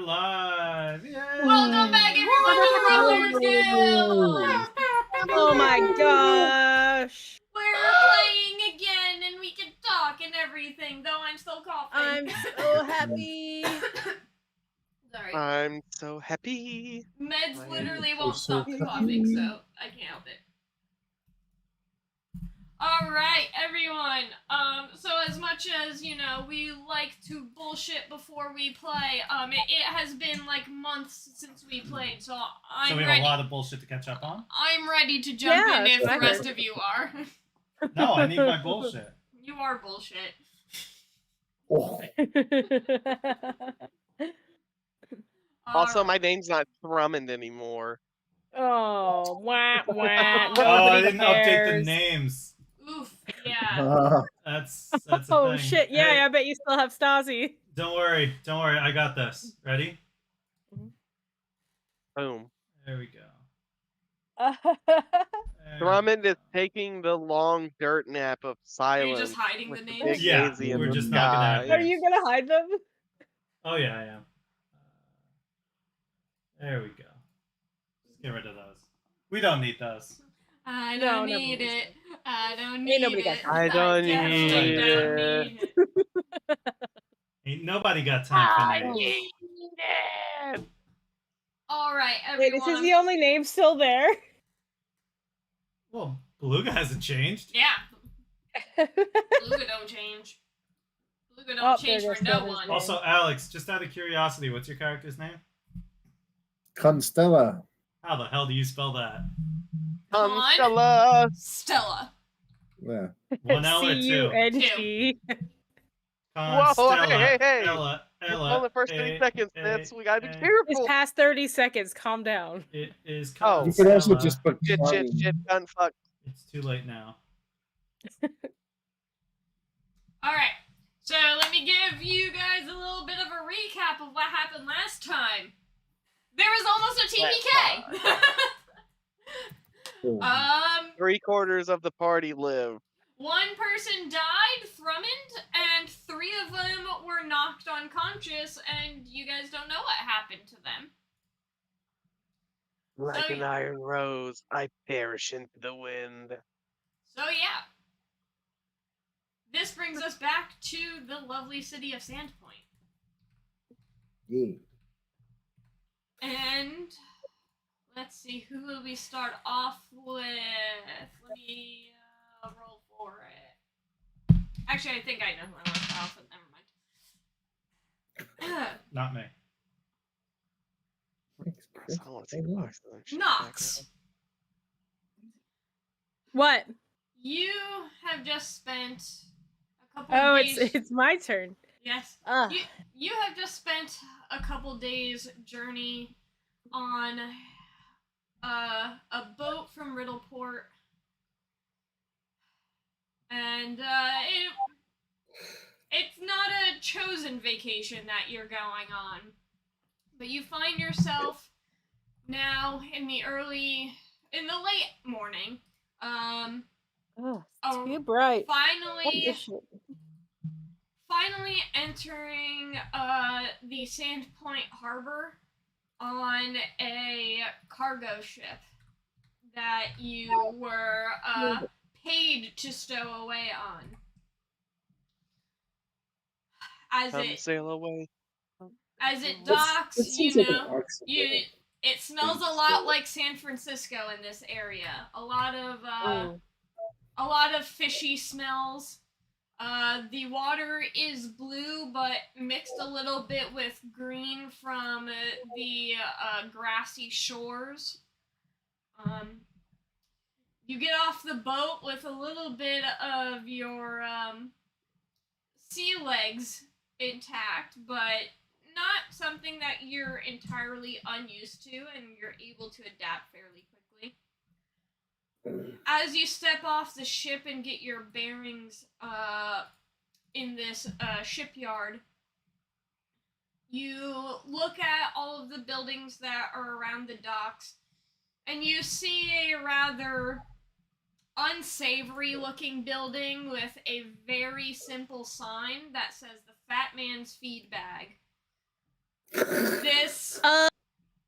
live! Yay! Welcome back, everyone, to the Runelords Guild! Oh my gosh! We're playing again, and we can talk and everything, though I'm still coughing. I'm so happy. Sorry. I'm so happy. Meds literally won't so stop the coughing, so I can't help it. Alright, everyone. So as much as, you know, we like to bullshit before we play, it has been like months since we played, so I'm So we have ready. a lot of bullshit to catch up on? I'm ready to jump in if the rest of you are. No, I need my bullshit. You are bullshit. Oh, Also, Alright. my name's not Thrummond anymore. Oh, wah, wah. Oh, I Nobody didn't update the cares. names. Oof, yeah. That's a Oh thing. shit! Yeah, Hey, I bet you still have Stasi. don't worry, I got this. Ready? Boom. There we go. There. Thrummond is taking the long dirt nap of Are silence. you just hiding the with names? big Yeah, daisy in we're the just not gonna have sky. Are you gonna hide them? Oh yeah, I am. There we go. Just get rid of those. We don't need those. I No, don't never need mind. it. I don't need Ain't nobody got it. time. I don't definitely need don't it. need it. Ain't nobody got time for names. need it. Alright, Wait, everyone. is his the only name still there? Well, Beluga hasn't changed. Yeah, Beluga don't change. Beluga don't Oh, change there for it is, no there it is. one. Also, Alex, just out of curiosity, what's your character's name? Constella. How the hell do you spell that? Constella. Stella. Yeah. One L or two? C-U-N-G. Whoa, hey. Ella, On the first 30 seconds, Nets, we gotta be It's careful. past 30 seconds. Calm down. It is Oh. You could also Constella. just put Shit, gun fuck. It's too late now. Alright, so let me give you guys a little bit of a recap of what happened last time. There was almost a TPK! Oh. 3/4 of the party live. One person died, Thrummond, and 3 of them were knocked unconscious, and you guys don't know what happened to them. Like So- an iron rose, I perish into the wind. So yeah. This brings us back to the lovely city of Sandpoint. Yeah. And let's see, who will we start off with? Let me roll for it. Actually, I think I know who I want to start off with. Never mind. Not me. Thanks, Chris. I don't want to see the box. though. Shit, Knox, What? you have just spent a couple Oh, days. it's my turn. Yes. Ugh. You have just spent a couple days journey on a boat from Riddleport, and it's not a chosen vacation that you're going on, but you find yourself now in the late morning. Oh, Oh, too bright. Finally entering the Sandpoint Harbor on a cargo ship that you were paid to stow away on. Come sail away. As it docks, It you seems like an know, accident. it smells a lot like San Francisco in this area. A lot of fishy smells. The water is blue, but mixed a little bit with green from the grassy shores. You get off the boat with a little bit of your sea legs intact, but not something that you're entirely unused to, and you're able to adapt fairly quickly. As you step off the ship and get your bearings in this shipyard, you look at all of the buildings that are around the docks, and you see a rather unsavory looking building with a very simple sign that says the Fat Man's Feed Bag. This The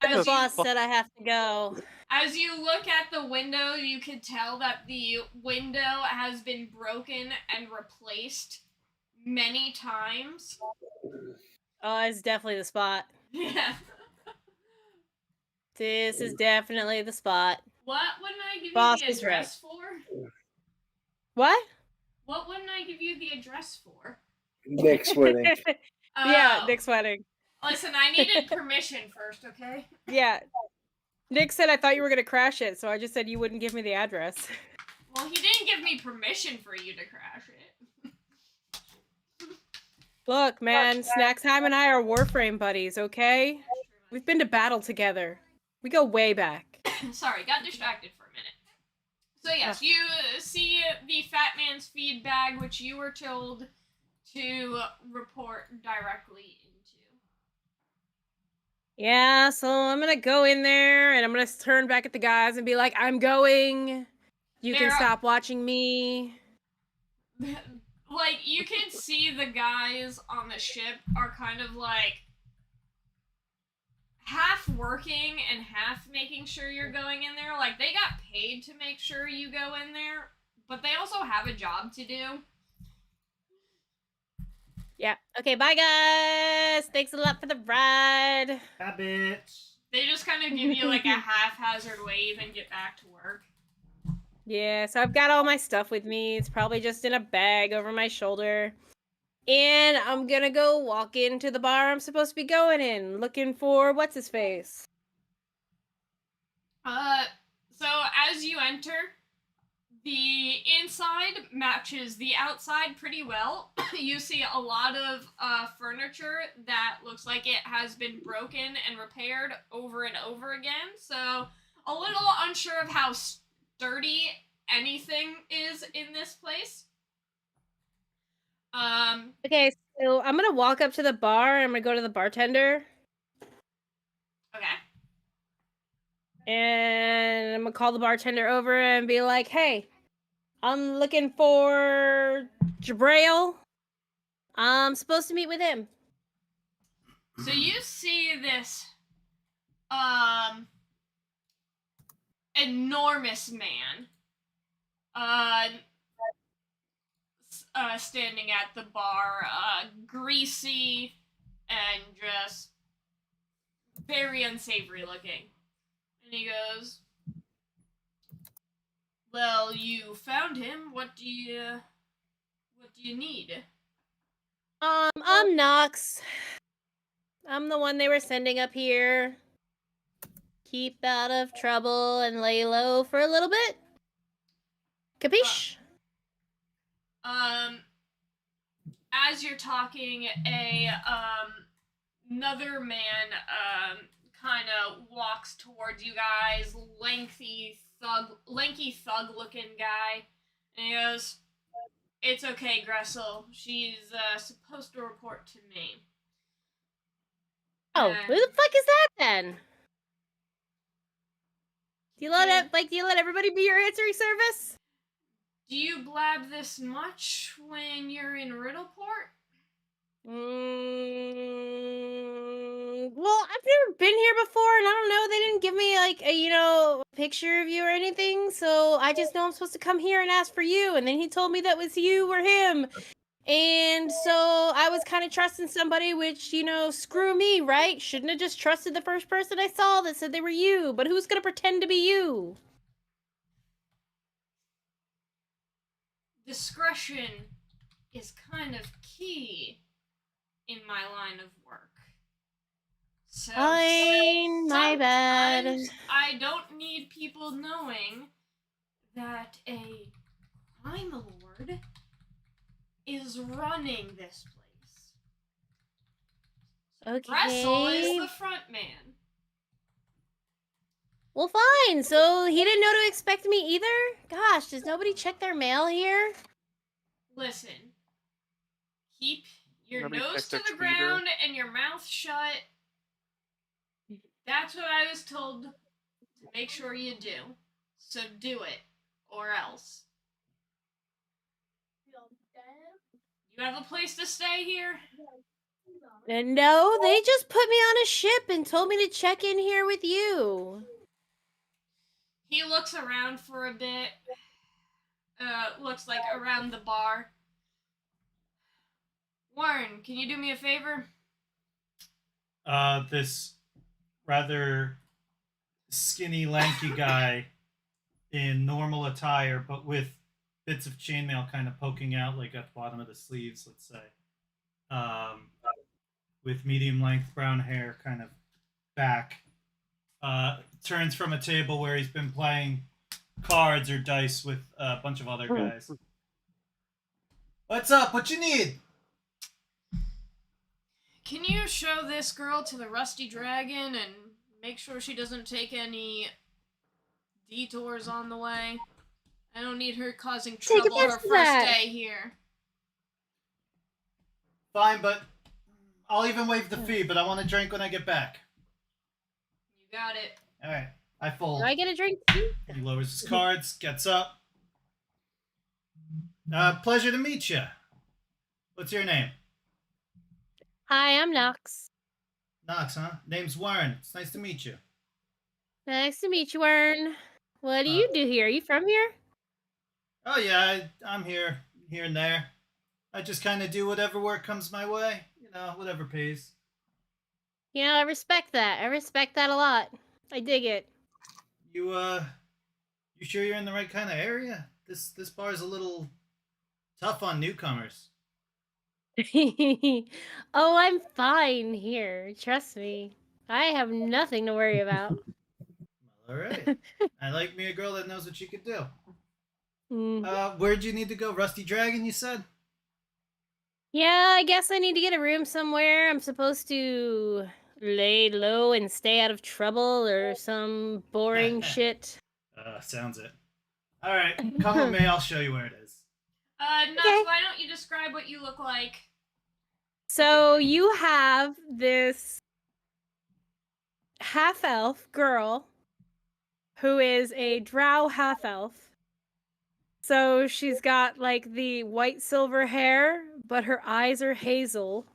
as you, boss said I have to go. as you look at the window, you can tell that the window has been broken and replaced many times. Oh, it's definitely the spot. Yeah. This is definitely the spot. What wouldn't I give Boss you the is right. address for? What? What wouldn't I give you the address for? Nick's wedding. Yeah, Oh, Nick's wedding. listen, I needed permission first, okay? Yeah. Nick said I thought you were gonna crash it, so I just said you wouldn't give me the address. Well, he didn't give me permission for you to crash it. Look, man, Snack Time and I are Warframe buddies, okay? We've been to battle together. We go way back. Sorry, got distracted for a minute. So yes, Ugh. you see the fat man's feed bag, which you were told to report directly into. Yeah, so I'm gonna go in there and I'm gonna turn back at the guys and be like, I'm going. You can Mara- stop watching me. Like, you can see the guys on the ship are kind of like half working and half making sure you're going in there. Like, they got paid to make sure you go in there, but they also have a job to do. Yeah. Okay, bye guys. Thanks a lot for the ride. Ah, bitch. They just kind of give you like a haphazard wave and get back to work. Yeah, so I've got all my stuff with me. It's probably just in a bag over my shoulder. And I'm gonna go walk into the bar I'm supposed to be going in, looking for what's his face. So as you enter, the inside matches the outside pretty well. You see a lot of furniture that looks like it has been broken and repaired over and over again. So a little unsure of how sturdy anything is in this place. Okay, so I'm gonna walk up to the bar and I'm gonna go to the bartender. Okay. And I'm gonna call the bartender over and be like, hey, I'm looking for Jabrail. I'm supposed to meet with him. So you see this enormous man standing at the bar, greasy and just very unsavory looking. And he goes, "Well, you found him. What do you need?" I'm Nox. I'm the one they were sending up here. Keep out of trouble and lay low for a little bit. Capiche? As you're talking, another man kind of walks towards you guys, lanky thug looking guy, and he goes, "It's okay, Gressel. She's supposed to report to me." Oh, who the fuck is that then? Do you let everybody be your answering service? Do you blab this much when you're in Riddleport? Well, I've never been here before, and I don't know. They didn't give me like a picture of you or anything, so I just know I'm supposed to come here and ask for you. And then he told me that was you or him, and so I was kind of trusting somebody, which screw me, right? Shouldn't have just trusted the first person I saw that said they were you. But who's gonna pretend to be you? Discretion is kind of key in my line of work. So Fine, my bad. sometimes I don't need people knowing that a crime lord is running this place. Okay. Russell is the front man. Well, fine. So he didn't know to expect me either? Gosh, does nobody check their mail here? Listen, keep your Nobody nose checks to their the tweeter. ground and your mouth shut. That's what I was told to make sure you do. So do it, or else. You have a place to stay here? And no, they just put me on a ship and told me to check in here with you. He looks around for a bit. Looks like around the bar. Warren, can you do me a favor? This rather skinny, lanky guy in normal attire, but with bits of chainmail kind of poking out, like at the bottom of the sleeves, let's say. With medium length brown hair, kind of back. Turns from a table where he's been playing cards or dice with a bunch of other guys. What's up? What you need? Can you show this girl to the Rusty Dragon and make sure she doesn't take any detours on the way? I don't need her causing Take trouble her offense to first that. day here. Fine, but I'll even waive the fee, but I want a drink when I get back. You got it. All right, I fold. Do I get a drink too? He lowers his cards, gets up. Pleasure to meet you. What's your name? Hi, I'm Nox. Knox, huh? Name's Warren. It's nice to meet you. Nice to meet you, Wern. What do you do here? Are you from here? Oh yeah, I'm here and there. I just kind of do whatever work comes my way. You know, whatever pays. You know, I respect that. I respect that a lot. I dig it. You sure you're in the right kind of area? This bar's a little tough on newcomers. Oh, I'm fine here. Trust me. I have nothing to worry about. Well, all right. I like me a girl that knows what she could do. Mm. Where'd you need to go? Rusty Dragon, you said? Yeah, I guess I need to get a room somewhere. I'm supposed to lay low and stay out of trouble or some boring shit. Sounds it. All right, come with me. I'll show you where it is. Nuts, Okay. why don't you describe what you look like? So you have this half-elf girl who is a drow half-elf. So she's got like the white silver hair, but her eyes are hazel.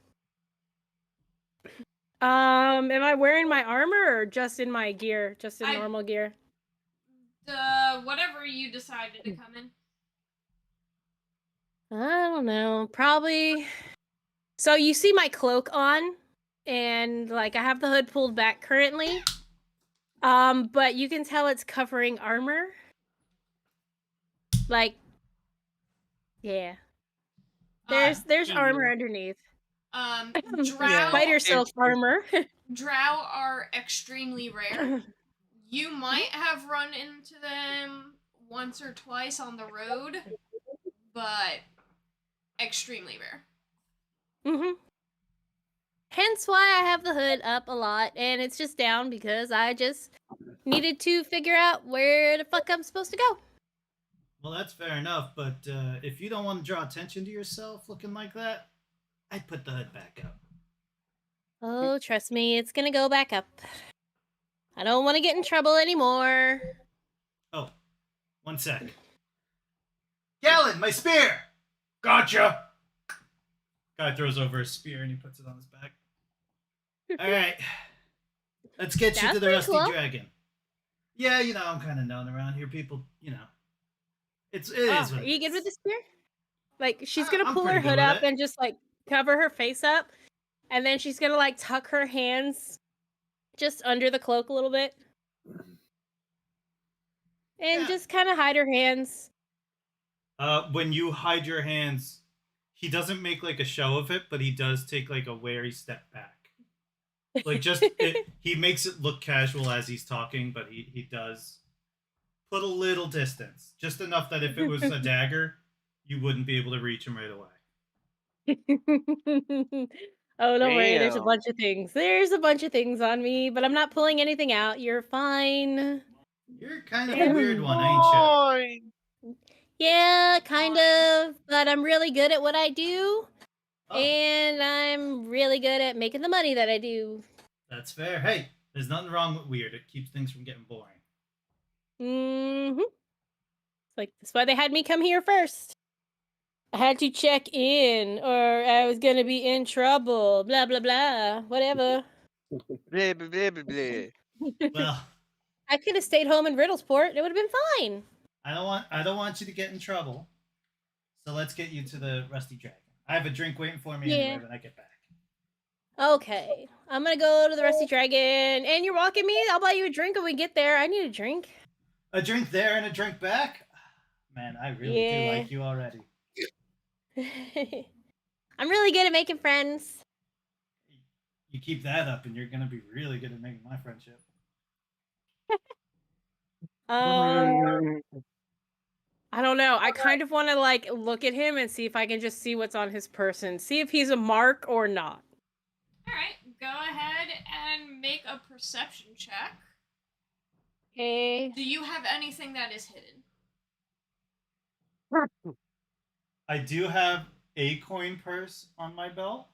Am I wearing my armor or just in my gear? Just in normal gear? Whatever you decided to come in. I don't know. Probably. So you see my cloak on, and like I have the hood pulled back currently. But you can tell it's covering armor. Like, yeah. There's armor underneath. Drow, Spider silk armor. drow are extremely rare. You might have run into them once or twice on the road, but extremely rare. Mm-hmm. Hence why I have the hood up a lot, and it's just down because I just needed to figure out where the fuck I'm supposed to go. Well, that's fair enough, but if you don't want to draw attention to yourself looking like that, I'd put the hood back up. Oh, trust me, it's gonna go back up. I don't want to get in trouble anymore. Oh, one sec. Galen, my spear! Gotcha! Guy throws over his spear and he puts it on his back. Alright. Let's get you That's to the pretty Rusty cool. Dragon. Yeah, you know, I'm kind of known around here. People, you know. It is what Are it you good is. with the spear? Like, she's gonna I'm pull pretty her good hood with up it. and just like cover her face up, and then she's gonna like tuck her hands just under the cloak a little bit, and Yeah. just kind of hide her hands. When you hide your hands, he doesn't make like a show of it, but he does take like a wary step back. Like he makes it look casual as he's talking, but he does put a little distance, just enough that if it was a dagger, you wouldn't be able to reach him right away. Oh, don't worry. There's a Damn. bunch of things. There's a bunch of things on me, but I'm not pulling anything out. You're fine. You're kind of a weird one, ain't you? Boy. Yeah, kind of. But I'm really good at what I do, Oh, and I'm really good at making the money that I do. that's fair. Hey, there's nothing wrong with weird. It keeps things from getting boring. Mm-hmm. It's like that's why they had me come here first. I had to check in, or I was gonna be in trouble. Blah blah blah. Whatever. Blah, blah, blah, blah, blah. Well, I could have stayed home in Riddlesport. It would have been fine. I don't want you to get in trouble. So let's get you to the Rusty Dragon. I have a drink waiting for me anyway when I get back. Okay. I'm gonna go to the Rusty Dragon. And you're walking me? I'll buy you a drink when we get there. I need a drink. A drink there and a drink back? Man, I really do like you already. I'm really good at making friends. You keep that up and you're going to be really good at making my friendship. I don't know. I kind of want to like look at him and see if I can just see what's on his person. See if he's a mark or not. Alright, go ahead and make a perception check. Okay. Do you have anything that is hidden? I do have a coin purse on my belt,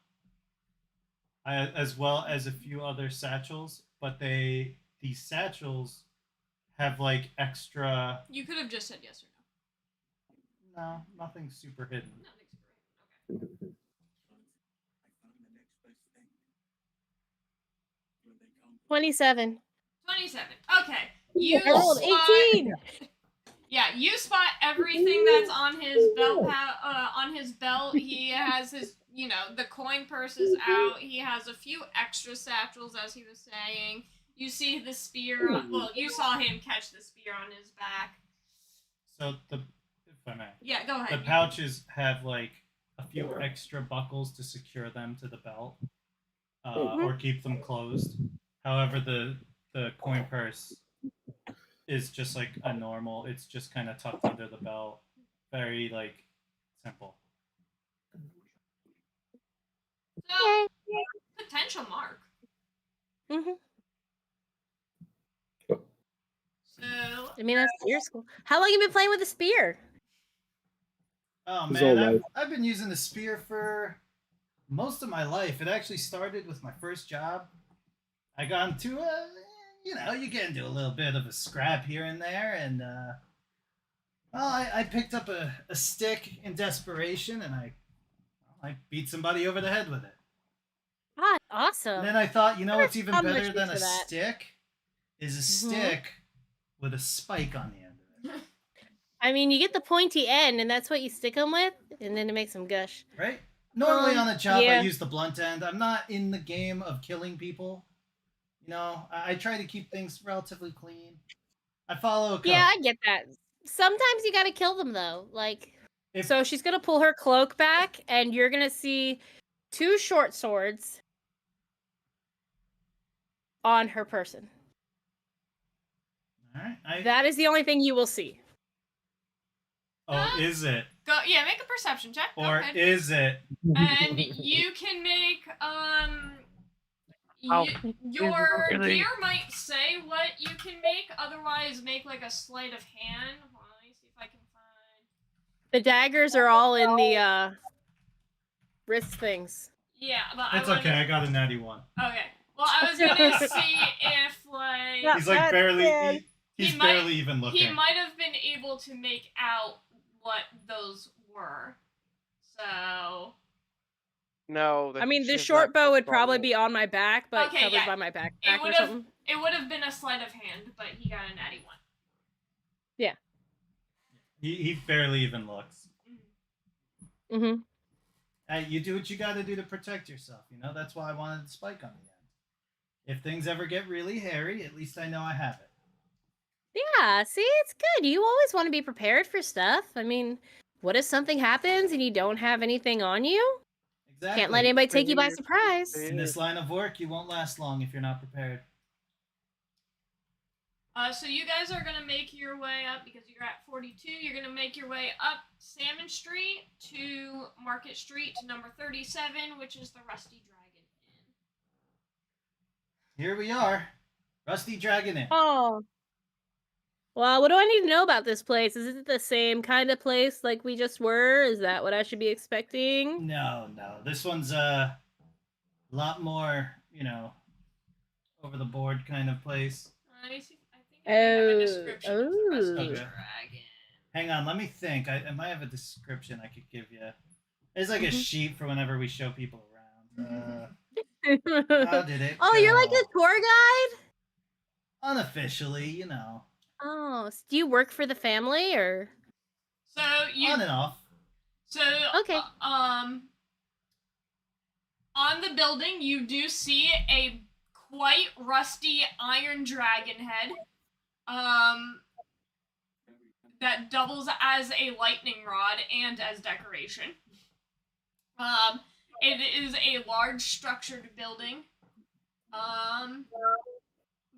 as well as a few other satchels, but these satchels have like extra. You could have just said yes or no. No, nothing super hidden. Nothing super hidden. Okay. 27. 27. Okay. You I rolled spot, 18. Yeah, you spot everything that's on his belt. On his belt, he has his, the coin purse is out. He has a few extra satchels, as he was saying. You see the spear. Well, you saw him catch the spear on his back. So if I may. Yeah, go ahead. The pouches have like a few extra buckles to secure them to the belt, or keep them closed. However, the coin purse is just like a normal. It's just kind of tucked under the belt. Very like simple. So, potential mark. Mm-hmm. So, I mean, that's spear school. How long you been playing with a spear? Oh His whole man, life. I've been using the spear for most of my life. It actually started with my first job. I got into you get into a little bit of a scrap here and there, and I picked up a stick in desperation, and I beat somebody over the head with it. Ah, awesome. And then I thought, what's even found much better use than for a that. stick is a stick with a spike on the end of it. I mean, you get the pointy end, and that's what you stick them with, and then it makes them gush. Right? Normally on a job, yeah. I use the blunt end. I'm not in the game of killing people. I try to keep things relatively clean. I follow a code. Yeah, I get that. Sometimes you gotta kill them, though. So she's gonna pull her cloak back, and you're gonna see 2 short swords on her person. All right. That is the only thing you will see. Oh, is it? Yeah, make a perception check. Or Okay. is it? And you can make your gear might say what you can make. Otherwise, make like a sleight of hand. Hold on, let me see if I can find. The daggers are all in the wrist things. Yeah, but It's okay. I got a natty one. Okay. Well, I was gonna see if like Yeah. He's like That's barely. good. He's He barely even looking. he might have been able to make out what those were. So. No. I mean, the she's short not bow would strong probably enough. be on my back, but Okay, covered yeah. by my backpack It or would have something. been a sleight of hand, but he got a natty one. Yeah. He barely even looks. Mm-hmm. Hey, you do what you got to do to protect yourself. That's why I wanted the spike on the end. If things ever get really hairy, at least I know I have it. Yeah, see, it's good. You always want to be prepared for stuff. I mean, what if something happens and you don't have anything on you? Exactly. Can't let anybody take you by surprise. In this line of work, you won't last long if you're not prepared. So you guys are gonna make your way up because you're at 42. You're gonna make your way up Salmon Street to Market Street to number 37, which is the Rusty Dragon Inn. Here we are. Rusty Dragon Inn. Oh. Well, what do I need to know about this place? Is it the same kind of place like we just were? Is that what I should be expecting? No. This one's a lot more, over the board kind of place. Let me see. I think I have a description of the Rusty Okay. Dragon. Hang on, let me think. I might have a description I could give you. There's like a Mhm. sheet for whenever we show people around. Oh, How did it you're like go? a tour guide? Unofficially, you know. Oh, do you work for the family or? So you On and off. so Okay. on the building you do see a quite rusty iron dragon head. That doubles as a lightning rod and as decoration. It is a large structured building.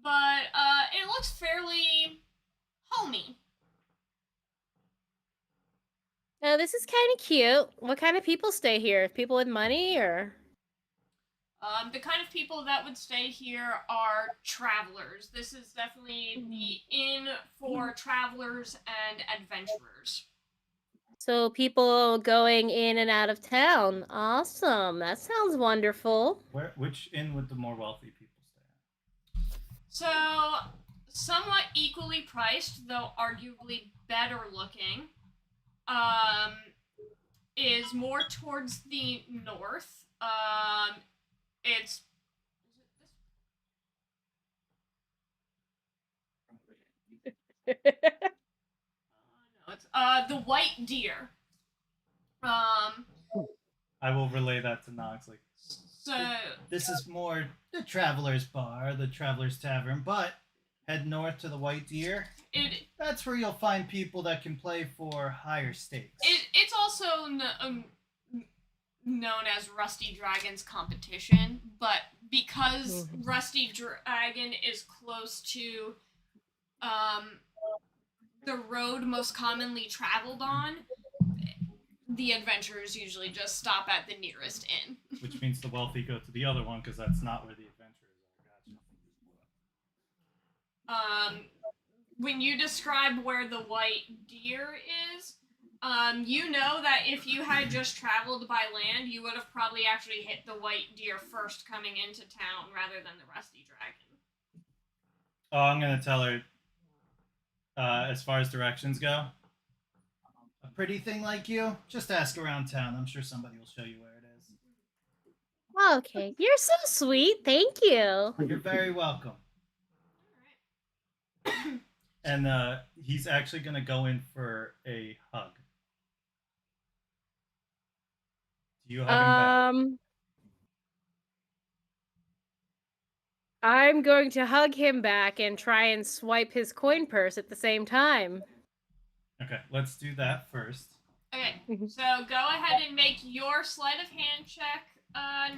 But it looks fairly homey. Oh, this is kind of cute. What kind of people stay here? People with money or? The kind of people that would stay here are travelers. This is definitely the inn for travelers and adventurers. So people going in and out of town. Awesome. That sounds wonderful. Which inn would the more wealthy people stay at? So, somewhat equally priced, though arguably better looking, is more towards the north. It's no, it's the White Deer. I will relay that to Nox. Like, So this is more the Traveler's Bar, the Traveler's Tavern, but head north to the White Deer. That's where you'll find people that can play for higher stakes. It's also known as Rusty Dragon's competition, but because Rusty Dragon is close to the road most commonly traveled on, the adventurers usually just stop at the nearest inn. Which means the wealthy go to the other one because that's not where the adventurers are. Gotcha. When you describe where the White Deer is, you know that if you had just traveled by land, you would have probably actually hit the White Deer first coming into town rather than the Rusty Dragon. Oh, I'm gonna tell her. As far as directions go, a pretty thing like you, just ask around town. I'm sure somebody will show you where it is. Okay. You're so sweet. Thank you. You're very welcome. Alright. And he's actually gonna go in for a hug. Do you hug him back? I'm going to hug him back and try and swipe his coin purse at the same time. Okay, let's do that first. Okay, so go ahead and make your sleight of hand check,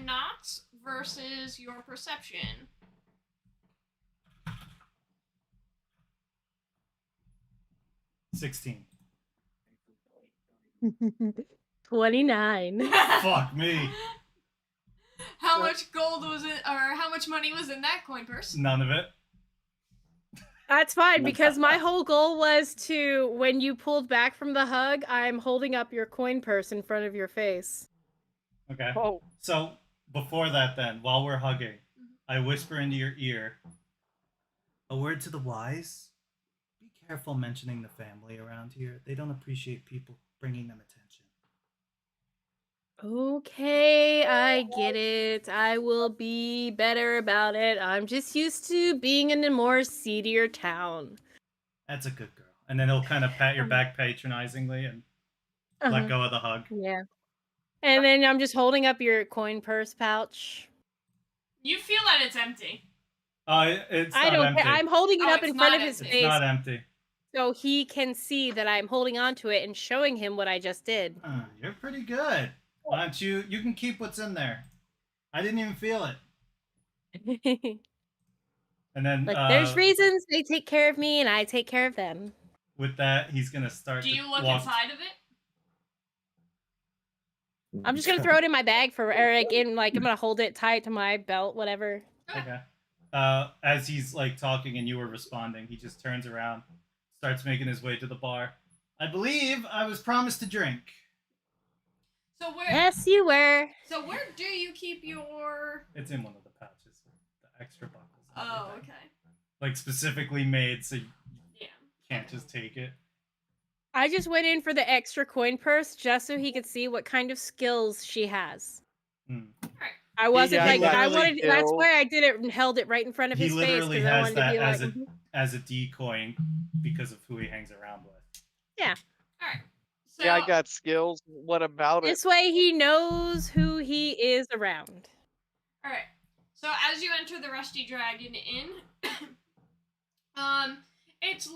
Knox, versus your perception. 16. 29. Fuck me. How much gold was it, or how much money was in that coin purse? None of it. That's fine, because my whole goal was to, when you pulled back from the hug, I'm holding up your coin purse in front of your face. Okay. Oh. So before that, then, while we're hugging, I whisper into your ear, a word to the wise. Be careful mentioning the family around here. They don't appreciate people bringing them attention. Okay, I get it. I will be better about it. I'm just used to being in a more seedier town. That's a good girl. And then he'll kind of pat your back patronizingly and let go of the hug. Yeah. And then I'm just holding up your coin purse pouch. You feel that it's empty. It's I not don't empty. care. I'm holding it Oh, up it's in front not of his empty. It's face not empty. so he can see that I'm holding on to it and showing him what I just did. You're pretty good. Why don't you can keep what's in there. I didn't even feel it. And then Like, there's reasons they take care of me and I take care of them. with that, he's gonna start Do to you look walk. inside of it? I'm just gonna throw it in my bag for Eric, and like I'm gonna hold it tight to my belt, whatever. Okay. As he's like talking and you were responding, he just turns around, starts making his way to the bar. I believe I was promised a drink. So where? Yes, you were. So where do you keep your? It's in one of the pouches with the extra buckles. and Oh, everything. okay. Like specifically made so you Yeah. can't just take it. I just went in for the extra coin purse just so he could see what kind of skills she has. Hmm. I wasn't Yeah, like got I wanted. That's skills. why I did it and held it right in front of He his face literally because I has wanted to that be like, as a decoy because of who he hangs around with. yeah. Alright. So, Yeah, I got skills. What about it? This way he knows who he is around. alright. So as you enter the Rusty Dragon Inn, it's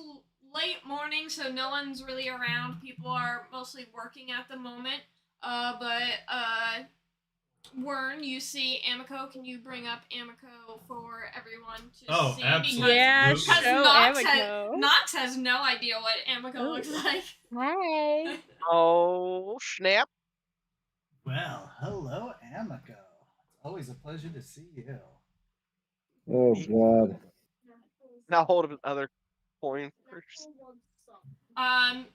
late morning, so no one's really around. People are mostly working at the moment. Wern, you see Amiko. Can you bring up Amiko for everyone to Oh, see? absolutely. Yeah, Because show Amiko. Knox has no idea what Amiko Oh. looks like. Hi. Oh, snap. Well, hello, Amiko. It's always a pleasure to see you. Oh God. Now hold up another coin first.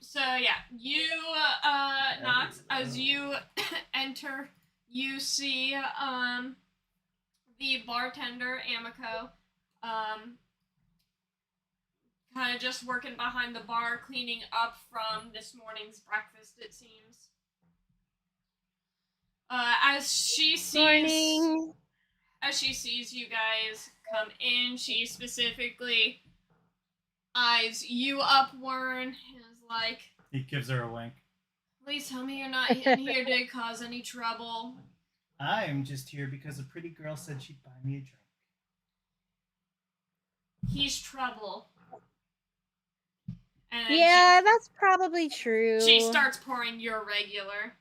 So yeah, you, Knox, as you enter, you see, the bartender, Amiko, kind of just working behind the bar, cleaning up from this morning's breakfast, it seems. As she sees... Morning. As she sees you guys come in, she specifically eyes you up, Wern, and is like, He gives her a wink. please tell me you're not in here to cause any trouble. I'm just here because a pretty girl said she'd buy me a drink. He's trouble. And Yeah, that's probably true. she starts pouring your regular.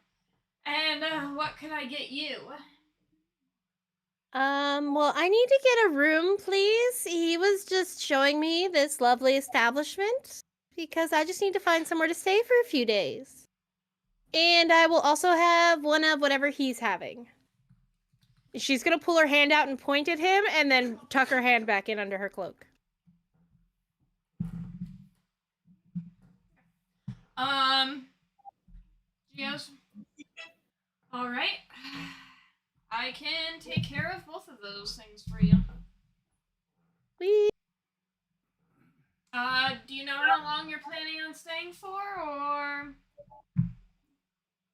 And what can I get you? Well, I need to get a room, please. He was just showing me this lovely establishment because I just need to find somewhere to stay for a few days. And I will also have one of whatever he's having. She's gonna pull her hand out and point at him and then tuck her hand back in under her cloak. Yes. Alright. I can take care of both of those things for you. Please. Do you know how long you're planning on staying for, or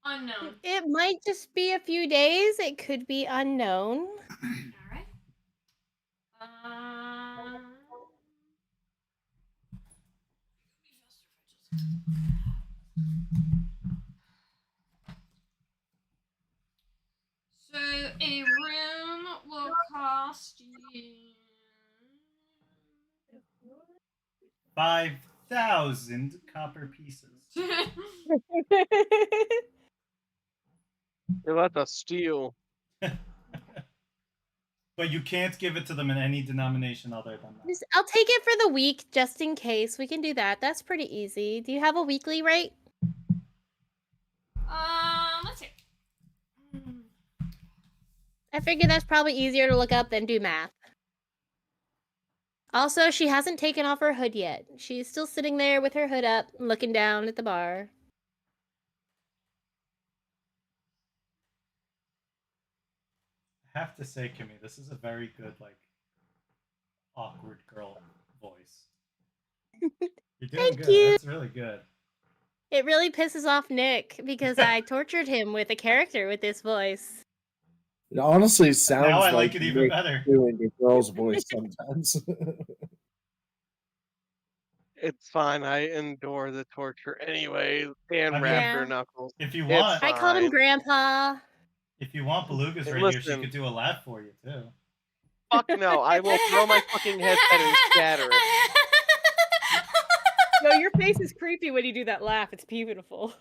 unknown? It might just be a few days. It could be unknown. Alright. So a room will cost you 5,000 copper pieces. That's a steal. But you can't give it to them in any denomination other than that. I'll take it for the week just in case. We can do that. That's pretty easy. Do you have a weekly rate? Let's see. I figure that's probably easier to look up than do math. Also, she hasn't taken off her hood yet. She's still sitting there with her hood up, looking down at the bar. I have to say, Kimmy, this is a very good, like, awkward girl voice. You're doing Thank good. you. That's really good. It really pisses off Nick because I tortured him with a character with this voice. It honestly sounds Now I like it even Nick better. doing a girl's voice sometimes. It's fine. I endure the torture anyway. And I mean, Raptor Yeah. Knuckles. If you It's want, I called him fine. Grandpa. if you want Beluga's Hey, right here, she listen. could do a laugh for you too. Fuck no. I will throw my fucking headset and scatter it. No, your face is creepy when you do that laugh. It's beautiful.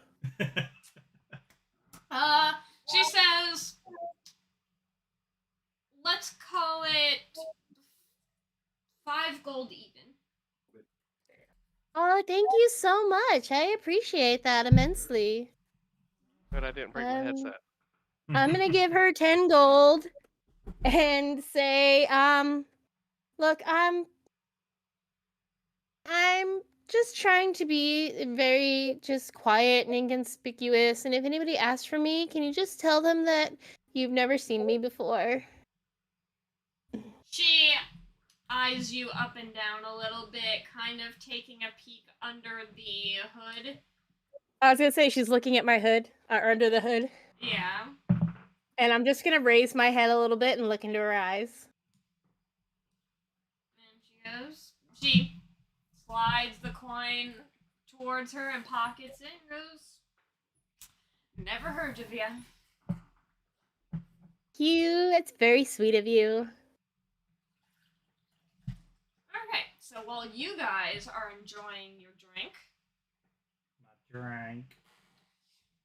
She says, let's call it 5 gold even. Oh, thank you so much. I appreciate that immensely. But I didn't break my headset. I'm gonna give her 10 gold and say, look, I'm just trying to be very just quiet and inconspicuous, and if anybody asks for me, can you just tell them that you've never seen me before? She eyes you up and down a little bit, kind of taking a peek under the hood. I was gonna say she's looking at my hood, or under the hood, Yeah. and I'm just gonna raise my head a little bit and look into her eyes. And she goes. She slides the coin towards her and pockets it and goes, "Never heard of ya." You, it's very sweet of you. Okay, so while you guys are enjoying your drink, My drink.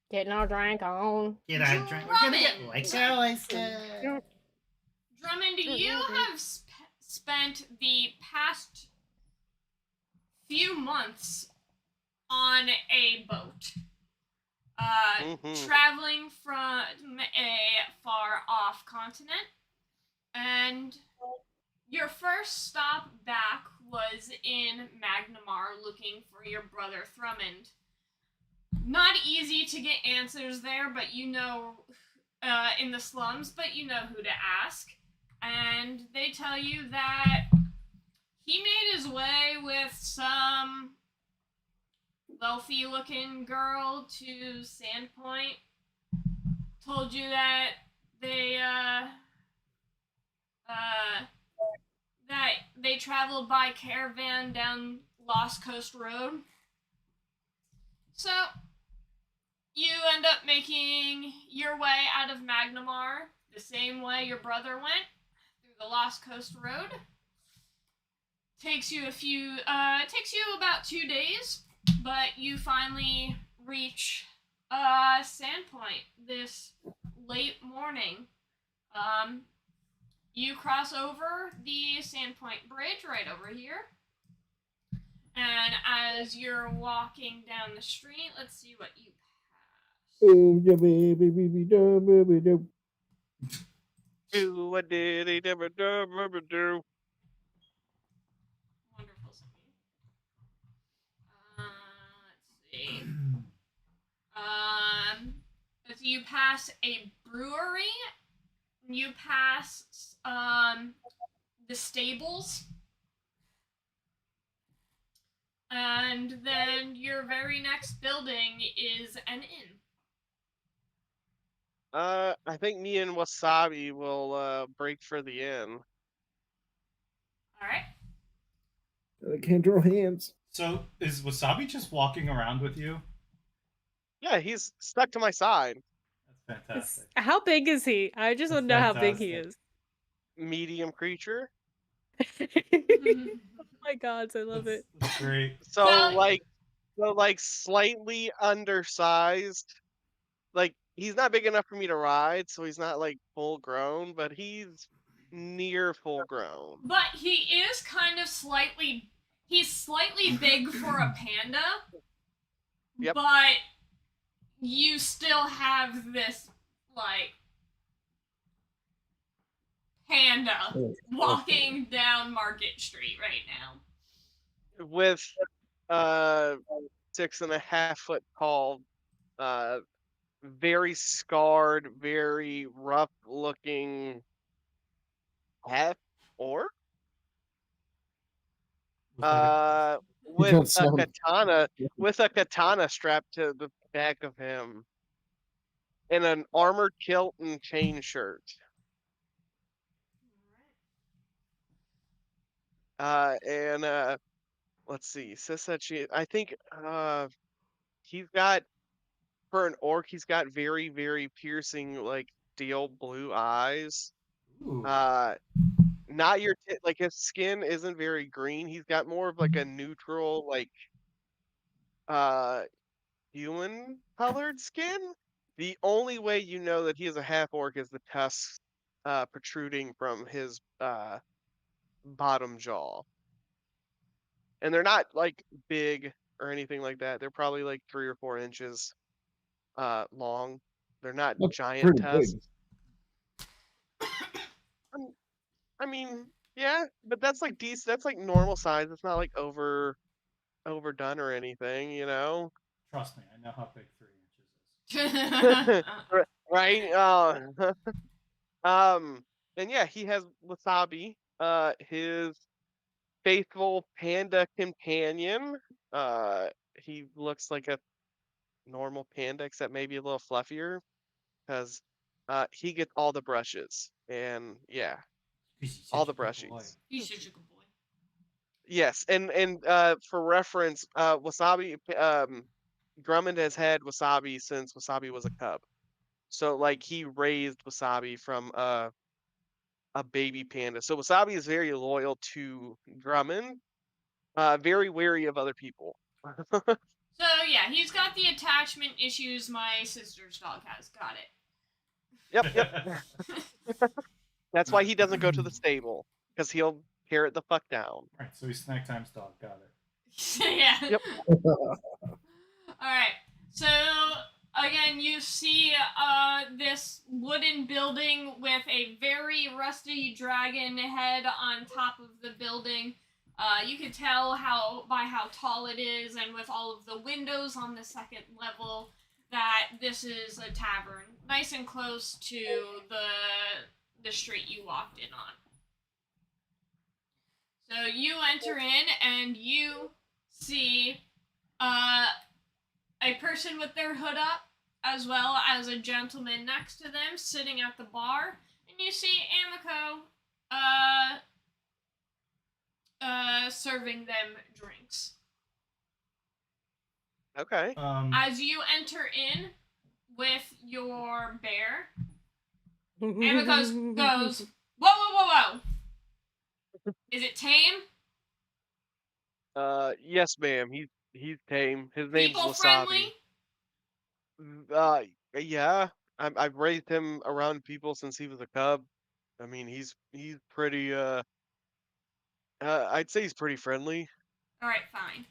Getting our drink on. Get our drink. We're gonna get Drummond. oyster. Drummond, you have spent the past few months on a boat, traveling from a far off continent, and your first stop back was in Magnamar looking for your brother Thrummond. Not easy to get answers there, but you know, in the slums, but you know who to ask. And they tell you that he made his way with some wealthy looking girl to Sandpoint. Told you that they traveled by caravan down Lost Coast Road. So you end up making your way out of Magnamar the same way your brother went, through the Lost Coast Road. Takes you about 2 days, but you finally reach Sandpoint this late morning. You cross over the Sandpoint Bridge right over here. And as you're walking down the street, let's see what you pass. Oh, yeah, baby, do. Do what did he never do? Wonderful singing. Let's see. So you pass a brewery. You pass the stables. And then your very next building is an inn. I think me and Wasabi will break for the inn. Alright. I can't draw hands. So is Wasabi just walking around with you? Yeah, he's stuck to my side. That's fantastic. How big is he? I just want to know how big he is. Medium creature. Oh my god, I love it. That's great. So Well- like slightly undersized. Like he's not big enough for me to ride, so he's not like full grown, but he's near full grown. But he is kind of slightly big for a panda. Yep. But you still have this like panda walking down Market Street right now. With 6.5 foot tall, very scarred, very rough looking half orc. With don't a sound- katana strapped to the back of him, and an armored kilt and chain shirt. And let's see, Sisachi. I think he's got, for an orc, he's got very, very piercing, like steel blue eyes. Ooh. Not your like his skin isn't very green. He's got more of like a neutral, like human colored skin. The only way you know that he is a half orc is the tusks protruding from his bottom jaw. And they're not like big or anything like that. They're probably like 3 or 4 inches long. They're not That's giant pretty tusks. big. I mean, yeah, but that's like decent. That's like normal size. It's not like overdone or anything, you know. Trust me, I know how big 3 inches is. Right? And yeah, he has Wasabi, his faithful panda companion. He looks like a normal panda, except maybe a little fluffier, because he gets all the brushes, and yeah, He's such all a the good boy. brushies. He's such a good boy. Yes, and for reference, Wasabi, Drummond has had Wasabi since Wasabi was a cub. So like he raised Wasabi from a baby panda. So Wasabi is very loyal to Drummond, very wary of other people. So yeah, he's got the attachment issues my sister's dog has. Got Yep, yep. That's why he doesn't go to the stable, because he'll tear it the fuck down. Right, so he's Snack Time's dog. Got it. it. Yeah. Yep. Alright, so again, you see this wooden building with a very rusty dragon head on top of the building. You can tell by how tall it is, and with all of the windows on the second level, that this is a tavern, nice and close to the street you walked in on. So you enter in, and you see a person with their hood up, as well as a gentleman next to them sitting at the bar, and you see Amico serving them drinks. Okay. As you enter in with your bear, Amico goes, whoa, whoa, whoa, whoa! Is it tame? Yes, ma'am. He's tame. His name's People Wasabi. friendly? Yeah. I've raised him around people since he was a cub. I mean, he's pretty I'd say he's pretty friendly. Alright, fine.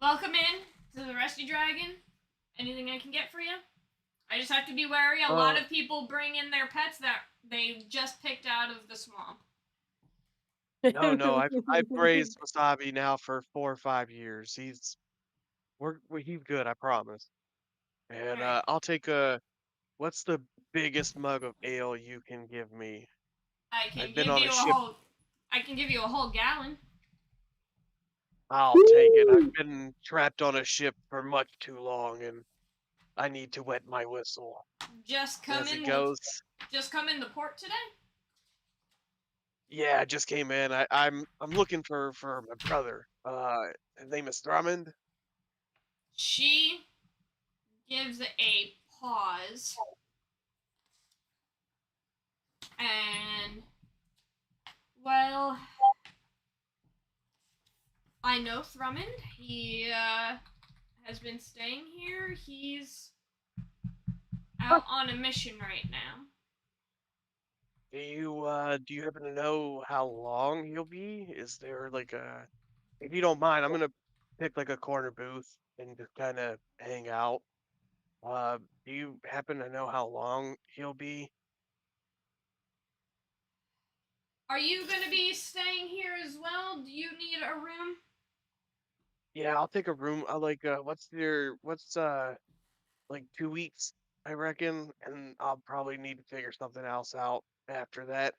Welcome in to the Rusty Dragon. Anything I can get for you? I just have to be wary. A lot of people bring in their pets that they just picked out of the swamp. No, I've raised Wasabi now for 4 or 5 years. He's good, I promise. And Alright. I'll take what's the biggest mug of ale you can give me? I've been on a ship. I can give you a whole gallon. I'll take it. I've been trapped on a ship for much too long, and I need to wet my whistle. Just come As in. it goes. Just come in the port today. Yeah, I just came in. I'm looking for my brother. His name is Drummond. She gives a pause, and well, I know Drummond. He has been staying here. He's out on a mission right now. Do you happen to know how long he'll be? Is there like if you don't mind, I'm gonna pick like a corner booth and just kind of hang out. Do you happen to know how long he'll be? Are you gonna be staying here as well? Do you need a room? Yeah, I'll take a room. I like what's like 2 weeks, I reckon, and I'll probably need to figure something else out after that.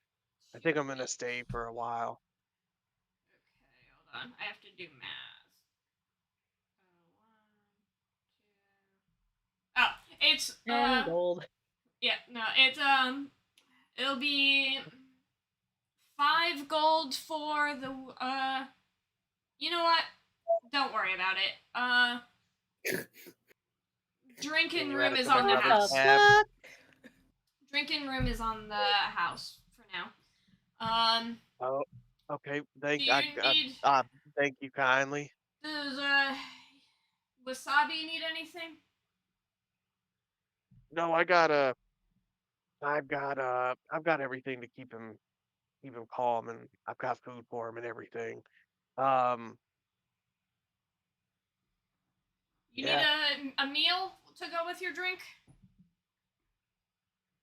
I think I'm gonna stay for a while. Okay, hold on. I have to do math. 1, 2. Oh, it's And gold. yeah, no, it's it'll be 5 gold for the you know what? Don't worry about it. Drinking You room added is to my on the brother's house. tab. Drinking room is on the house for now. Oh, okay. Do you need? Thank you kindly. Does Wasabi need anything? No, I've got everything to keep him calm, and I've got food for him and everything. Um, You yeah, need a meal to go with your drink?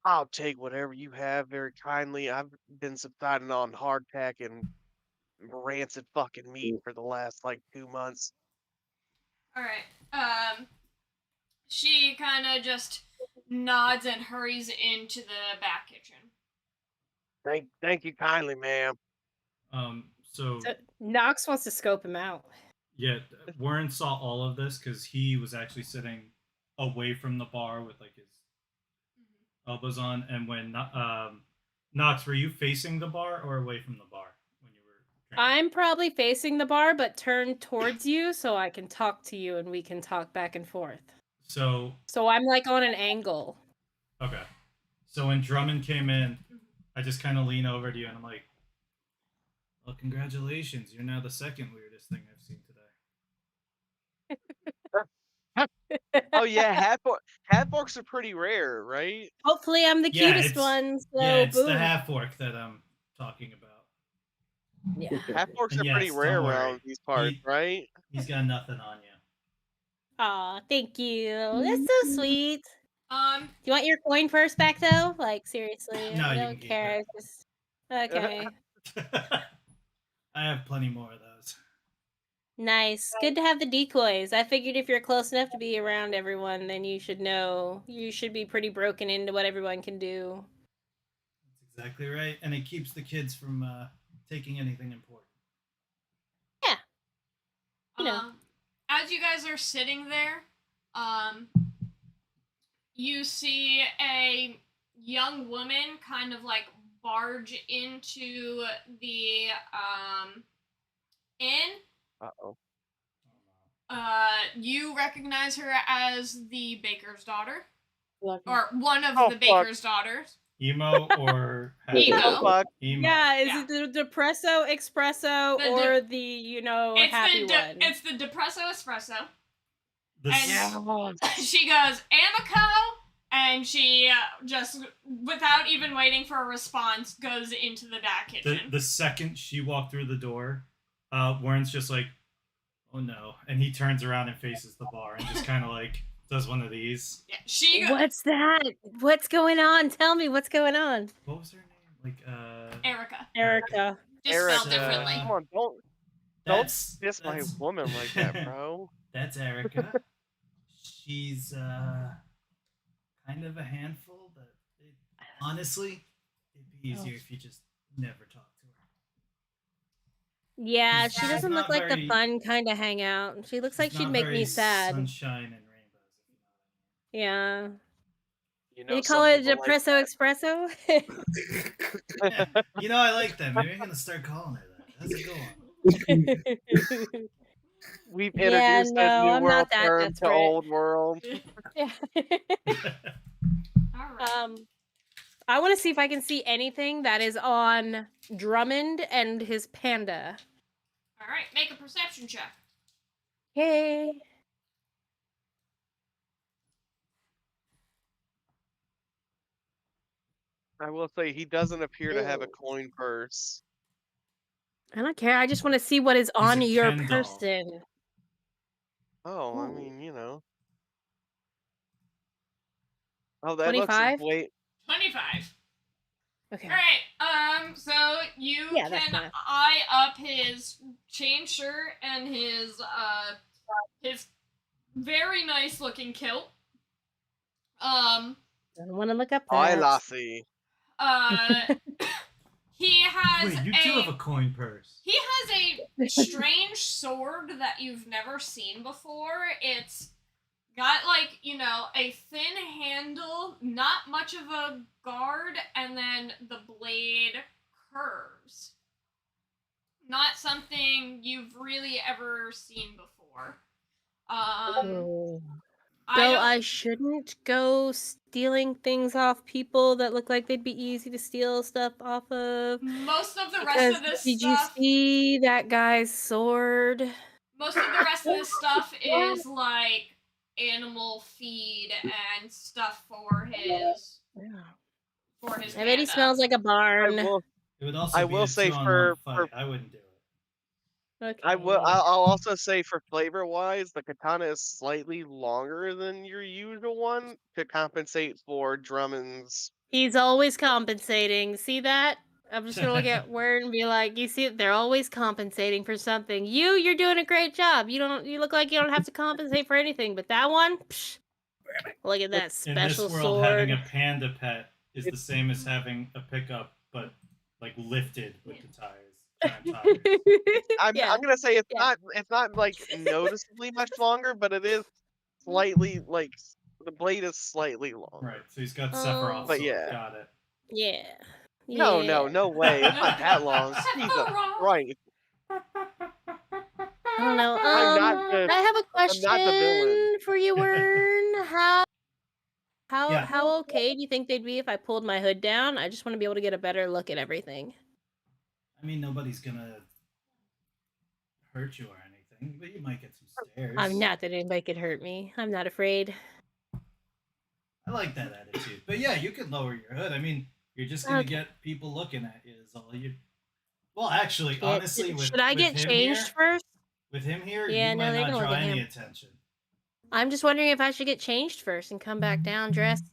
I'll take whatever you have very kindly. I've been subsiding on hardtack and rancid fucking meat for the last like 2 months. Alright. She kind of just nods and hurries into the back kitchen. Thank you kindly, ma'am. So So Nox wants to scope him out. yeah, Warren saw all of this because he was actually sitting away from the bar with like his elbows on. And when Knox, were you facing the bar or away from the bar when you were drinking? I'm probably facing the bar, but turned towards you so I can talk to you and we can talk back and forth. So I'm like on an angle. okay. So when Drummond came in, I just kind of lean over to you and I'm like, "Well, congratulations! You're now the second weirdest thing I've seen today." Oh yeah, half orcs are pretty rare, right? Hopefully I'm the Yeah, cutest it's- one, so Yeah, it's boom. the half orc that I'm talking about. Yeah. Half orcs And are pretty yes, rare don't worry. around these parts, He- right? He's got nothing on you. Aw, thank you. That's so sweet. Do you want your coin first back though? Like seriously, No, I you don't can keep care. it. Just okay. I have plenty more of those. Nice. Good to have the decoys. I figured if you're close enough to be around everyone, then you should know. You should be pretty broken into what everyone can do. That's exactly right, and it keeps the kids from taking anything important. You know. As you guys are sitting there, you see a young woman kind of like barge into the inn. Uh-oh. You recognize her as the baker's daughter, Love you. or one of Oh, the fuck. baker's daughters. Emo or Emo. Oh, fuck. Emo. Yeah, is Yeah. it the depresso espresso The or the happy one? It's the depresso espresso. The And- s- She goes, Amico, and she just, without even waiting for a response, goes into the back kitchen. the second she walked through the door, Warren's just like, "Oh no!" and he turns around and faces the bar and just kind of like does one of these. Yeah, she goes, What's that? What's going on? Tell me what's going on. What was her name? Like Erica. Erica. Just Erica, spelled differently. come on, don't That's diss my that's- woman like that, bro. That's Erica. She's kind of a handful, but honestly, it'd be easier if you just never talked to her. Yeah, She's she doesn't not look like very- the fun kind of hangout. She looks like She's she'd not make me very sad. Sunshine and rainbows, if you know Yeah. You Did you some call it a people like depresso espresso? what I mean. Yeah. You know, I like that. Maybe I'm gonna start calling her that. That's a good one. We've Yeah, introduced no, a new I'm world not that term to desperate. old world. Yeah. All right. I want to see if I can see anything that is on Drummond and his panda. All right, make a perception check. Hey. I will say he doesn't appear to have a Ew. coin purse. I don't care. I just want to see what is on a your Ken doll. person. Oh, I Ooh. mean, you know. Oh, that 25? looks way. 25. Okay. All right. So you Yeah, that's can math. eye up his chain shirt and his very nice looking kilt. I don't want to look up I that. lassie. He has Wait, you do have a coin purse. He has a strange sword that you've never seen before. It's got, like, you know, a thin handle, not much of a guard, and then the blade curves. Not something you've really ever seen before. Oh. I So don't- I shouldn't go stealing things off people that look like they'd be easy to steal stuff off of. most of the rest Because of this did stuff... you see that guy's sword? Most of the rest of this stuff is, like, animal feed and stuff for his... For his I bet he panda. smells like a I barn. will. It would also I be will a say 2-on-1 for- fight. I wouldn't do it. Okay. I'll also say for flavor wise, the katana is slightly longer than your usual one to compensate for Drummond's. He's always compensating. See that? I'm just gonna look at Word and be like, you see, they're always compensating for something. You're doing a great job. You look like you don't have to compensate for anything, but that one, psh, look at that In this special world, sword. having a panda pet is the same as having a pickup, but like lifted with the tires. Giant tires. I'm gonna say it's Yeah. not like noticeably much longer, but it is slightly like the blade is slightly longer. Right. So he's got Oh. Sephiroth But sword. yeah. Got it. Yeah. No, Yeah. no way. It's not that long. Jesus Sephiroth. Christ. I don't know. I'm not the I have a I'm not the villain. question for you, Wern. Yeah. How okay do you think they'd be if I pulled my hood down? I just want to be able to get a better look at everything. I mean, nobody's gonna hurt you or anything, but you might get some stares. I'm not that anybody could hurt me. I'm not afraid. I like that attitude. But yeah, you could lower your hood. I mean, you're just gonna Okay. get people looking at you. Is all you. Well, actually, Yeah, honestly, should I with get him changed here, first? with him here, Yeah, you no, might they're not gonna look draw at any him. attention. I'm just wondering if I should get changed first and come back down dressed.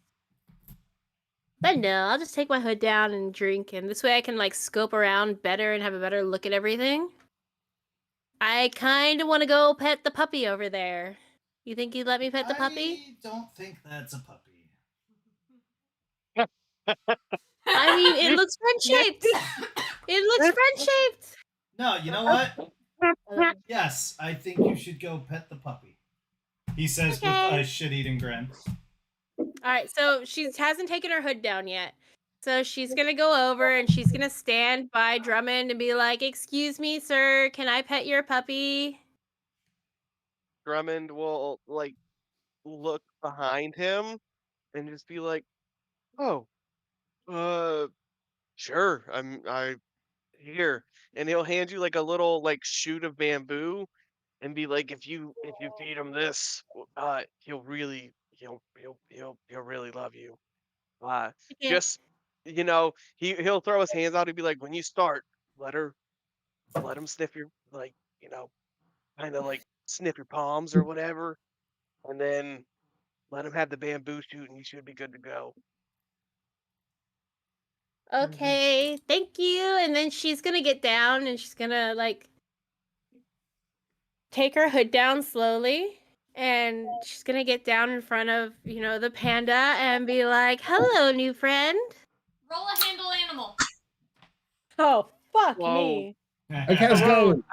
But no, I'll just take my hood down and drink, and this way I can like scope around better and have a better look at everything. I kind of want to go pet the puppy over there. You think you'd let me pet the puppy? I don't think that's a puppy. I mean, it looks friend-shaped. It looks friend-shaped. No, you know what? Yes, I think you should go pet the puppy. He says with Okay. a shit-eating grin. All right, so she hasn't taken her hood down yet. So she's going to go over and she's going to stand by Drummond and be like, "Excuse me, sir, can I pet your puppy?" Drummond will like look behind him and just be like, "Oh, sure. I here." And he'll hand you like a little like shoot of bamboo and be like, if you feed him this, he'll really he'll really love you. Okay. Just he'll throw his hands out and be like, when you start, let him sniff your like, kind of like sniff your palms or whatever, and then let him have the bamboo shoot, and you should be good to go. Okay, thank you. And then she's going to get down and she's going to like take her hood down slowly. And she's going to get down in front of, the panda and be like, "Hello, new friend." Roll a handle animal. Oh, fuck Whoa. me. Okay, how's it going?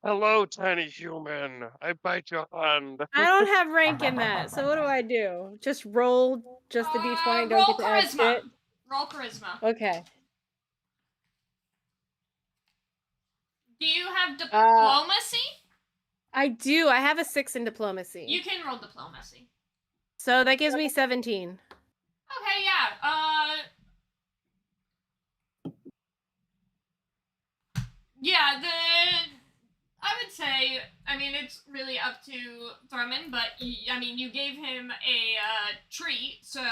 Hello, tiny human. I bite your hand. I don't have rank in that, so what do I do? Just roll just the d20, don't Roll get to add charisma. shit? Roll charisma. Okay. Do you have diplomacy? I do. I have a 6 in diplomacy. You can roll diplomacy. So that gives me 17. Okay, yeah. Yeah, I would say, I mean, it's really up to Thurman, but, you gave him a treat, so...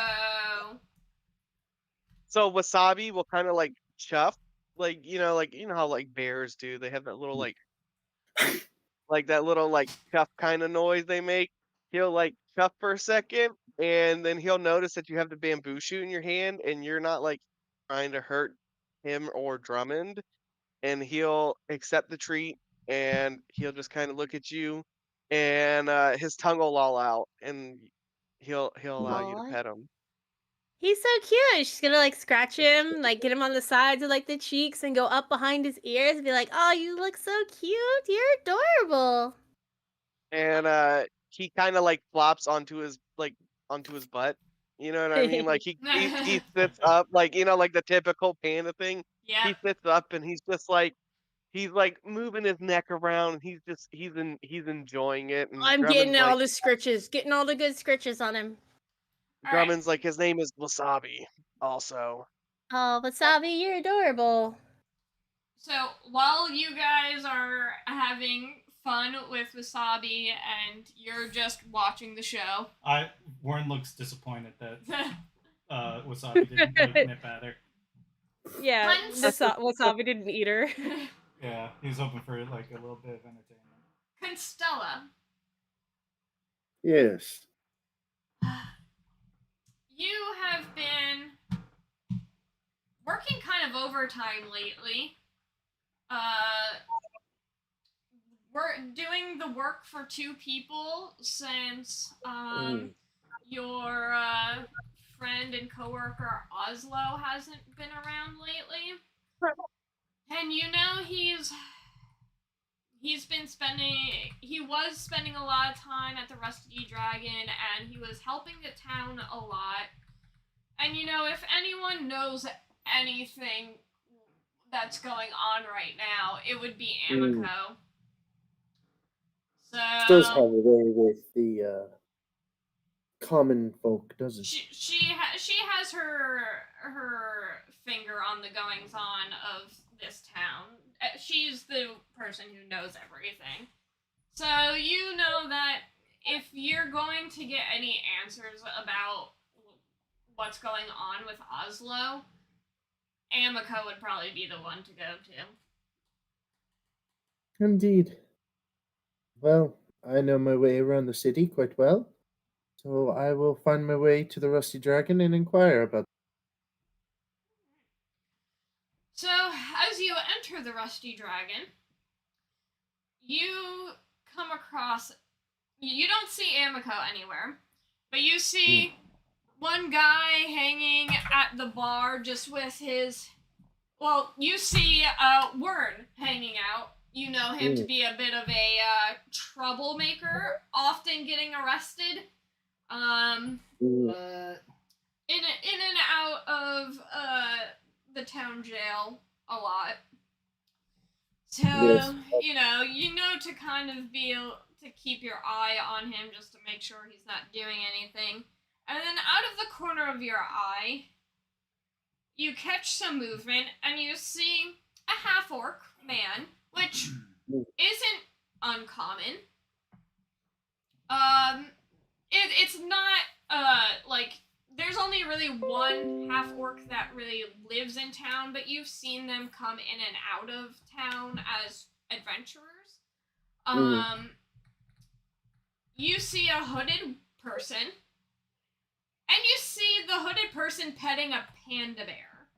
So Wasabi will kind of like chuff, like how like bears do. They have that little like that little like chuff kind of noise they make. He'll like chuff for a second, and then he'll notice that you have the bamboo shoot in your hand, and you're not like trying to hurt him or Drummond, and he'll accept the treat, and he'll just kind of look at you, and his tongue will loll out, and he'll allow you to Aw. pet him. He's so cute. She's gonna like scratch him, like get him on the sides of like the cheeks and go up behind his ears and be like, "Oh, you look so cute. You're adorable." And he kind of like flops onto his butt. You know what I mean? Like he sits up, like like the typical panda thing. Yeah. He sits up and he's just like moving his neck around. And he's enjoying it. And I'm getting Drummond's all like the scritches, getting all the good scritches on him. Drummond's like his name is Wasabi. Also, Oh, Wasabi, you're adorable. So, while you guys are having fun with Wasabi and you're just watching the show... Warren looks disappointed that Wasabi didn't nip at her. Yeah, Wasabi didn't eat her. Yeah, he's hoping for like a little bit of entertainment. Constella, Yes. you have been working kind of overtime lately. We're doing the work for 2 people since your friend and coworker Oslo hasn't been around lately. And he's he was spending a lot of time at the Rusty Dragon, and he was helping the town a lot. And if anyone knows anything that's going on right now, it would be Amiko. So She does have a way with the common folk, doesn't she? she has her finger on the goings on of this town. She's the person who knows everything. So you know that if you're going to get any answers about what's going on with Oslo, Amiko would probably be the one to go to. Indeed. Well, I know my way around the city quite well, so I will find my way to the Rusty Dragon and inquire about. So, as you enter the Rusty Dragon, you come across... You don't see Amiko anywhere, but you see one guy hanging at the bar just with his... Well, you see Wern hanging out. You know him to be a bit of a troublemaker, often getting arrested. In and out of the town jail a lot. So, Yes. you know to kind of be to keep your eye on him just to make sure he's not doing anything. And then out of the corner of your eye, you catch some movement and you see a half-orc man, which isn't uncommon. It's not, there's only really one half-orc that really lives in town, but you've seen them come in and out of town as adventurers. You see a hooded person, and you see the hooded person petting a panda bear.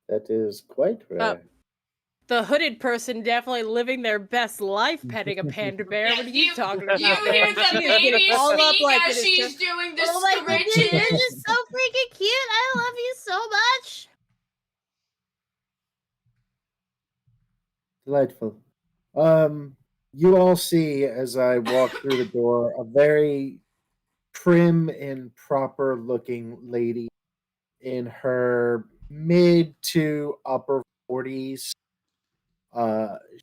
That is quite rare. The hooded person definitely living their best life petting a panda bear. What are you talking about? You hear the baby all up speak like as it is she's just- doing the Oh my goodness, stretching. you're just so freaking cute. I love you so much. Delightful. You all see as I walk through the door a very prim and proper looking lady in her mid to upper 40s.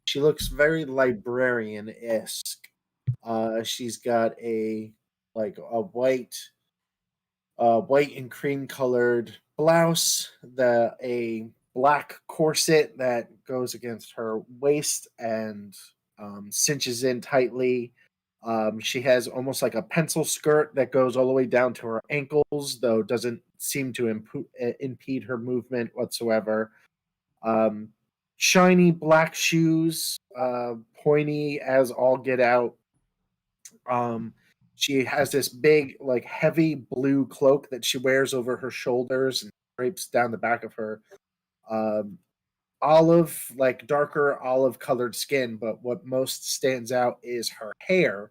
She looks very librarian-esque. She's got a white and cream colored blouse, a black corset that goes against her waist and cinches in tightly. She has almost like a pencil skirt that goes all the way down to her ankles, though doesn't seem to impede her movement whatsoever. Shiny black shoes, pointy as all get out. She has this big, heavy blue cloak that she wears over her shoulders and drapes down the back of her. Darker olive colored skin, but what most stands out is her hair.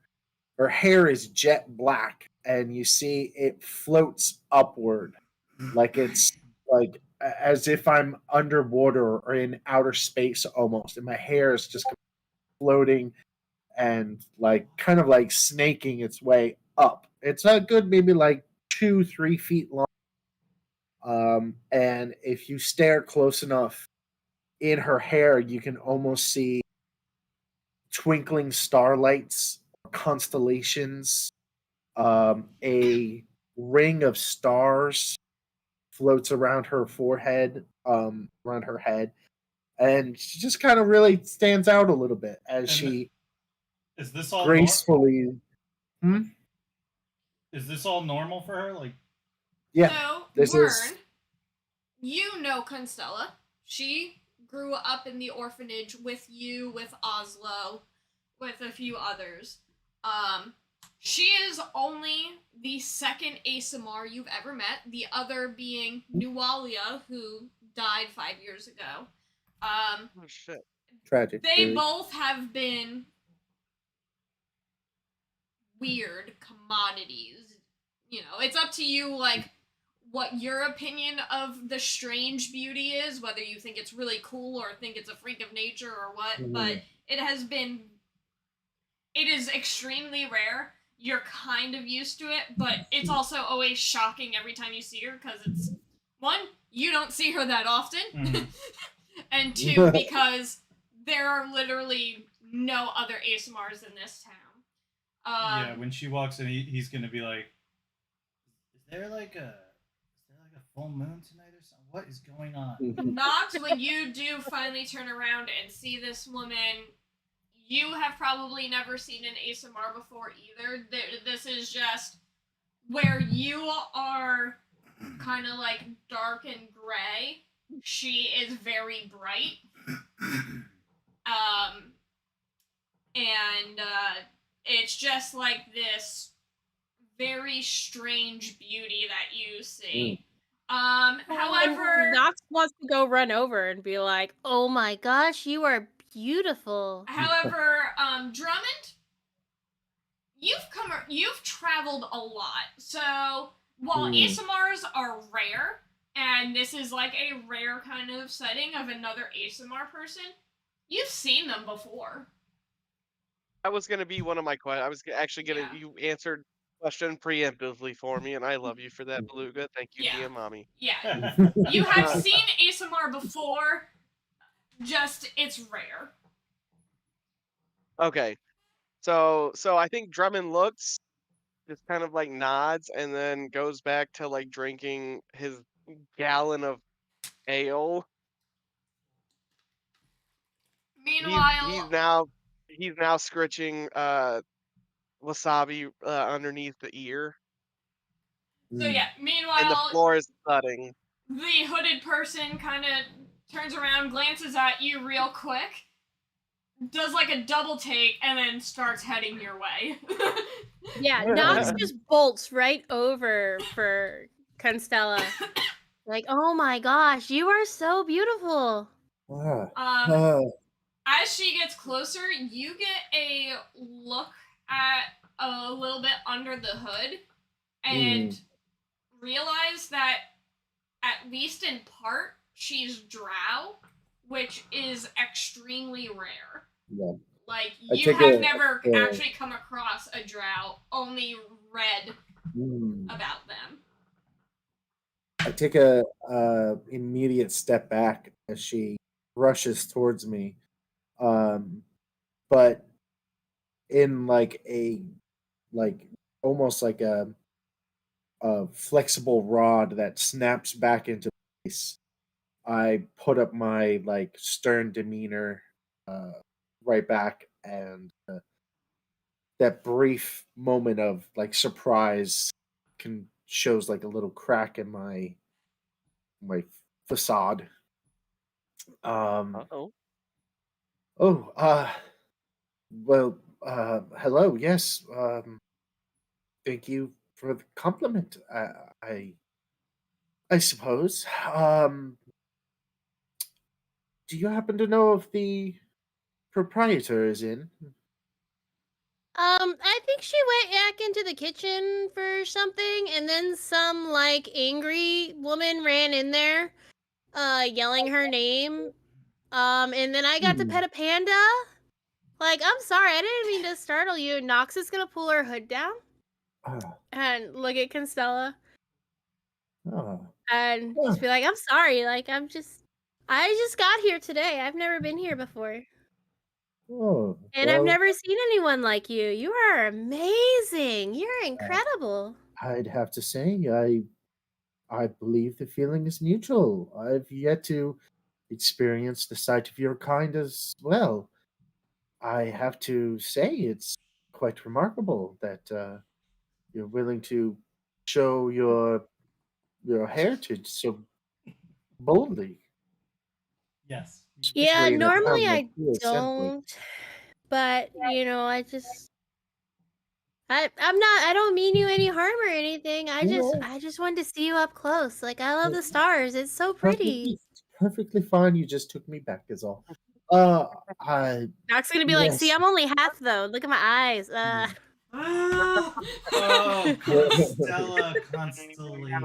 Her hair is jet black, and you see it floats upward, like it's as if I'm underwater or in outer space almost, and my hair is just floating and kind of snaking its way up. It's a good maybe 2-3 feet long. And if you stare close enough in her hair, you can almost see twinkling starlights, constellations. A ring of stars floats around her forehead, around her head, and she just kind of really stands out a little bit as she is this all gracefully. Is this all normal for her? Yeah. So, this Wern, is- you know Constella. She grew up in the orphanage with you, with Oslo, with a few others. She is only the second ASMR you've ever met, the other being Nualia, who died 5 years ago. Oh shit. Tragic. They really. both have been weird commodities. It's up to you, what your opinion of the strange beauty is, whether you think it's really cool or think it's a freak of nature or what, but it is extremely rare. You're kind of used to it, but it's also always shocking every time you see her because it's, one, you don't see her that often, and two, because there are literally no other ASMRs in this town. Yeah, when she walks in, he's gonna be like, "Is there like a full moon tonight or something? What is going on?" Nox, when you do finally turn around and see this woman, you have probably never seen an ASMR before either. This is just where you are kind of like dark and gray. She is very bright. And it's just like this very strange beauty that you see. However, Nox wants to go run over and be like, "Oh my gosh, you are beautiful." However, Drummond, you've traveled a lot. So while ASMRs are rare, and this is like a rare kind of setting of another ASMR person, you've seen them before. That was gonna be one of my questions. I was actually gonna. Yeah. You answered the question preemptively for me, and I love you for that, Beluga. Thank you, Yeah. DM Mommy. Yeah. You have seen ASMR before, just it's rare. Okay, so I think Drummond looks, just kind of like nods, and then goes back to like drinking his gallon of ale. Meanwhile, He's now scritching wasabi underneath the ear, so yeah, and the meanwhile, floor is thudding. the hooded person kind of turns around, glances at you real quick, does like a double take, and then starts heading your way. Yeah, Nox just bolts right over for Constella. Like, "Oh my gosh, you are so beautiful." As she gets closer, you get a look at a little bit under the hood and realize that, at least in part, she's drow, which is extremely rare. Yeah. Like, you have never actually come across a drow, only read about them. I take a immediate step back as she rushes towards me, but in like almost like a flexible rod that snaps back into place. I put up my like stern demeanor right back, and that brief moment of like surprise shows like a little crack in my facade. Uh-oh. Oh, well, hello. Yes. Thank you for the compliment. I suppose. Do you happen to know if the proprietor is in? I think she went back into the kitchen for something, and then some like angry woman ran in there, yelling her name. And then I got to pet a panda. Like, I'm sorry, I didn't mean to startle you. Nox is gonna pull her hood down and look at Constella and just be like, "I'm sorry, like I just got here today. I've never been here before. And I've never seen anyone like you. You are amazing. You're incredible." I'd have to say, I believe the feeling is mutual. I've yet to experience the sight of your kind as well. I have to say, it's quite remarkable that you're willing to show your heritage so boldly. Yes. Yeah, Especially in a town normally like I here, Semple. don't, but I don't mean you any harm or anything. I just wanted to see you up close. Like, I love the stars. It's so pretty. Perfectly fine. You just took me back, is all. I Doc's gonna be like, yes. "See, I'm only half though. Look at my eyes." Oh, Constella constellation.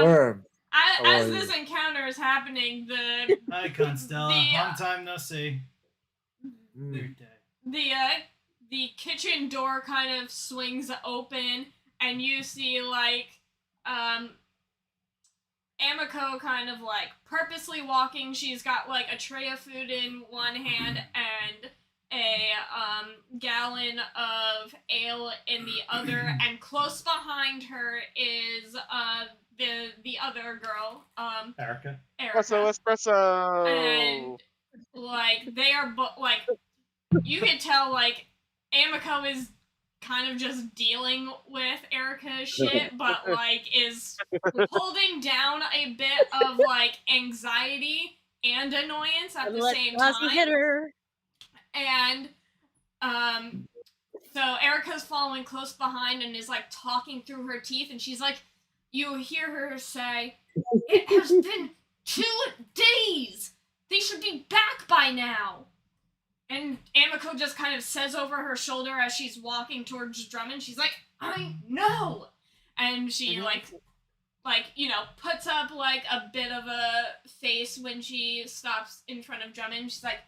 Worm. as are this you? encounter is happening, the Hi, Constella. The, Long time no see. Mm. Weird day. the kitchen door kind of swings open, and you see like Amiko kind of like purposely walking. She's got like a tray of food in one hand and a gallon of ale in the other, and close behind her is the other girl, Erica. Espresso, Erica, espresso. and like they are like you can tell like Amiko is kind of just dealing with Erica's shit, but like is holding down a bit of like anxiety and annoyance at the same Ozzy hit time. her. And so Erica's following close behind and is like talking through her teeth, and she's like, you hear her say, "It has been 2 days. They should be back by now." And Amiko just kind of says over her shoulder as she's walking towards Drummond, she's like, "I know." And she puts up like a bit of a face when she stops in front of Drummond. She's like,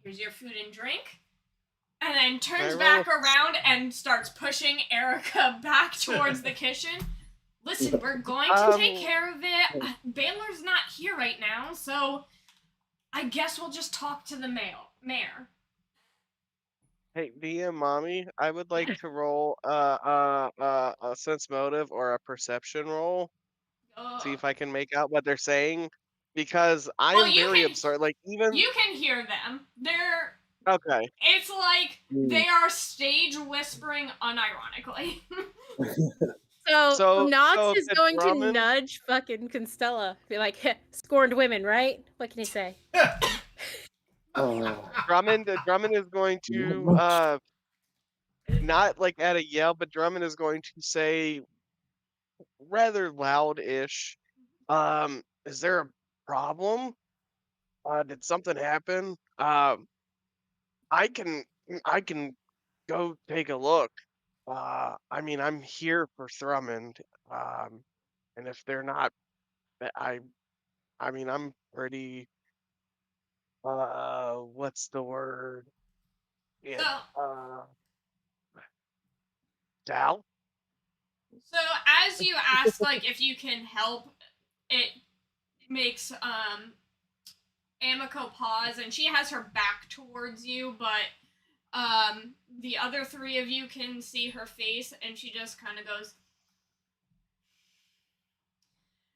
"Here's your food and drink." And then turns back around and starts pushing Erica back towards the kitchen. "Listen, we're going to take care of it. Baylor's not here right now, so I guess we'll just talk to the mayor." Hey, DM mommy, I would like to roll a sense motive or a perception roll. See if I can make out what they're saying, because I am very absurd. Like even you can hear them. They're okay. It's like they are stage whispering unironically. So Knox is the going to Drummond- nudge fucking Constella. Be like, "Heh, scorned women, right? What can he say?" Oh, Drummond is going to not like at a yell, but Drummond is going to say rather loud-ish, "Is there a problem? Did something happen? I can go take a look. I mean, I'm here for Thrummond. And if they're not, I mean, I'm pretty. What's the word? Yeah. Dal. So as you ask, like, if you can help, it makes Amiko pause, and she has her back towards you, but the other 3 of you can see her face, and she just kind of goes.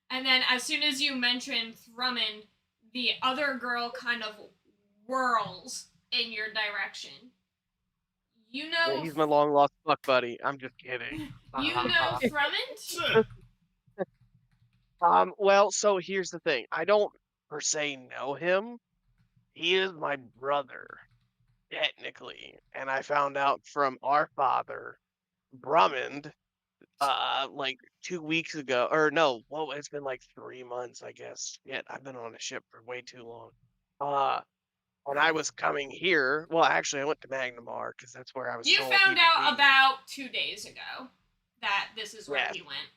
And then as soon as you mention Thrummond, the other girl kind of whirls in your direction. You know, Yeah, he's my long lost fuck buddy. I'm just kidding. You know Thrummond? Well, so here's the thing. I don't per se know him. He is my brother, technically, and I found out from our father, Drummond, like 2 weeks ago, or no, well, it's been like 3 months, I guess. Yet I've been on a ship for way too long. And I was coming here. Well, actually, I went to Magnamar because that's where I was. You told found he would out be. about 2 days ago that this is where Yes. he went.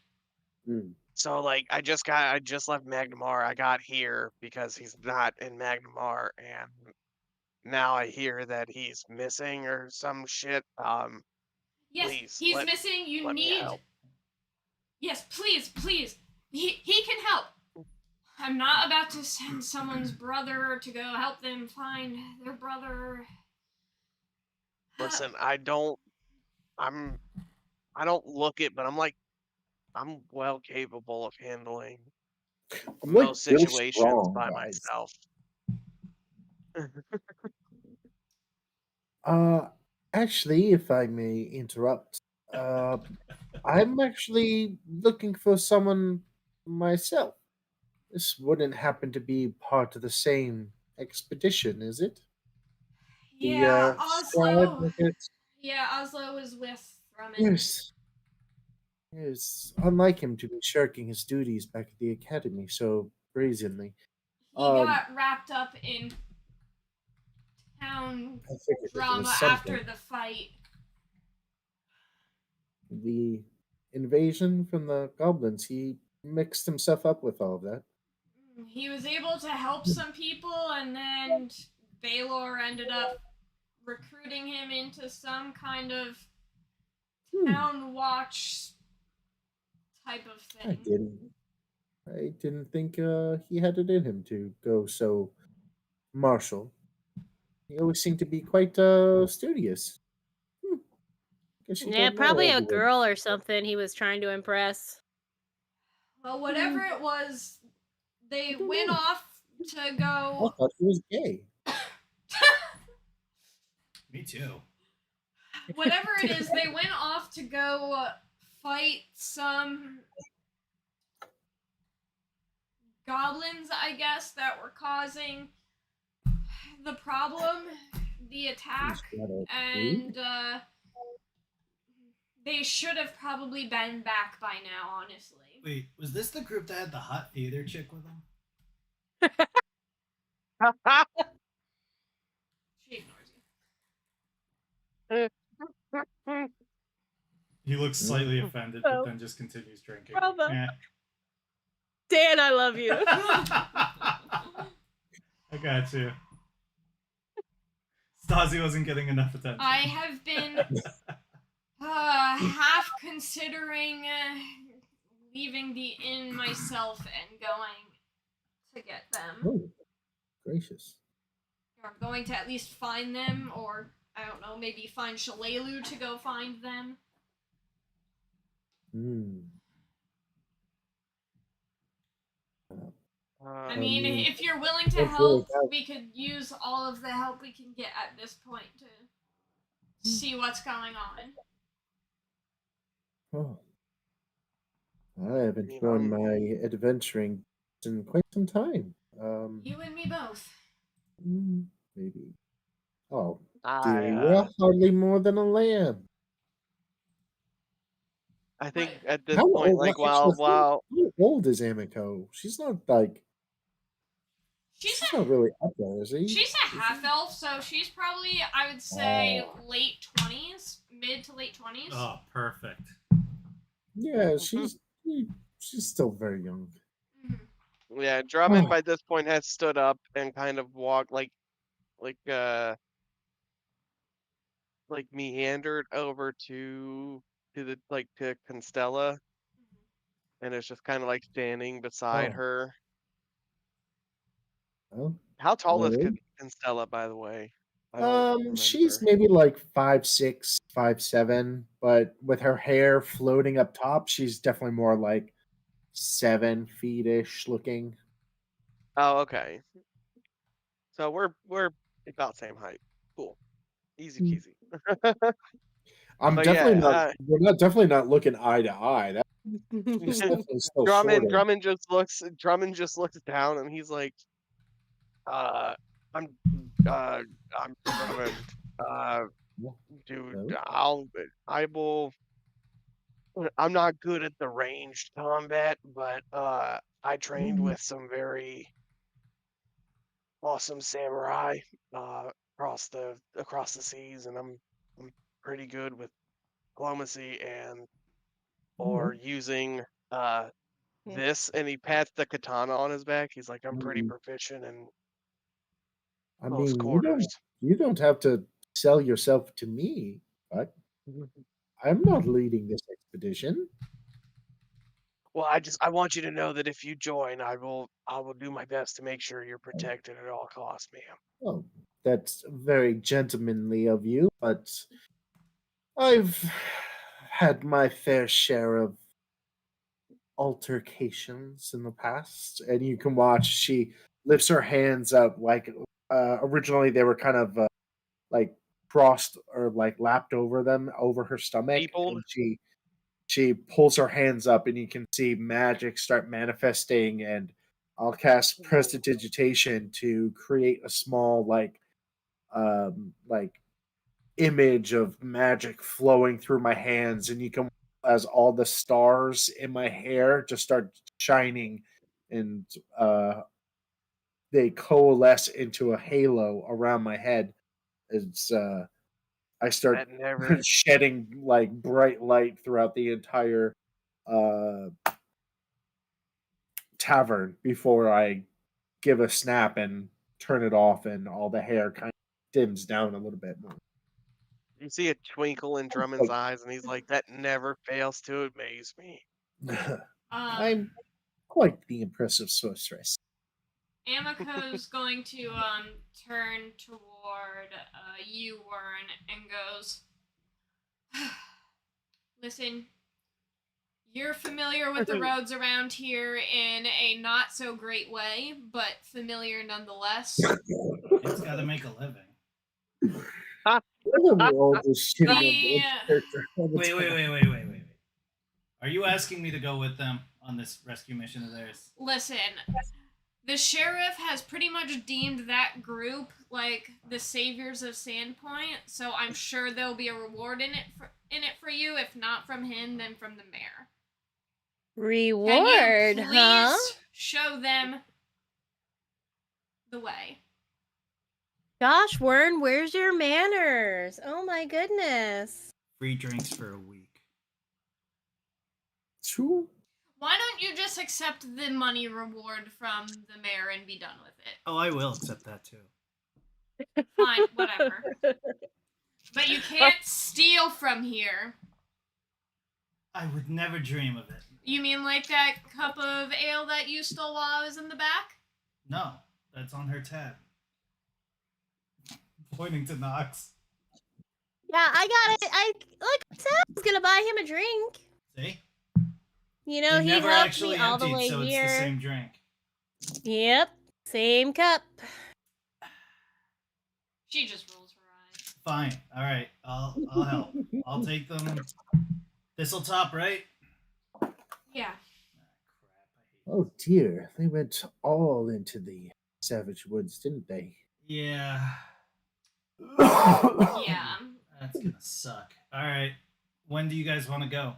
mm. So like, I just left Magnamar. I got here because he's not in Magnamar, and now I hear that he's missing or some shit. Yes, Please, he's missing. You let me need. help. Yes, please. He can help. I'm not about to send someone's brother to go help them find their brother. Listen, I don't look it, but I'm well capable of handling I'm like most Bill situations Strong, by guys. myself. Actually, if I may interrupt, I'm actually looking for someone myself. This wouldn't happen to be part of the same expedition, is it? Yeah, The scribe Oslo. with it? Yeah, Oslo is with Thrummond. Yes. It's unlike him to be shirking his duties back at the academy so brazenly. He got wrapped up in town I figured it drama was something. after the fight. The invasion from the goblins, he mixed himself up with all of that. he was able to help some people, and then Baylor ended up recruiting him into some kind of town watch type of I thing. didn't think he had it in him to go so martial. He always seemed to be quite studious. Guess you Yeah, don't know probably all a the ways. girl or something he was trying to impress. Well, whatever it was, they I don't went know. off to I go. thought he was gay. Me too. Whatever it is, they went off to go fight some goblins, I guess, that were causing the problem, the attack, He's got a and brood. they should have probably been back by now, honestly. Wait, was this the group that had the hot theater chick with them? She ignores you. He looks slightly offended, but Oh. then just continues drinking. Bravo. Eh. Dan, I love you. I got you. Stasi wasn't getting enough attention. I have been half considering leaving the inn myself and going to get them. Oh, gracious. Or going to at least find them, or I don't know, maybe find Shalelu to go find them. I mean, if you're willing to help, we could use all of the help we can get at this point to see what's going on. Oh. I haven't done my adventuring in quite some time. You and me both. Maybe. Oh, I, dear, you're hardly more than a lamb. I think Right. at this How point, old, like, actually, while how old is Amiko? She's not like She's not really up there, is he? She's a half elf, so she's probably, I would say, late 20s, mid to late 20s. Oh, perfect. Yeah, she's still very young. Yeah, Drummond by this point has stood up and kind of walked like meandered over to Constella, and is just kind of like standing beside her. Oh. How tall is Alright. Constella, by the way? I don't She's remember. maybe like 5'6", 5'7", but with her hair floating up top, she's definitely more like 7 feet-ish looking. Oh, okay. So we're about same height. Cool. Easy peasy. I'm But definitely yeah, not. We're not definitely not looking eye to eye. She's definitely still shorter. Drummond just looks down and he's like, I'm Drummond. Dude, No? I'm not good at the ranged combat, but I trained with some very awesome samurai across the seas, and I'm pretty good with diplomacy or using this. And he pats the katana on his back. He's like, I'm pretty proficient in I close mean, quarters. you don't have to sell yourself to me, but I'm not leading this expedition. Well, I want you to know that if you join, I will do my best to make sure you're protected at all costs, ma'am. Well, that's very gentlemanly of you, but I've had my fair share of altercations in the past, and you can watch she lifts her hands up like originally they were kind of like crossed or like lapped over her stomach, Peopled. and she pulls her hands up, and you can see magic start manifesting, and I'll cast prestidigitation to create a small like image of magic flowing through my hands, and you can as all the stars in my hair just start shining, and they coalesce into a halo around my head. It's I start shedding like bright light throughout the entire tavern before I give a snap and turn it off, and all the hair kind of dims down a little bit more. You see a twinkle in Drummond's eyes, and he's like, "That never fails to amaze me." I'm quite the impressive sorceress. Amako's going to turn toward you, Warren, and goes, listen, you're familiar with the roads around here in a not so great way, but familiar nonetheless. It's got to make a living. We're all just shooting The- at character all the Wait. time. Are you asking me to go with them on this rescue mission of theirs? Listen, the sheriff has pretty much deemed that group like the saviors of Sandpoint, so I'm sure there'll be a reward in it for you. If not from him, then from the mayor. Reward, Can you huh? please show them the way? Gosh, Wern, where's your manners? Oh my goodness. Free drinks for a week. True. Why don't you just accept the money reward from the mayor and be done with it? Oh, I will accept that too. Fine, whatever. But you can't steal from here. I would never dream of it. You mean like that cup of ale that you stole while I was in the back? No, that's on her tab. Pointing to Knox. Yeah, I got it. I said I was gonna buy him a drink. See? You know, he never helped actually me all the emptied, way so here. it's the same drink. Yep, same cup. She just rolls her eyes. Fine. All right. I'll help. I'll take them. This'll top, right? Yeah. Oh dear, they went all into the savage woods, didn't they? Yeah. Yeah. That's gonna suck. All right. When do you guys want to go?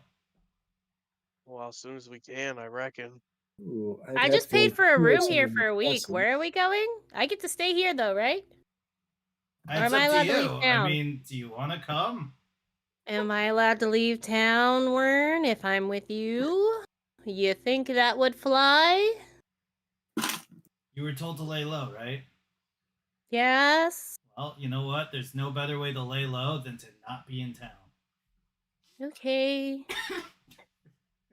Well, as soon as we can, I reckon. Ooh, I'd I have just paid to for a hear room some here of for a the week. awesome- Where are we going? I get to stay here though, right? It's am I up allowed to to you. leave town? I mean, do you want to come? Am I allowed to leave town, Wern, if I'm with you? You think that would fly? You were told to lay low, right? Yes. Well, you know what? There's no better way to lay low than to not be in town. Okay.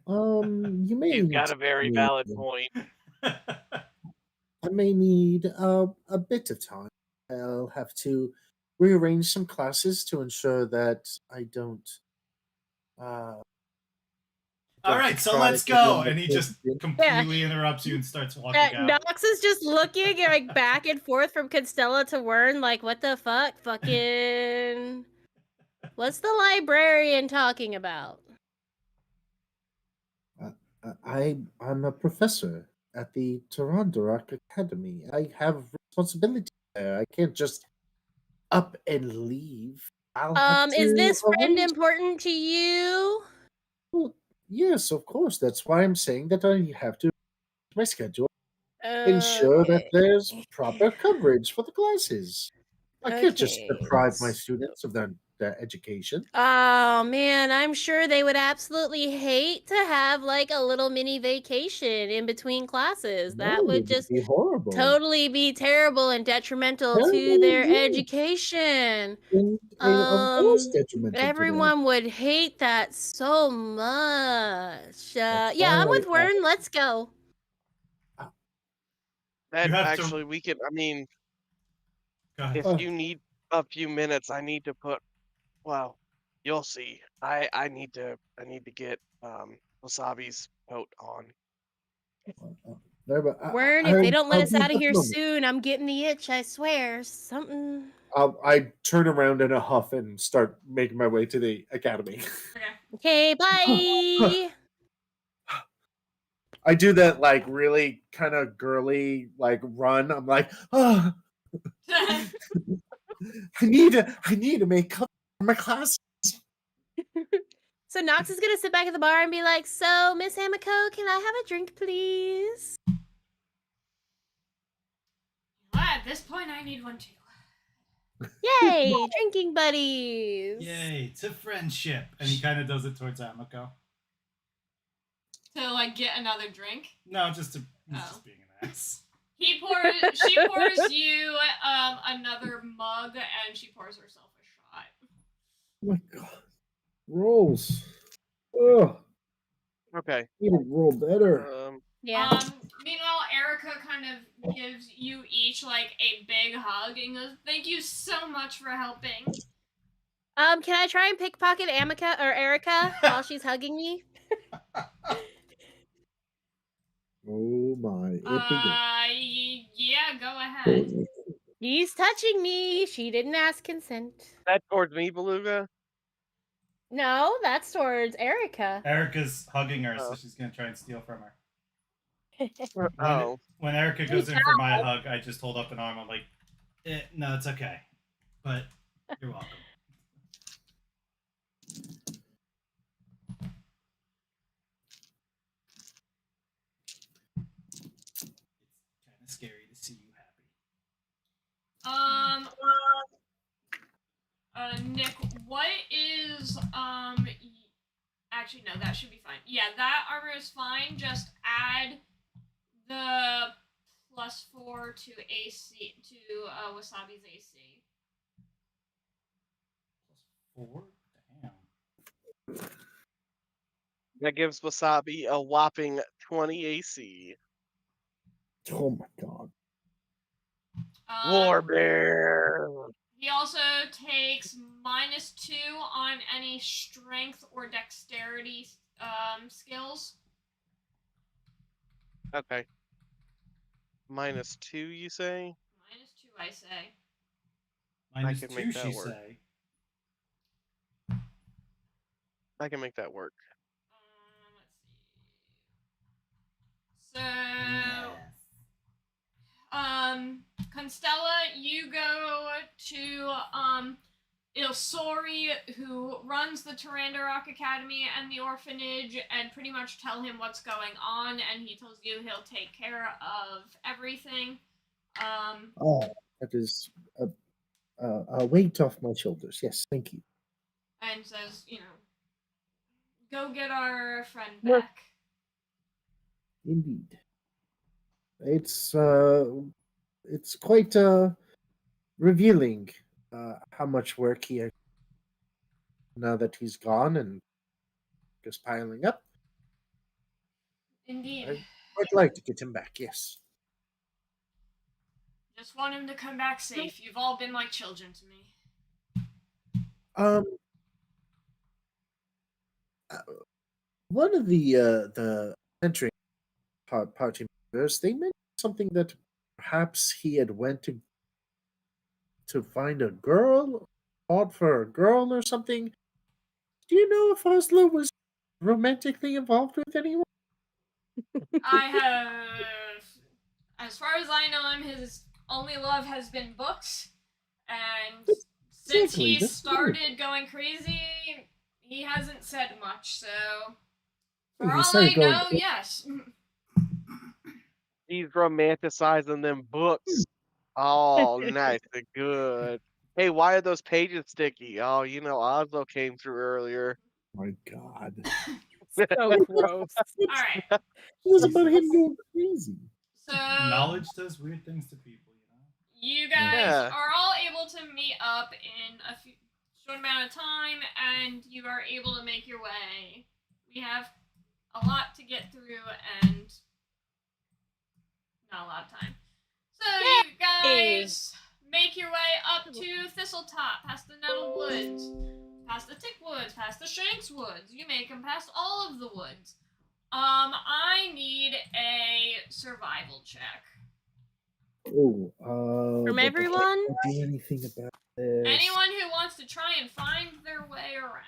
You may He's need got a very me- valid point. I may need a bit of time. I'll have to rearrange some classes to ensure that I don't. All right, so let's go. And he just completely interrupts you and starts walking out. Nox is just looking like back and forth from Constella to Wern, like, what the fuck? Fucking. What's the librarian talking about? I'm a professor at the Tarandarak Academy. I have responsibility there. I can't just up and leave. I'll have Is to this friend arrange- important to you? Well, yes, of course. That's why I'm saying that I have to my schedule. Ensure that Okay. there's proper coverage for the classes. I can't just Okay. deprive my students of their education. Oh man, I'm sure they would absolutely hate to have like a little mini vacation in between classes. That No, would it just be horrible. totally be terrible and detrimental to Terrible their indeed. education. And of course, detrimental to them. Everyone would hate that so much. That's Yeah, I'm why with Wern. Let's go. That You have to- actually, we could. I mean, Go ahead. if you need a few minutes, I need to put. Well, you'll see. I need to get Wasabi's coat on. Wern, if they don't let us out of here soon. soon, I'm getting the itch, I swear. Something. I turn around in a huff and start making my way to the academy. Okay, bye. I do that like really kind of girly like run. I'm like, oh, I need to make up for my class. So Nox is gonna sit back at the bar and be like, "So, Miss Hamiko, can I have a drink, please?" Well, at this point, I need one too. Yay, drinking buddies! Yay, to friendship. And he kind of does it towards Amiko. To like get another drink. No, just to he's Oh. just being an ass. She pours you another mug, and she pours herself a shot. Oh my god. Rolls. Oh, Okay. need to roll better. Yeah. Meanwhile, Erica kind of gives you each like a big hug and goes, "Thank you so much for helping." Can I try and pickpocket Amica or Erica while she's hugging me? Oh my. It begins. Yeah, go ahead. He's touching me. She didn't ask consent. That towards me, Beluga. No, that's towards Erica. Erica's hugging her, so Oh. she's gonna try and steal from her. Oh. When Erica goes in for my hug, I just hold up an arm. I'm like, no, it's okay, but you're welcome. It's kind of scary to see you happy. Nick, what is actually no, that should be fine. Yeah, that armor is fine. Just add the +4 to AC to Wasabi's AC. +4? Damn. That gives Wasabi a whopping 20 AC. Oh my god. War bear. He also takes -2 on any strength or dexterity skills. Okay. -2, you say? -2, I say. -2, make that she work. say. I can make that work. Let's see. So, Constella, you go to Ilsori, who runs the Tarandarok Academy and the orphanage, and pretty much tell him what's going on, and he tells you he'll take care of everything. Oh, that is a weight off my shoulders. Yes, thank you. And says, go get our friend back. Indeed. It's quite revealing how much work he had now that he's gone and just piling up. Indeed. I'd like to get him back, yes. Just want him to come back safe. You've all been like children to me. One of the entering party members, they mentioned something that perhaps he had went to find a girl, fought for a girl or something. Do you know if Oslo was romantically involved with anyone? I have, as far as I know him, his only love has been books, and since Exactly, he that's started going crazy, he hasn't said much, so for He all I started going know, crazy. yes. He's romanticizing them books. Oh, nice and good. Hey, why are those pages sticky? Oh, Oslo came through earlier. My God. So gross. Alright, It was about him going crazy. so Knowledge does weird things to people, you guys Yeah. are all able to meet up in a short amount of time, and you are able to make your way. We have a lot to get through, and not a lot of time. So you guys make your way up to Thistletop, past the Nettle Woods, past the Tick Woods, past the Shanks Woods. You make them past all of the woods. I need a survival check. Oh, From but I everyone? can't do anything about this. Anyone who wants to try and find their way around.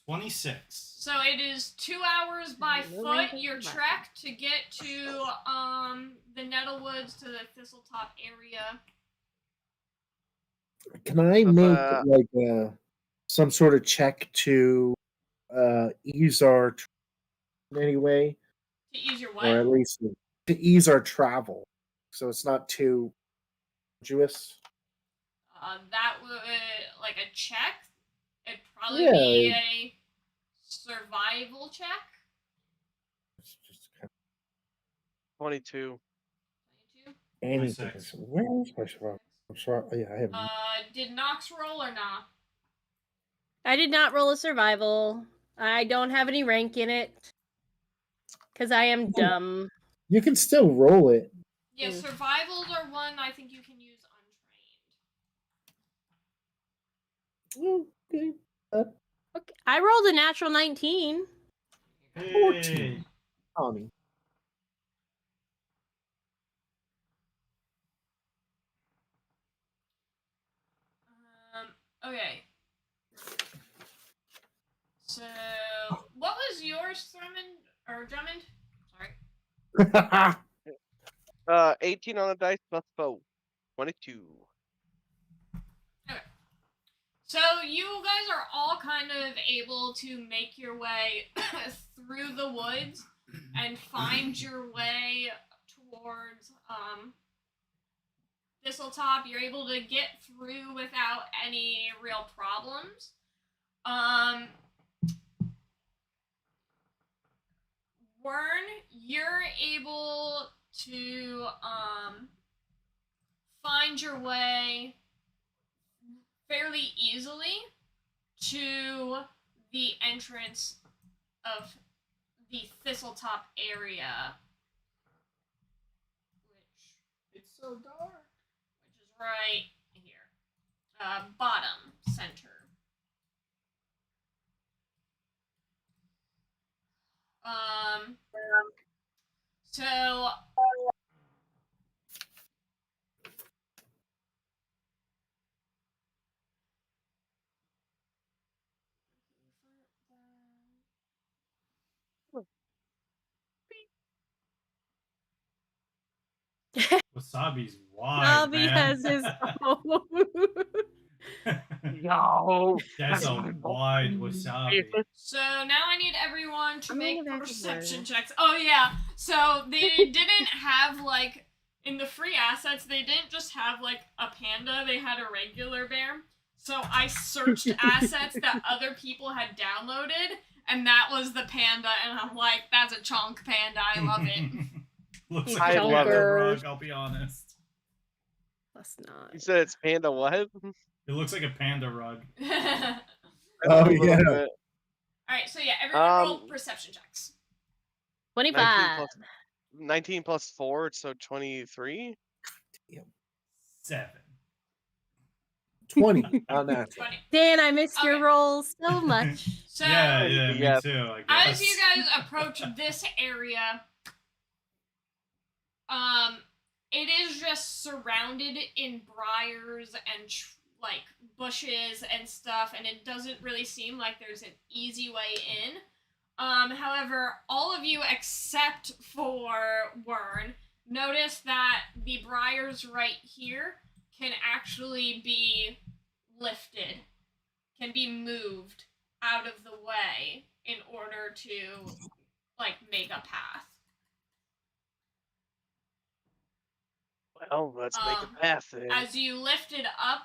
26. So it is 2 hours by foot, your trek to get to the Nettle Woods to the Thistletop area. Can I But, make like some sort of check to ease our in any way, To ease your or what? at least to ease our travel, so it's not too arduous? That would, like a check? It'd probably Yeah. be a survival check. It's just kind 22. 22. Anything. 26. Where is my survival? I'm sorry. Oh, yeah, I have. Did Nox roll or not? I did not roll a survival. I don't have any rank in it. Because I am dumb. You can still roll it. Yeah, Mm. survivals are one I think you can use untrained. Okay. Okay. I rolled a natural 19. 14. Hey. Tommy. Okay. So, what was yours, Drummond? Or Drummond? Sorry. 18 on the dice plus 4. 22. Okay. So, you guys are all kind of able to make your way through the woods and find your way towards, Thistletop. You're able to get through without any real problems. Wern, you're able to find your way fairly easily to the entrance of the Thistletop area, which It's so dark. which is right here, bottom center. So Wasabi's wide, Bobby man. has his own. Yo! That's a wide wasabi. So now I need everyone to I'm gonna make go back to perception work. checks. Oh yeah. So they didn't have like in the free assets, they didn't just have like a panda, they had a regular bear. So I searched assets that other people had downloaded, and that was the panda, and I'm like, that's a chunk panda. I love it. Looks You like a love panda it. rug, I'll be honest. Plus not. You said it's panda what? It looks like a panda rug. Oh, A little yeah. bit. Alright, so yeah, everyone roll perception checks. 25. 19 plus 4, so 23. 7. 20 on that. 20. Dan, I missed your Okay. roll so much. So Yeah, me Yes. too, I guess. as you guys approach this area, it is just surrounded in briars and like bushes and stuff, and it doesn't really seem like there's an easy way in. However, all of you except for Wern notice that the briars right here can actually be lifted, can be moved out of the way in order to like make a path. Well, let's make a path then. As you lift it up,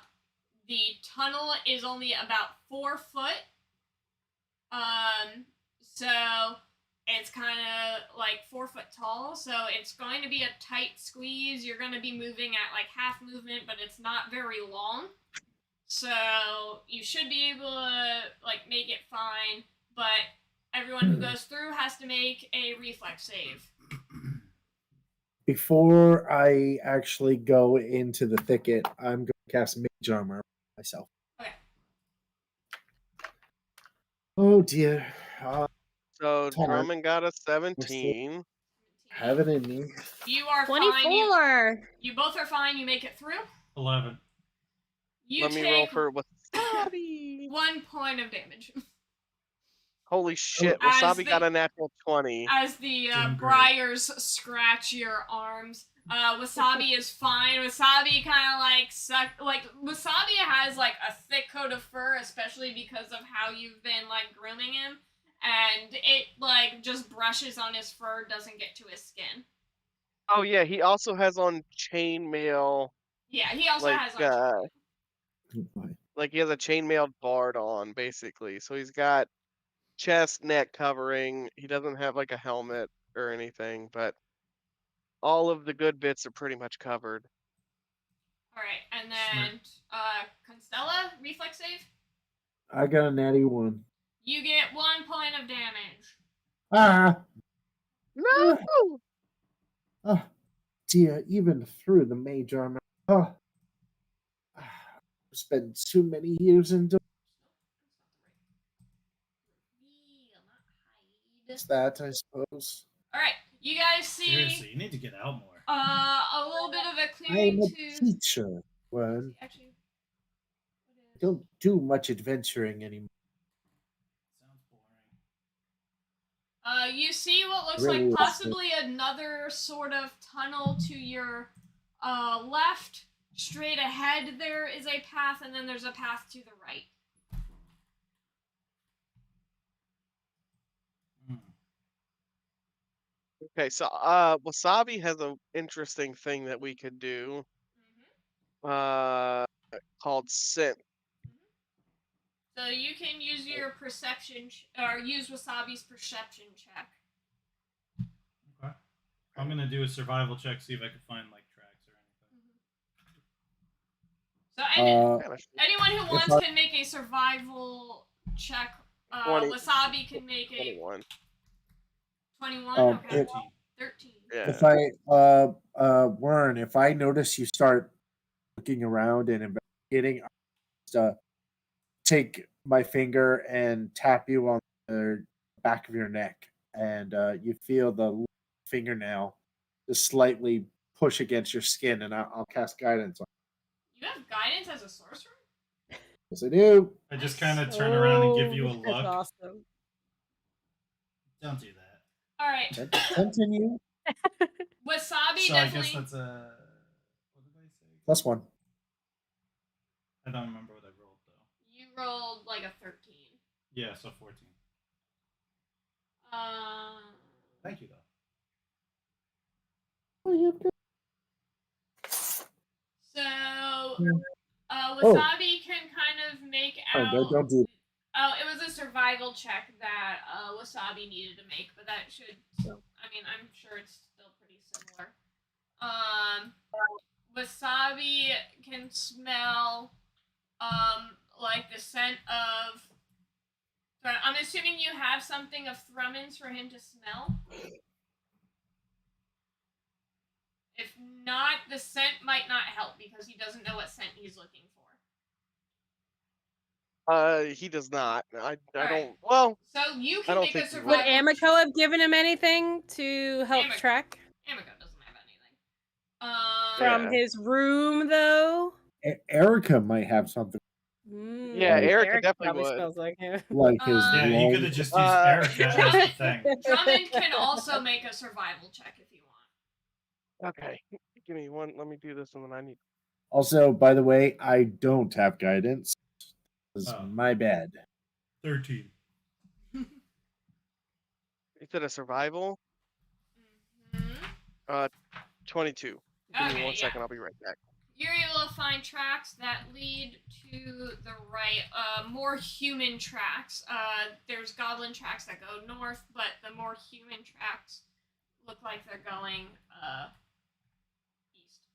the tunnel is only about 4 foot. So it's kind of like 4 foot tall. So it's going to be a tight squeeze. You're going to be moving at like half movement, but it's not very long. So you should be able to like make it fine. But everyone who goes through has to make a reflex save. Before I actually go into the thicket, I'm going to cast Mage Armor myself. Okay. Oh, dear. So Tom, Drummond got a 17. Have it in me. You are 24. fine. You both are fine. You make it through. 11. You Let take me roll for Wasabi. 1 point of damage. Holy shit, As Wasabi the- got a natural 20. As the Doing great. briars scratch your arms. Wasabi is fine. Wasabi kind of like Wasabi has like a thick coat of fur, especially because of how you've been like grooming him, and it like just brushes on his fur, doesn't get to his skin. Oh yeah, he also has on chainmail. Yeah, he also Like, has on. Like he has a chainmail bard on, basically. So he's got chest, neck covering. He doesn't have like a helmet or anything, but all of the good bits are pretty much covered. All right, and then Constella, reflex save. I got a natty 1. You get 1 point of damage. Ah! No. Oh, dear, even through the mage armor. Oh. Spent too many years in that, I suppose. All right, you guys see Seriously, you need to get out more. a little bit of a I'm clearing a to. teacher. Well, Actually, I don't do much adventuring anymore. Sounds boring. you see what looks Really like is. possibly another sort of tunnel to your left. Straight ahead, there is a path, and then there's a path to the right. Okay, so Wasabi has an interesting thing that we could do. Called scent. So you can use your perception or use Wasabi's perception check. Okay. I'm gonna do a survival check, see if I can find like tracks or anything. So anyone who wants can make a survival check. 20. Wasabi can make a 21. 21. Okay. 13. Yeah. If I Warren, if I notice you start looking around and investigating, I'll just, take my finger and tap you on the back of your neck, and you feel the fingernail just slightly push against your skin, and I'll cast guidance on You have guidance as a sorcerer? you. Yes, I do. I just kind of turn around and give you a That's look. awesome. Don't do that. All right. Continue. Wasabi So I definitely. guess that's a. What did I say? +1. I don't remember what I rolled though. You rolled like a 13. Yeah, so 14. Thank you though. So, Wasabi can kind of make out. Don't do. Oh, it was a survival check that Wasabi needed to make, but that should. I mean, I'm sure it's still pretty similar. Wasabi can smell, like the scent of. I'm assuming you have something of Thrumins for him to smell. If not, the scent might not help because he doesn't know what scent he's looking for. He does not. I Alright. don't. Well, So you I can don't make think a he will. Would survival. Amico have given him anything to help Amico. track Amico doesn't have anything. from Yeah. his room, though? Erica might have something Yeah, Like- Erica Eric definitely probably would. smells like him. like his. Yeah, Yeah, you could have just used Erica as the thing. Drummond can also make a survival check if you want. Okay, give me one. Let me do this, and then I need. Also, by the way, I don't have guidance. It's Oh. my bad. 13. You said a survival. Mm-hmm. 22. Give me Okay, 1 second. yeah. I'll be right back. You're able to find tracks that lead to the right, more human tracks. There's goblin tracks that go north, but the more human tracks look like they're going east.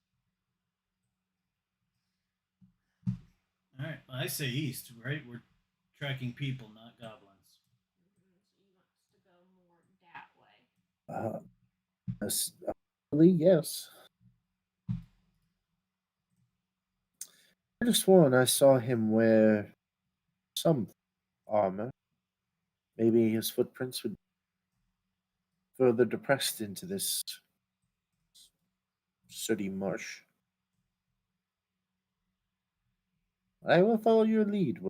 Alright, well, I say east, right? We're tracking people, not goblins. So he wants to go more that way. Really, yes. I just sworn I saw him wear some armor. Maybe his footprints would further depressed into this sooty marsh. I will follow your lead.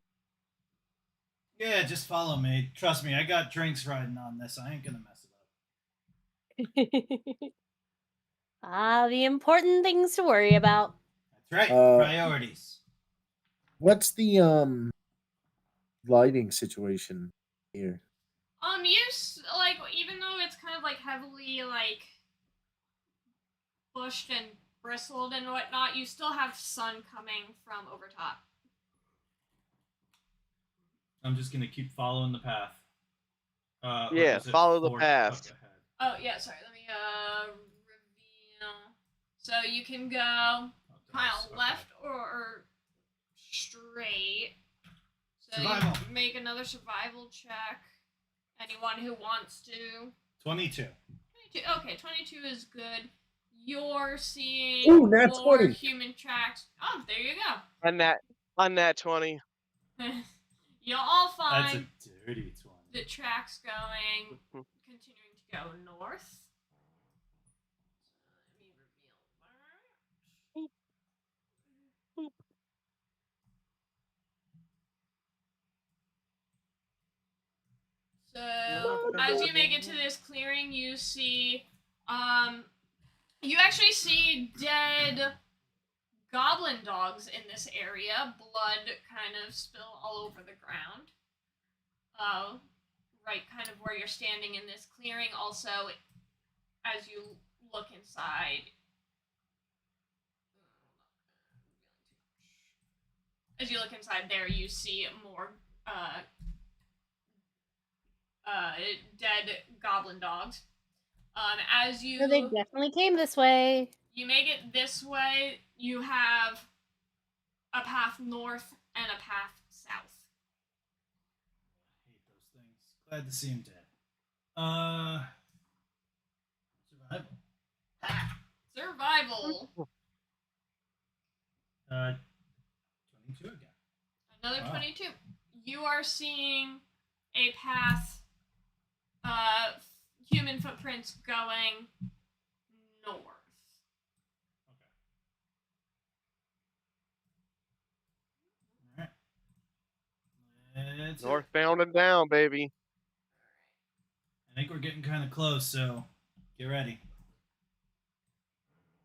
Yeah, just follow me. Trust me, I got drinks riding on this. I ain't gonna mess it up. The important things to worry about. That's right. Priorities. What's the lighting situation here? Like, even though it's kind of like heavily like bushed and bristled and whatnot, you still have sun coming from over top. I'm just gonna keep following the path. Yeah, was it follow the 4 path. up ahead? Oh yeah, sorry. Let me So you can go kind of left or straight. So Survival. you make another survival check. Anyone who wants to. 22. 22. Okay, 22 is good. You're seeing Ooh, nat more 20. human tracks. Oh, there you go. On that 20. You'll all That's find a dirty 20. the tracks going, continuing to go north. Let me reveal that. So as you make it to this clearing, you see, you actually see dead goblin dogs in this area. Blood kind of spill all over the ground. Right, kind of where you're standing in this clearing. Also, as you look inside, there, you see more dead goblin dogs. As you So they definitely came this way. you make it this way, you have a path north and a path south. I hate those things. Glad to see him dead. Survival. Survival. 22 again. Another Wow. 22. You are seeing a path, human footprints going north. Okay. Alright. Let's Northbound and down, baby. I think we're getting kind of close, so get ready.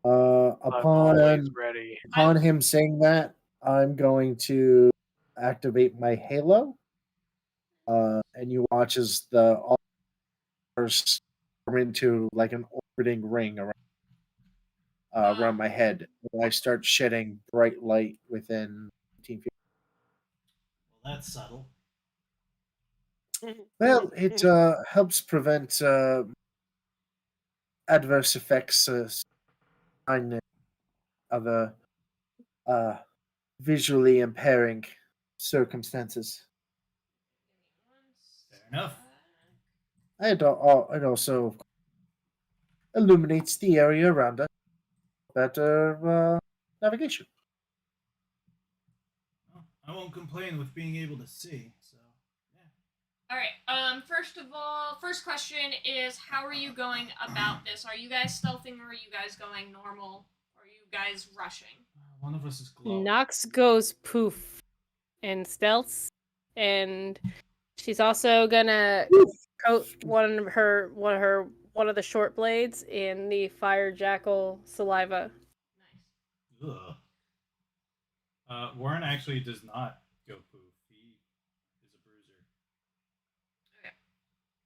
I'm always ready. Upon him saying that, I'm going to activate my halo. And you watch as the altars form into like an orbiting ring around my head. And I start shedding bright light within 15 feet. Well, that's subtle. Well, it helps prevent adverse effects and other visually impairing circumstances. Fair enough. It also illuminates the area around us. Better navigation. Well, I won't complain with being able to see, so yeah. Alright, first of all, first question is, how are you going about this? Are you guys stealthing or are you guys going normal? Or are you guys rushing? One of us is glowing. Nox goes poof and stealths, and she's also gonna coat one of the short blades in the fire jackal saliva. Nice. Ugh. Warren actually does not go poof. He is a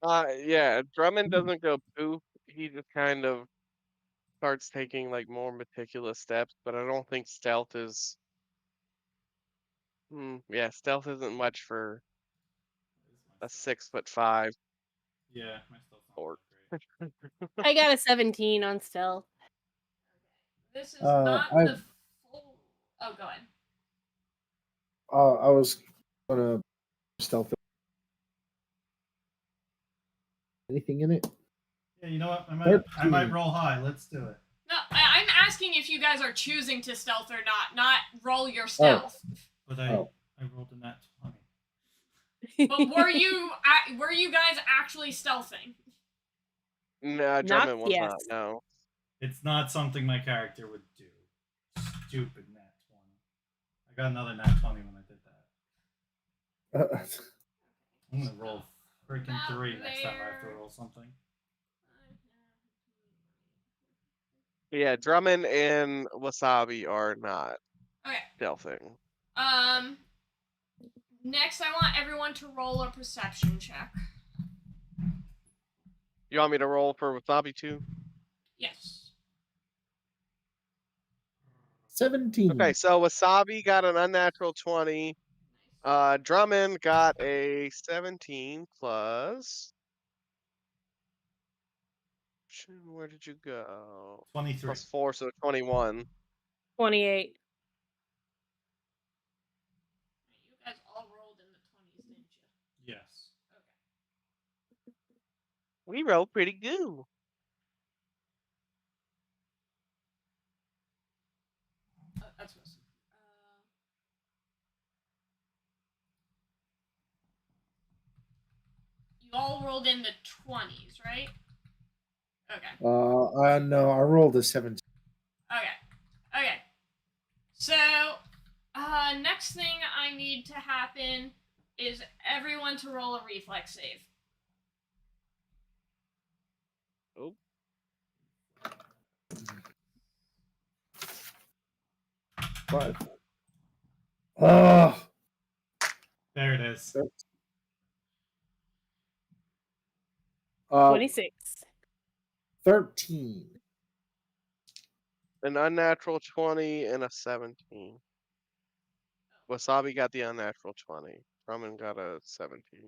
bruiser. Yeah, Drummond doesn't go poof. He just kind of starts taking like more meticulous steps, but I don't think stealth is. Yeah, stealth isn't much for That a is my stealth. 6'5" Yeah, my stealth's not orc. that great. I got a 17 on stealth. This is not I the full. Oh, go ahead. I was gonna stealth. Anything in it? Yeah, you know what? I might 13. roll high. Let's do it. No, I'm asking if you guys are choosing to stealth or not roll your stealth. But I rolled a nat 20. But were you guys actually stealthing? No, Drummond was not. Yes. No. It's not something my character would do. Stupid nat 20. I got another nat 20 when I did that. I'm gonna roll freaking 3 next time I have to roll something. Yeah, Drummond and Wasabi are not Okay. stealthing. Next, I want everyone to roll a perception check. You want me to roll for Wasabi too? Yes. 17. Okay, so Wasabi got an unnatural 20. Drummond got a 17 plus. Where did you go? 23. +4, so 21. 28. You guys all rolled in the 20s, didn't you? Yes. Okay. We rolled pretty good. That's what's. You all rolled in the 20s, right? Okay. No, I rolled a 17. Okay. Okay. So, next thing I need to happen is everyone to roll a reflex save. Oh. Five. Oh, There it is. 26. 13. An unnatural 20 and a 17. Wasabi got the unnatural 20. Drummond got a 17. I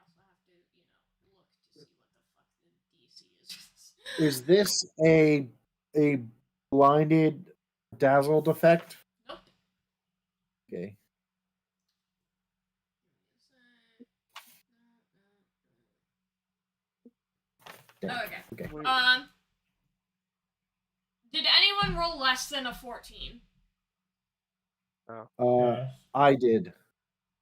also have to, look to see what the fuck the DC is. Is this a blinded dazzled effect? Nope. Okay. Damn. Okay. Okay. Did anyone roll less than a 14? Yes. I did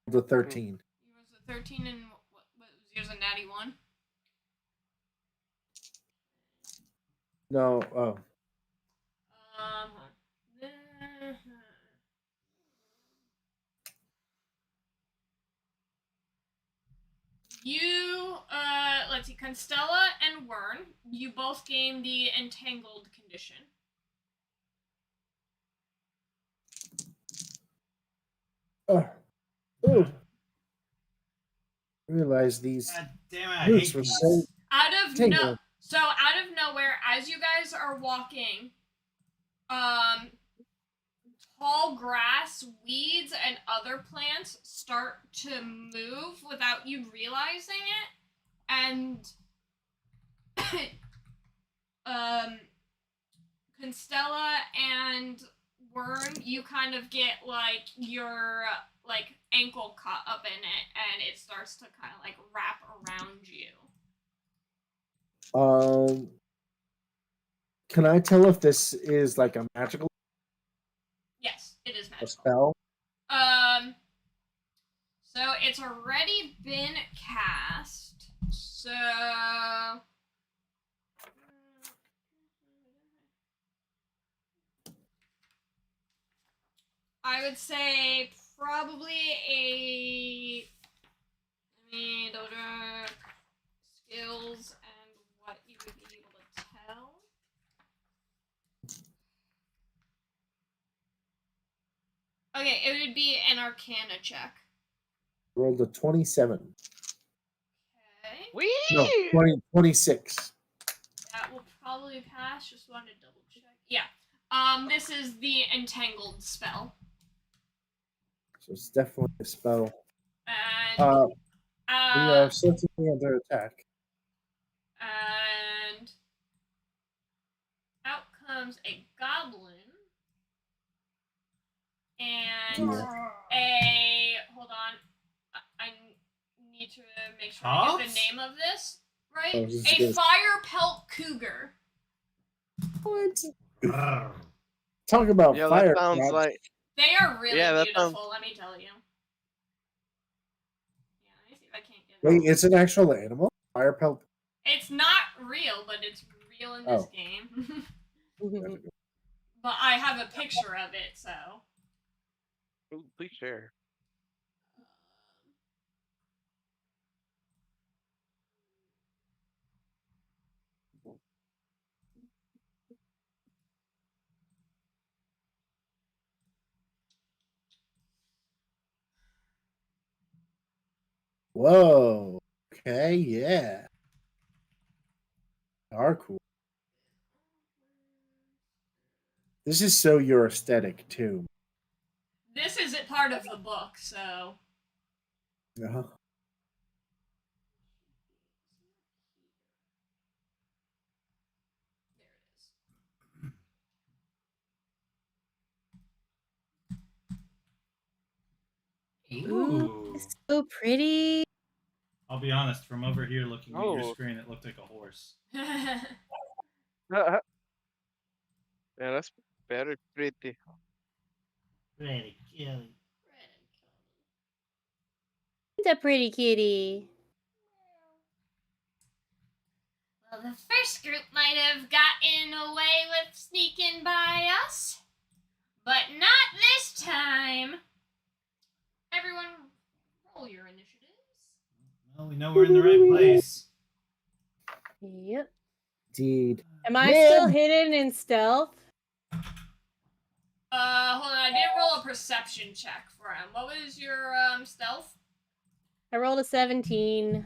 the 13. Yours a 13 and what was yours a natty 1? No. Oh. You, let's see, Constella and Wern, you both gain the entangled condition. Oh. Realize these God damn it, I roots hate were these. so Out of Tingle. nowhere, as you guys are walking, tall grass, weeds, and other plants start to move without you realizing it, and Constella and Worm, you kind of get like your ankle caught up in it, and it starts to kind of like wrap around you. Can I tell if this is like a magical Yes, it is magical. spell? So it's already been cast. So I would say probably skills and what you would be able to tell. Okay, it would be an Arcana check. Rolled a 27. Okay. Wee! No, 26. That will probably pass. Just wanted to double check. Yeah. This is the entangled spell. So it's definitely a spell. And We are certainly under attack. and out comes a goblin and hold on. I need to make sure I get the name of this right. Oh, this is A good. fire pelt cougar. What? Brrr. Talk about Yeah, fire. that sounds crabs. like. They are really Yeah, that beautiful, sounds- let me tell you. Yeah, let me see if I can't get Wait, it. it's an actual animal? Fire pelt? It's not real, but it's real in this Oh. game. But I have a picture of it, so. Ooh, please share. Whoa. Okay, yeah. Are cool. This is so your aesthetic too. This isn't part of the book, so. Uh-huh. Ooh. It's so pretty. I'll be honest, from over here looking at your Oh. screen, it looked like a horse. Yeah, that's very pretty. Pretty cute. It's a pretty kitty. Well, the first group might have gotten away with sneaking by us, but not this time. Everyone, roll your initiatives. Well, we know we're in the right place. Yep. Indeed. Am I Man! still hidden in stealth? Hold on. I didn't roll a perception check for him. What was your stealth? I rolled a 17.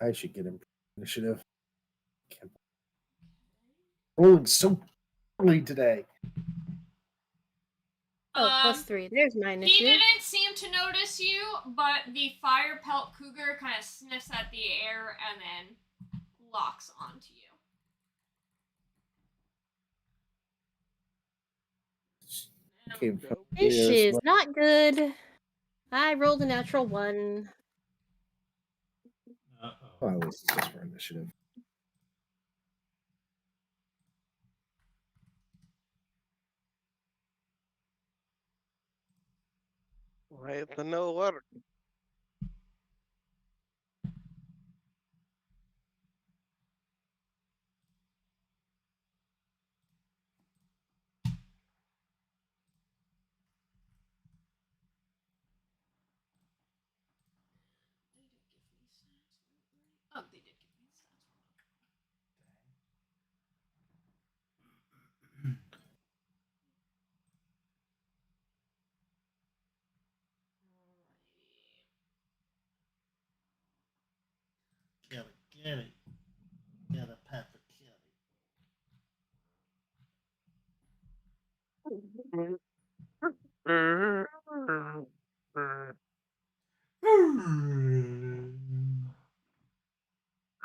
I should get him initiative. Can't- Rolling so early today. Oh, +3. There's my He initiative. didn't seem to notice you, but the fire pelt cougar kind of sniffs at the air and then locks onto you. Came from This here, is so- not good. I rolled a natural 1. Uh-oh. Oh, this is just for initiative. Right, the no letter. Oh, they did give me stats. Get it, get it. Get a pet for kitty.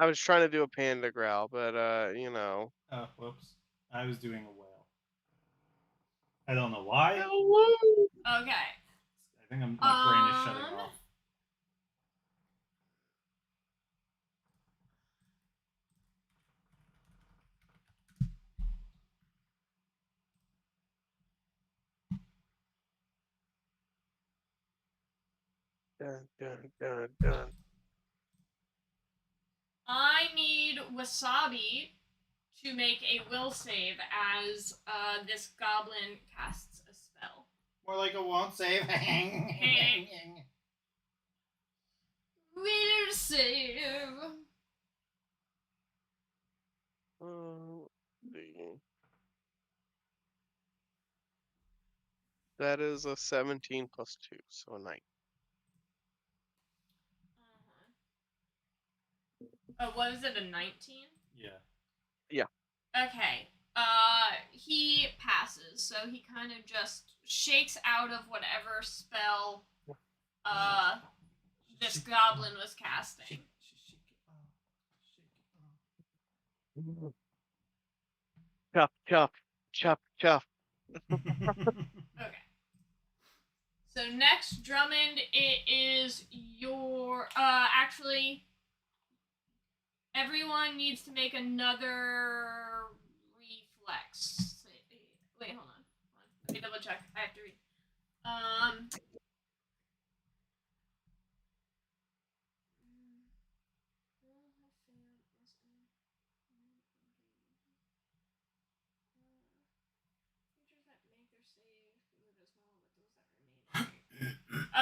I was trying to do a panda growl, but you know. Oh, whoops. I was doing a whale. I don't know why. Okay. I think my brain is shutting off. Dun, dun, dun, dun. I need Wasabi to make a will save as this goblin casts a spell. More like a won't save. Will save. Let's see. That is a 17 plus 2, so a 9. What is it, a 19? Yeah. Okay. He passes, so he kind of just shakes out of whatever spell this goblin was casting. Chop, chop, chop, chop. Okay. So next, Drummond, it is your actually everyone needs to make another reflex. Wait, hold on. Let me double check. I have to read.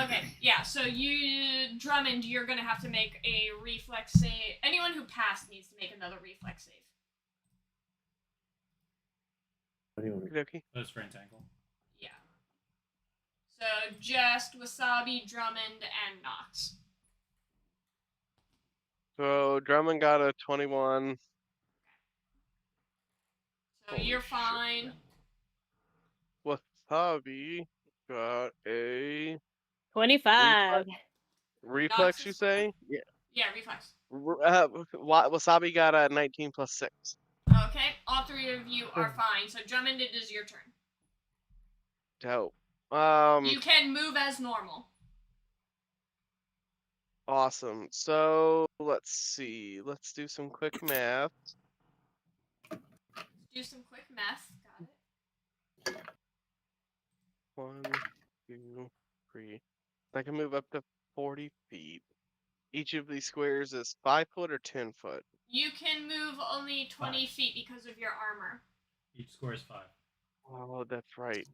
Okay, yeah, so you, Drummond, you're gonna have to make a reflex save. Anyone who passed needs to make another reflex save. Okay. That's for entangle. Yeah. So just Wasabi, Drummond, and Nox. So Drummond got a 21. So Holy you're shit. fine. Wasabi got a 25. reflex, Nox you is say? fine? Yeah. Yeah, reflex. Wasabi got a 19 plus 6. Okay, all three of you are fine. So Drummond, it is your turn. Dope. You can move as normal. Awesome. So let's see. Let's do some quick math. Do some quick math. Got it. 1, 2, 3. I can move up to 40 feet. Each of these squares is 5 foot or 10 foot. You can move only 20 feet because of your armor. Each square is 5. Oh, that's right.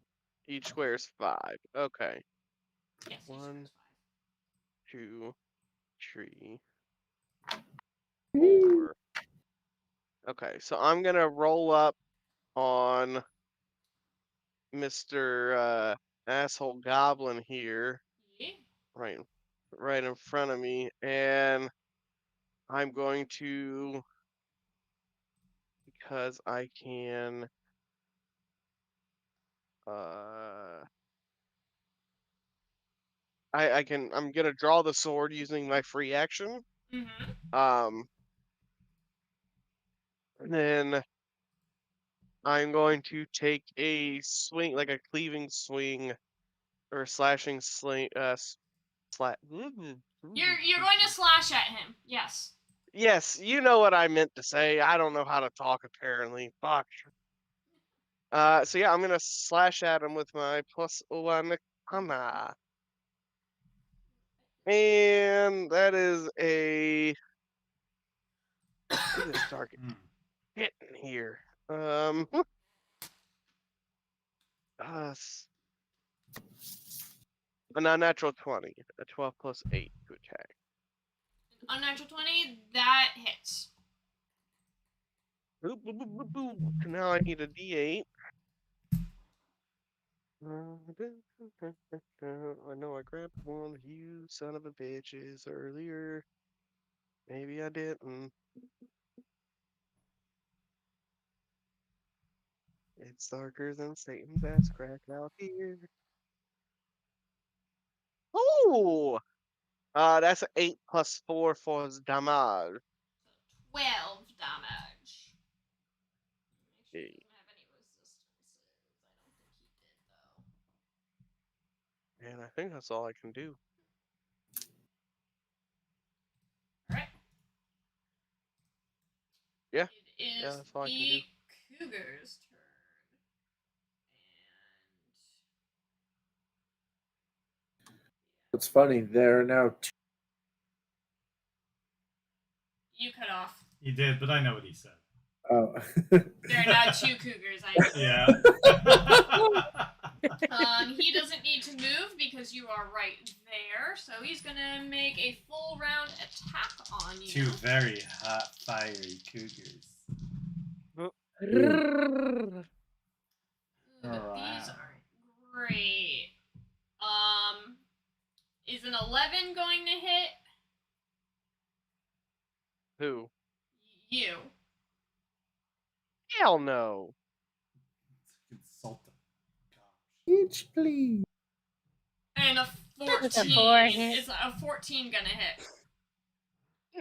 Each square is 5. Okay. Yes, each 1, square is 2, 3, 4. Okay, so I'm gonna roll up on Mr. Asshole Goblin here, 5. Yeah. right in front of me, and I'm going to, because I can, I'm gonna draw the sword using my free action. Mm-hmm. And then I'm going to take a swing, like a cleaving swing, or slashing sling, You're going to slash at him. Yes. Yes, you know what I meant to say. I don't know how to talk apparently. Fuck. So yeah, I'm gonna slash at him with my +1 Hana. And that is a look at this target hitting here. An unnatural 20, a 12 plus 8 to attack. Unnatural 20, that hits. Boop, boop, boop, boop, boop. Now I need a D8. I know I grabbed one of you son of a bitches earlier. Maybe I didn't. It's darker than Satan's ass crack out here. Oh! That's an 8 plus 4 for his damage. 12 damage. Make sure he doesn't have any resistances. I don't think he did, though. And I think that's all I can do. Alright. Yeah. It is Yeah, that's all I can do. the cougar's turn. It's funny. There are now two. You cut off. He did, but I know what he said. Oh. There are now 2 cougars. Yeah. He doesn't need to move because you are right there, so he's gonna make a full round attack on you. 2 very hot, fiery cougars. Ooh, Oh, these wow. aren't great. Is an 11 going to hit? Who? You. Hell no. Insult him. Gosh. Each, please. And a That's a 14. four hit. Is a 14 gonna hit?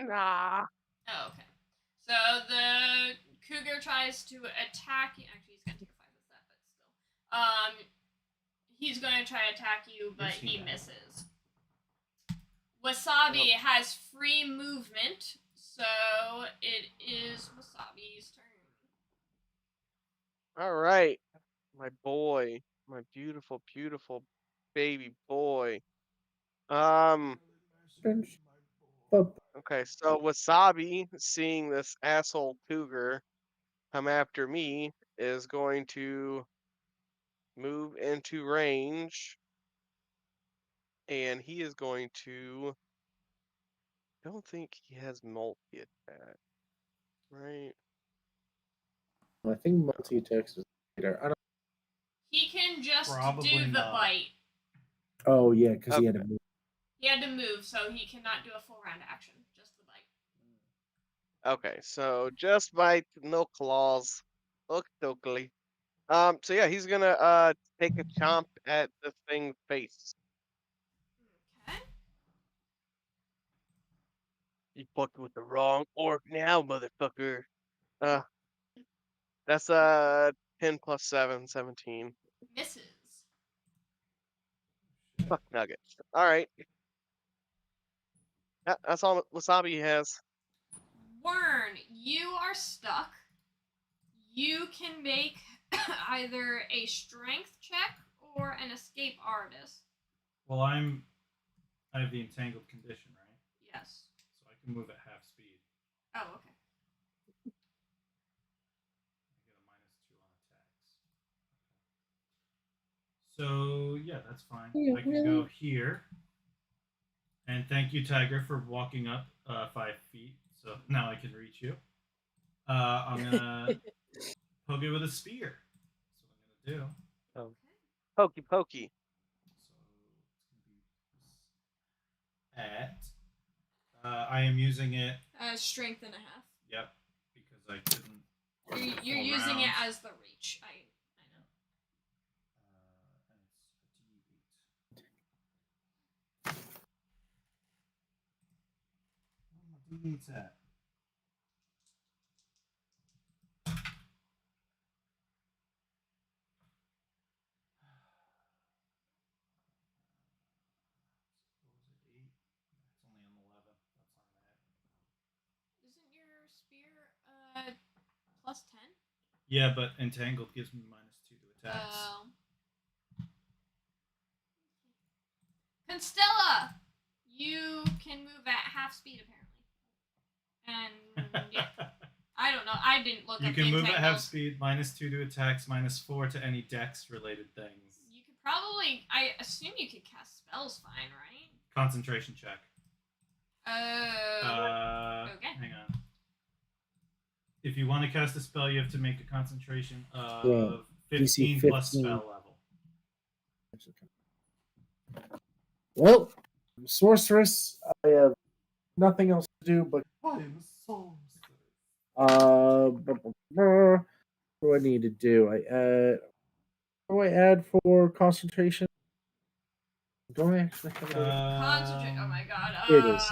Nah. Oh, okay. So the cougar tries to attack you. Actually, he's gonna take a 5 with that, but still. He's gonna try to attack you, but he misses. Wasabi has free movement, so it is Wasabi's turn. All right. My boy. My beautiful, beautiful baby boy. Okay, so Wasabi, seeing this asshole cougar come after me, is going to move into range. And he is going to. I don't think he has multi attack. Right? I think multi-text is later. I don't. He can just Probably do the not. bite. Oh yeah, because he had to Okay. move. He had to move, so he cannot do a full round action. Just the bite. Okay, so just bite, no claws. Okie so yeah, he's gonna take a chomp at the thing's face. Okay. You fucked with the wrong orc now, motherfucker. That's 10 plus 7, 17. Misses. Fuck nuggets. All right. That's all Wasabi has. Wern, you are stuck. You can make either a strength check or an escape artist. Well, I have the entangled condition, right? Yes. So I can move at half speed. Oh, okay. I get a -2 on attacks. So yeah, that's fine. I can go here. And thank you, Tiger, for walking up 5 feet. So now I can reach you. I'm gonna poke it with a spear. That's what I'm gonna do. Oh. Pokey pokey. So it's gonna be at. I am using it. Strength and a half. Yep, because I couldn't. You're full using it rounds. as the reach. I know. And it's a D8. Where my D8's at? It's only on 11. That's not gonna hit. Isn't your spear plus 10? Yeah, but entangled gives me -2 to attacks. Constella, you can move at half speed apparently. And yeah, I don't know. I didn't look. You up can the move at entangled. half speed, -2 to attacks, -4 to any dex related things. You could probably. I assume you could cast spells fine, right? Concentration check. Okay. Hang on. If you want to cast a spell, you have to make a concentration of Yeah, 15 DC plus 15. spell level. Well, I'm a sorceress. I have nothing else to do but I'm a sorceress. what do I need to do? What do I add for concentration? Do I actually have it? Concentrate. Oh my god. Here it is.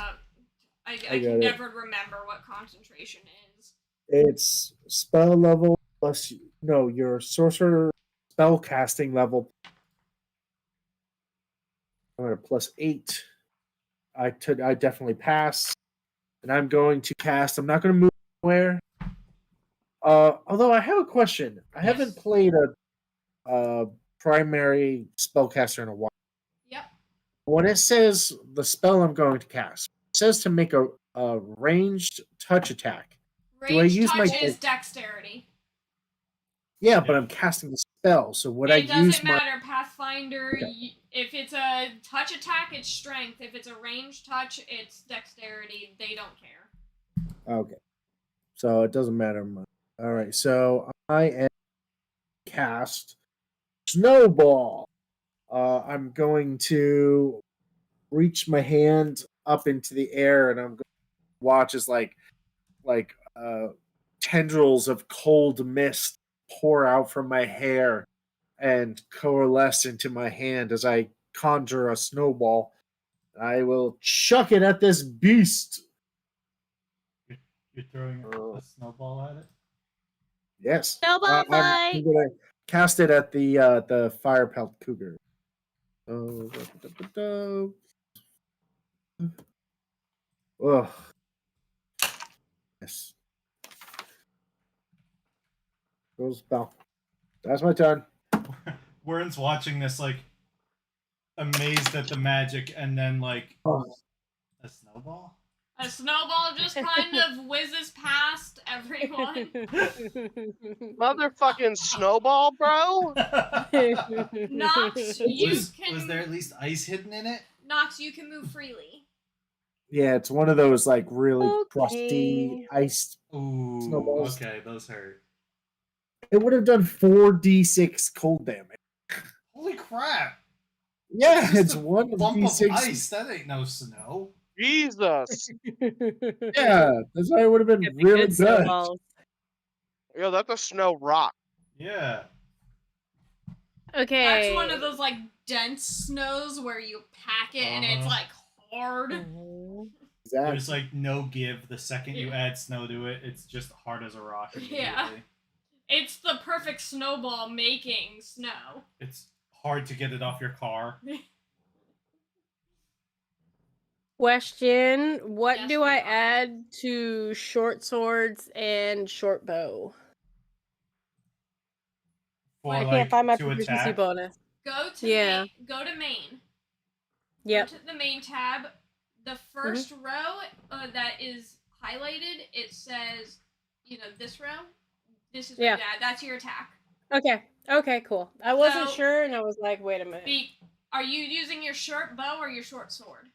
I got can it. never remember what concentration is. It's spell level plus your sorcerer spell casting level. I'm at a +8. I definitely pass, and I'm going to cast. I'm not going to move anywhere. Although I have a question. I haven't Yes. played a primary spellcaster in a while. Yep. When it says the spell I'm going to cast, it says to make a ranged touch attack. Do I Range use my- touch is dexterity. Yeah, but Yeah. I'm casting the spell, so would I It use doesn't my? matter. Pathfinder, Okay. if it's a touch attack, it's strength. If it's a range touch, it's dexterity. They don't care. Okay, so it doesn't matter much. All right, so I am cast snowball. I'm going to reach my hand up into the air, and I'm going to watch as like tendrils of cold mist pour out from my hair and coalesce into my hand as I conjure a snowball. I will chuck it at this beast. You're throwing a snowball at it? Yes. Snowball I'm fight. gonna cast it at the fire pelt cougar. Ugh. Yes. Goes spell. That's my turn. Wern's watching this like amazed at the magic, and then like Oh. a snowball. A snowball just kind of whizzes past everyone. Motherfucking snowball, bro. Nox, you was can. there at least ice hidden in it? Nox, you can move freely. Yeah, it's one of those like really Okay. crusty iced Ooh, snowballs. okay, those hurt. It would have done 4d6 cold damage. Holy crap! Yeah, Just it's a one of Bump of d6. ice. That ain't no snow. Jesus. Yeah, that's why it would have been Could be really good good. snowballs. Yo, that's a snow rock. Yeah. Okay. That's one of those like dense snows where you pack it and it's Uh-huh. like hard. Mhm. Exactly. There's like no give. The second you Yeah. add snow to it, it's just hard as a rock immediately. Yeah. It's the perfect snowball making snow. It's hard to get it off your car. Question: what Yes, do I we are. add to short swords and short bow? For I like can't find my to proficiency attack. bonus. Go to Yeah. Go to main. Yep. Go to the main tab. The first row that is highlighted, it says, this row. This is Yeah. what you add. That's your attack. Okay. Okay. Cool. I wasn't So- sure, and I was like, "Wait a minute." Are you using your short bow or your short sword?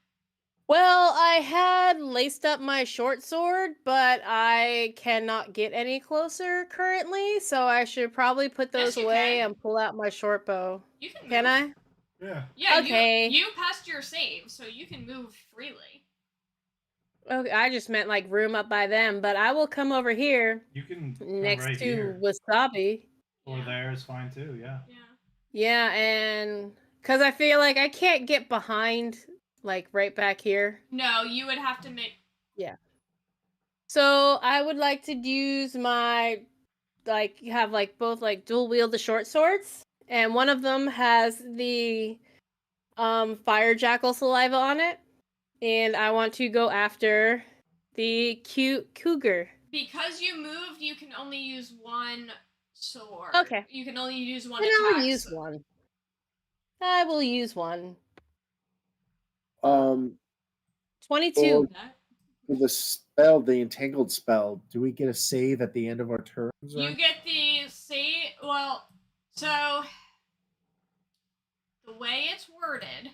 Well, I had laced up my short sword, but I cannot get any closer currently, so I should probably put those Yes, you away can. and pull out my short bow. You can move. Can I? Yeah. Yeah, Okay. you passed your save, so you can move freely. Okay, I just meant like room up by them, but I will come over here You can come next right to here. Wasabi. Or Yeah. there is fine too, yeah. Yeah. Yeah, and because I feel like I can't get behind, like right back here. No, you would have to make. So I would like to use my, like, have like both like dual wield the short swords, and one of them has the fire jackal saliva on it, and I want to go after the cute cougar. Because you moved, you can only use one sword. Okay. You can only use one And attack. I'll use one. I will use one. 22. Or- For the spell, the entangled spell, do we get a save at the end of our turns? You get the save. Well, so the way it's worded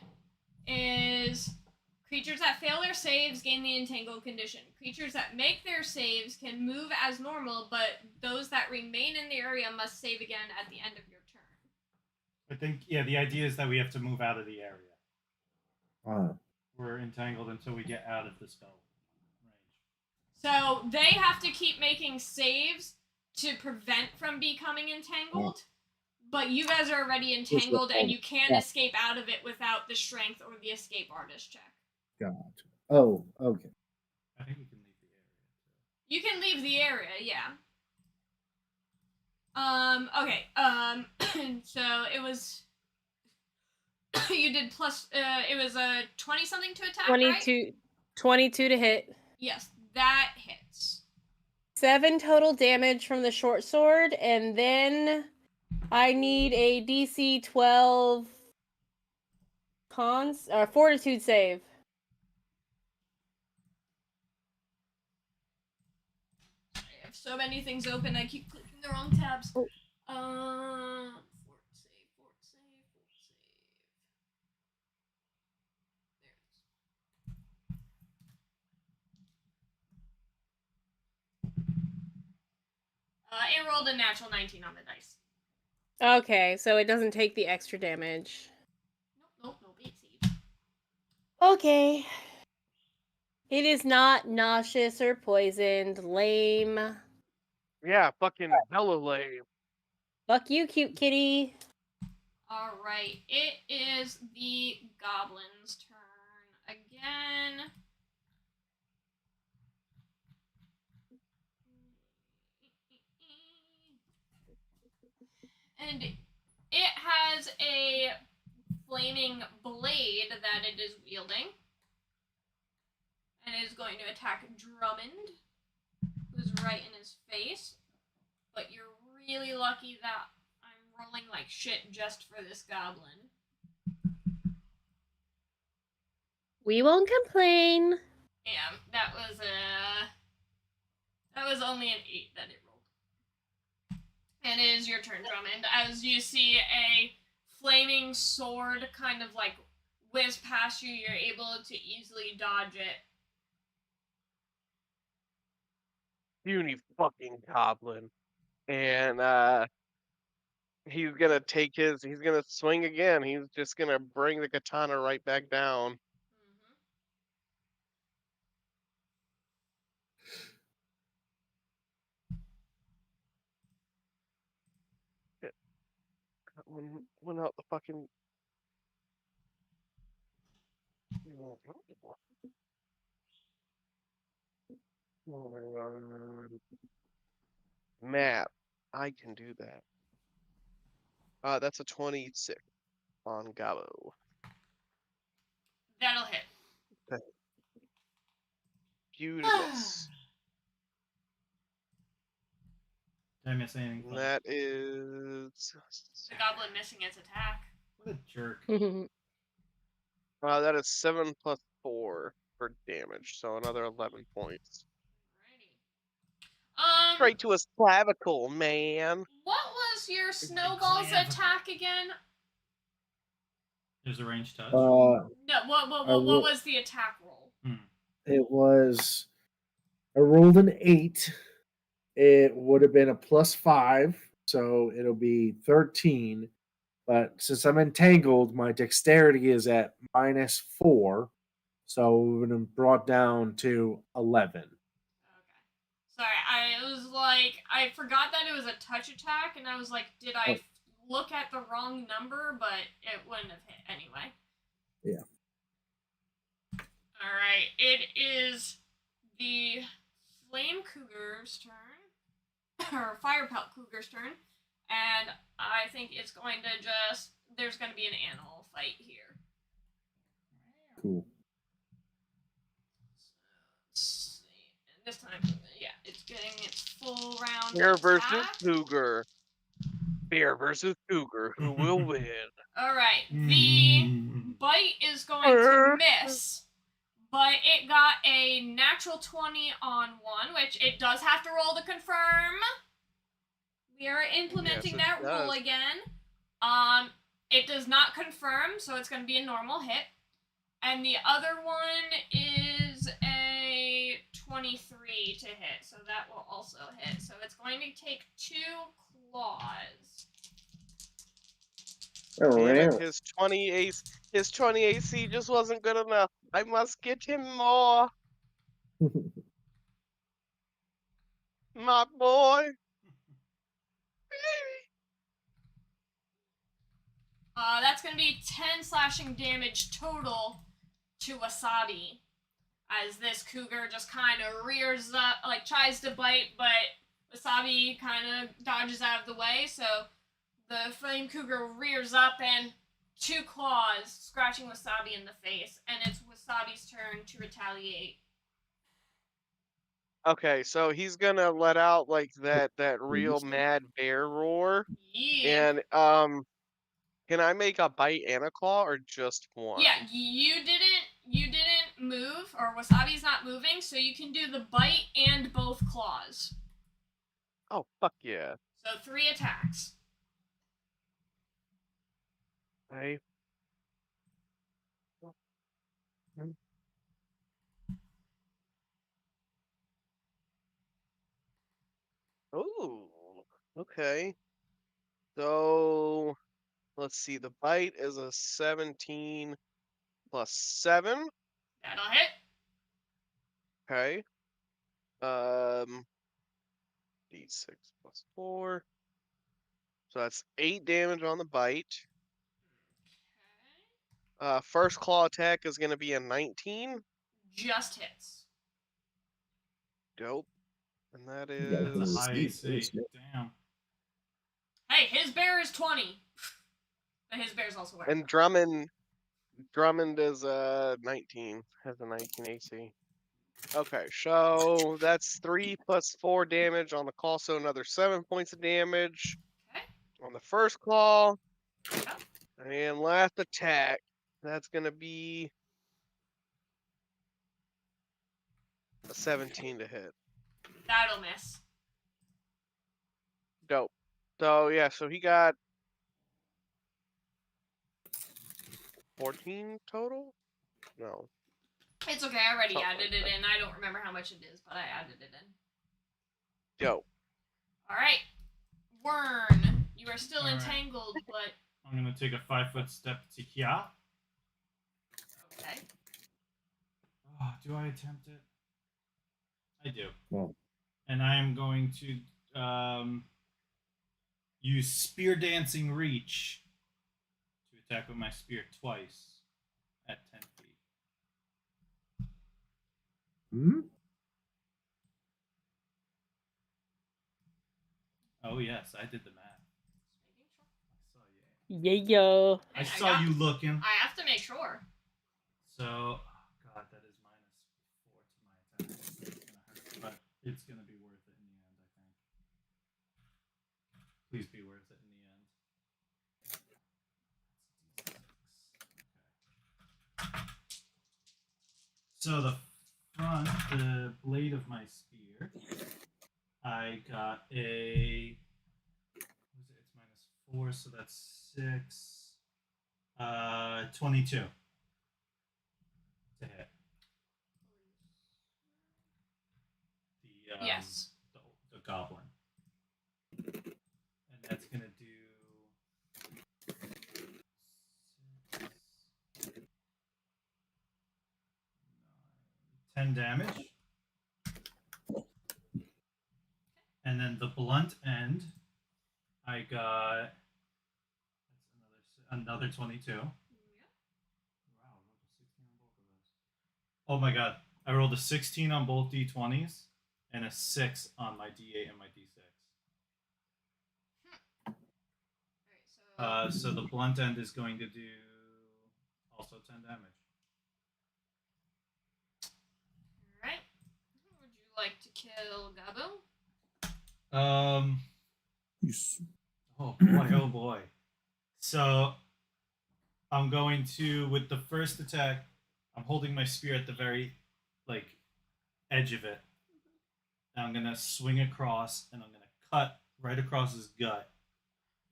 is creatures that fail their saves gain the entangled condition. Creatures that make their saves can move as normal, but those that remain in the area must save again at the end of your turn. I think, yeah, the idea is that we have to move out of the area. Ah. We're entangled until we get out of the spell range. So they have to keep making saves to prevent from becoming entangled. But you guys are already entangled and you can't escape out of it without the strength or the escape artist check. Gotcha. Oh, okay. I think we can leave the area too. You can leave the area, yeah. Okay, so it was you did plus it was a 20 something to attack, 22, right? 22 to hit. Yes, that hits. 7 total damage from the short sword, and then I need a DC 12 fortitude save. I have so many things open, I keep clicking the wrong tabs. Oh. Fort save. There it is. It rolled a natural 19 on the dice. Okay, so it doesn't take the extra damage. Nope, it saves. Okay. It is not nauseous or poisoned. Lame. Yeah, fucking hella lame. Fuck you, cute kitty. Alright, it is the goblin's turn again. And it has a flaming blade that it is wielding. And is going to attack Drummond, who's right in his face. But you're really lucky that I'm rolling like shit just for this goblin. We won't complain. Yeah, that was only an 8 that it rolled. And it is your turn, Drummond, as you see a flaming sword kind of like whiz past you. You're able to easily dodge it. Puny fucking goblin. And he's gonna he's gonna swing again. He's just gonna bring the katana right back down. Went out the fucking. Map. I can do that. That's a 26 on Gabo. That'll hit. Beautiful. Did I miss anything? Funny? That is. The goblin missing its attack. What a jerk. That is 7 plus 4 for damage, so another 11 points. Alrighty. Straight to his clavicle, man. What was your snowball's clavicle. attack again? There's a range touch. No, what ro- was the attack roll? It was. I rolled an 8. It would have been a +5, so it'll be 13. But since I'm entangled, my dexterity is at -4, so it would have brought down to 11. Okay. Sorry, I forgot that it was a touch attack, and I was like, did I look at the wrong number? But it wouldn't have hit anyway. Yeah. Alright, it is the Flame Cougar's turn, or Fire Pelt Cougar's turn, and I think it's going to there's going to be an animal fight here. Cool. Let's see. And this time, yeah, it's getting its full round Bear versus attack. Cougar. Bear versus Cougar. Who will win? Alright, the bite is going to miss, but it got a natural 20 on 1, which it does have to roll to confirm. We are implementing Yes, that rule does. again. It does not confirm, so it's going to be a normal hit. And the other one is a 23 to hit, so that will also hit. So it's going to take 2 claws. Oh, Damn wow. it, his 20 AC just wasn't good enough. I must get him more. My boy. That's going to be 10 slashing damage total to Wasabi. As this cougar just kind of rears up, like tries to bite, but Wasabi kind of dodges out of the way, so the flame cougar rears up and 2 claws, scratching Wasabi in the face, and it's Wasabi's turn to retaliate. Okay, so he's gonna let out like that real mad bear roar. Yeah. And can I make a bite and a claw or just one? Yeah, you didn't move, or Wasabi's not moving, so you can do the bite and both claws. Oh, fuck yeah. So 3 attacks. Okay. Ooh, okay. So let's see. The bite is a 17 plus 7. That'll hit. Okay. D6 plus 4. So that's 8 damage on the bite. First claw attack is gonna be a 19. Just hits. Dope. And that That's is a high AC. Damn. Hey, his bear is 20. But his bear's also wearing. and Drummond is 19. Has a 19 AC. Okay, so that's 3 plus 4 damage on the claw, so another 7 points of damage Okay. on the first claw. Yep. And last attack, that's gonna be a 17 to hit. That'll miss. Dope. So yeah, so he got 14 total? No. It's okay, I already Something added like it that. in. I don't remember how much it is, but I added it in. Dope. Alright. Wern, you are still Alright. entangled, but I'm gonna take a 5-foot step to here. okay. Oh, do I attempt it? I do. Well. And I am going to use Spear Dancing Reach to attack with my spear twice at 10 feet. Hmm? Oh yes, I did the math. Just making sure. I saw you. Yeah. I Hey, saw you looking. I have to make sure. So, oh god, that is -4 to my attack. It's gonna hurt, but it's gonna be worth it in the end. I think. Please be worth it in the end. Okay. So the front, the blade of my spear, I got a. What is it? It's -4, so that's 6. 22 to hit. The Yes. the goblin, and that's gonna do 10 damage, and then the blunt end, I got that's another 22. Wow, I rolled a 16 on both of those. Oh my god, I rolled a 16 on both d20s and a 6 on my d8 and my d6. Alright, So the blunt end is going to do also 10 damage. Alright. Would you like to kill Gabu? Yes. Oh boy, oh boy. So I'm going to, with the first attack, I'm holding my spear at the very edge of it. And I'm gonna swing across, and I'm gonna cut right across his gut,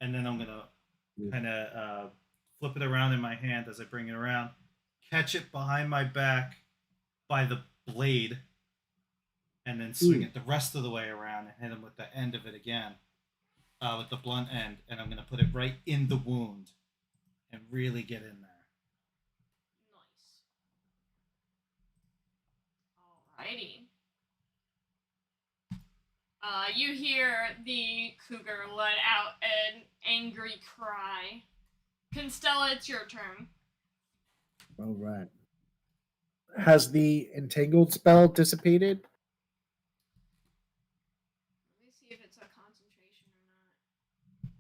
and then I'm gonna kind of flip it around in my hand as I bring it around, catch it behind my back by the blade, and then swing it the rest of the way around and hit him with the end of it again, with the blunt end, and I'm gonna put it right in the wound and really get in there. Nice. Alrighty. You hear the cougar let out an angry cry. Constella, it's your turn. All right. Has the entangled spell dissipated? Let me see if it's a concentration or not.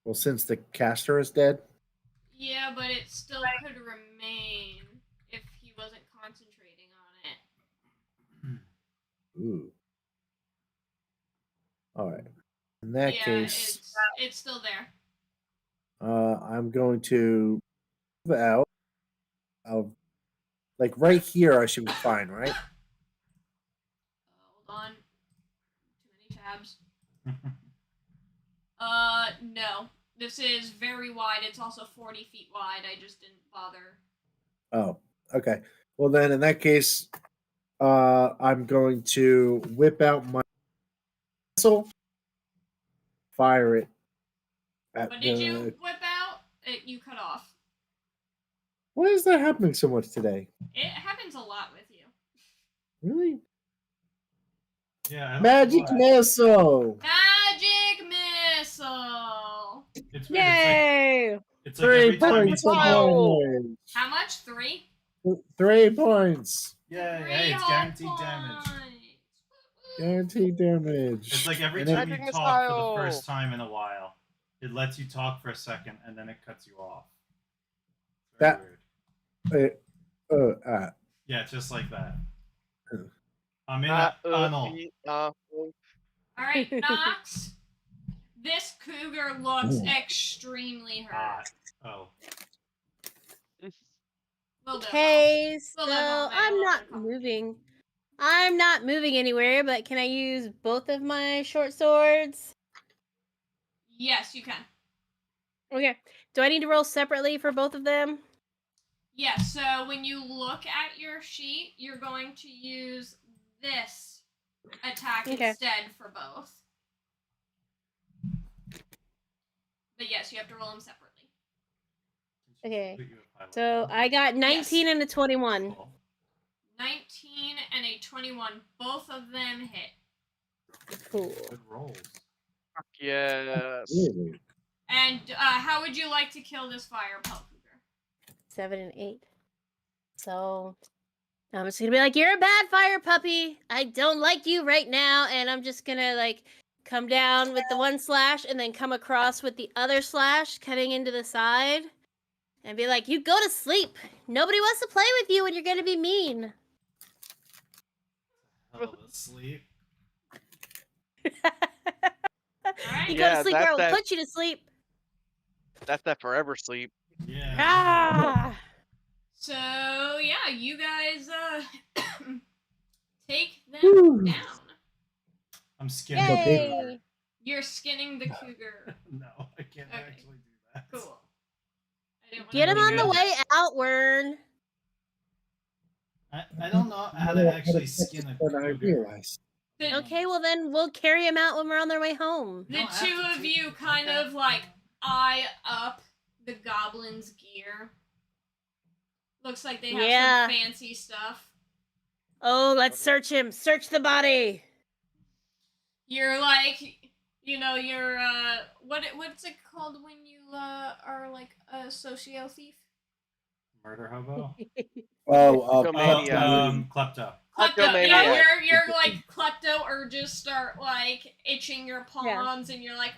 Well, since the caster is dead. Yeah, but it still could remain if he wasn't concentrating on it. Ooh. All right. In that case, it's still there. I'm going to move out of right here. I should be fine, right? Hold on. Too many tabs. No. This is very wide. It's also 40 feet wide. I just didn't bother. Oh, okay. Well, then in that case, I'm going to whip out my missile, fire it at What did you whip out? You cut off. Why is that happening so much today? It happens a lot with you. Really? Yeah. Magic missile. Magic missile. It's weird. Yay! It's like 3 every time points you of talk. damage. How much? 3? 3 points. Yeah, Three hey, it's whole guaranteed damage. points. Guaranteed damage. It's like every And time Magic you talk for the missile. first time in a while, it lets you talk for a second and then it cuts you off. It's very That- weird. Yeah, just like that. Uh. I'm in a tunnel. Alright, Nox. This cougar looks extremely hurt. Oh. Okay, so Little bit more, I'm maybe not a little bit. moving. I'm not moving anywhere, but can I use both of my short swords? Yes, you can. Okay. Do I need to roll separately for both of them? Yes, so when you look at your sheet, you're going to use this attack instead for both. But yes, you have to roll them separately. Okay. So I got 19 and a 21. Cool. 19 and a 21. Both of them hit. Cool. Good rolls. Yes. really? And how would you like to kill this fire pelt cougar? 7 and 8. So I'm just gonna be like, you're a bad fire puppy. I don't like you right now, and I'm just gonna come down with the one slash, and then come across with the other slash, cutting into the side, and be like, "You go to sleep. Nobody wants to play with you, and you're gonna be mean." Hell of a sleep. Alright. You go Yeah, to sleep, or I that's will that. put you to sleep. That's that forever sleep. Yeah. Ah! So yeah, you guys take them Woo. down. I'm skinning the Yay! cougar. You're skinning the cougar. No, I can't Okay. actually do that. Cool. I didn't Get him wanna on the do way out, Wern. I don't know how to actually skin a What I cougar. realized. The, Okay, well then we'll carry him out when we're on their way home. the don't have two to of take you it, kind okay. of like eye up the goblin's gear. Looks like they have Yeah. some fancy stuff. Oh, let's search him. Search the body. You're like, you're what's it called when you are like a socio thief? Murder hobo? Oh, Kleptomaniac. Klepto. Klepto. Yeah, Kleptomaniac. you're like klepto or just start like itching your palms and you're like,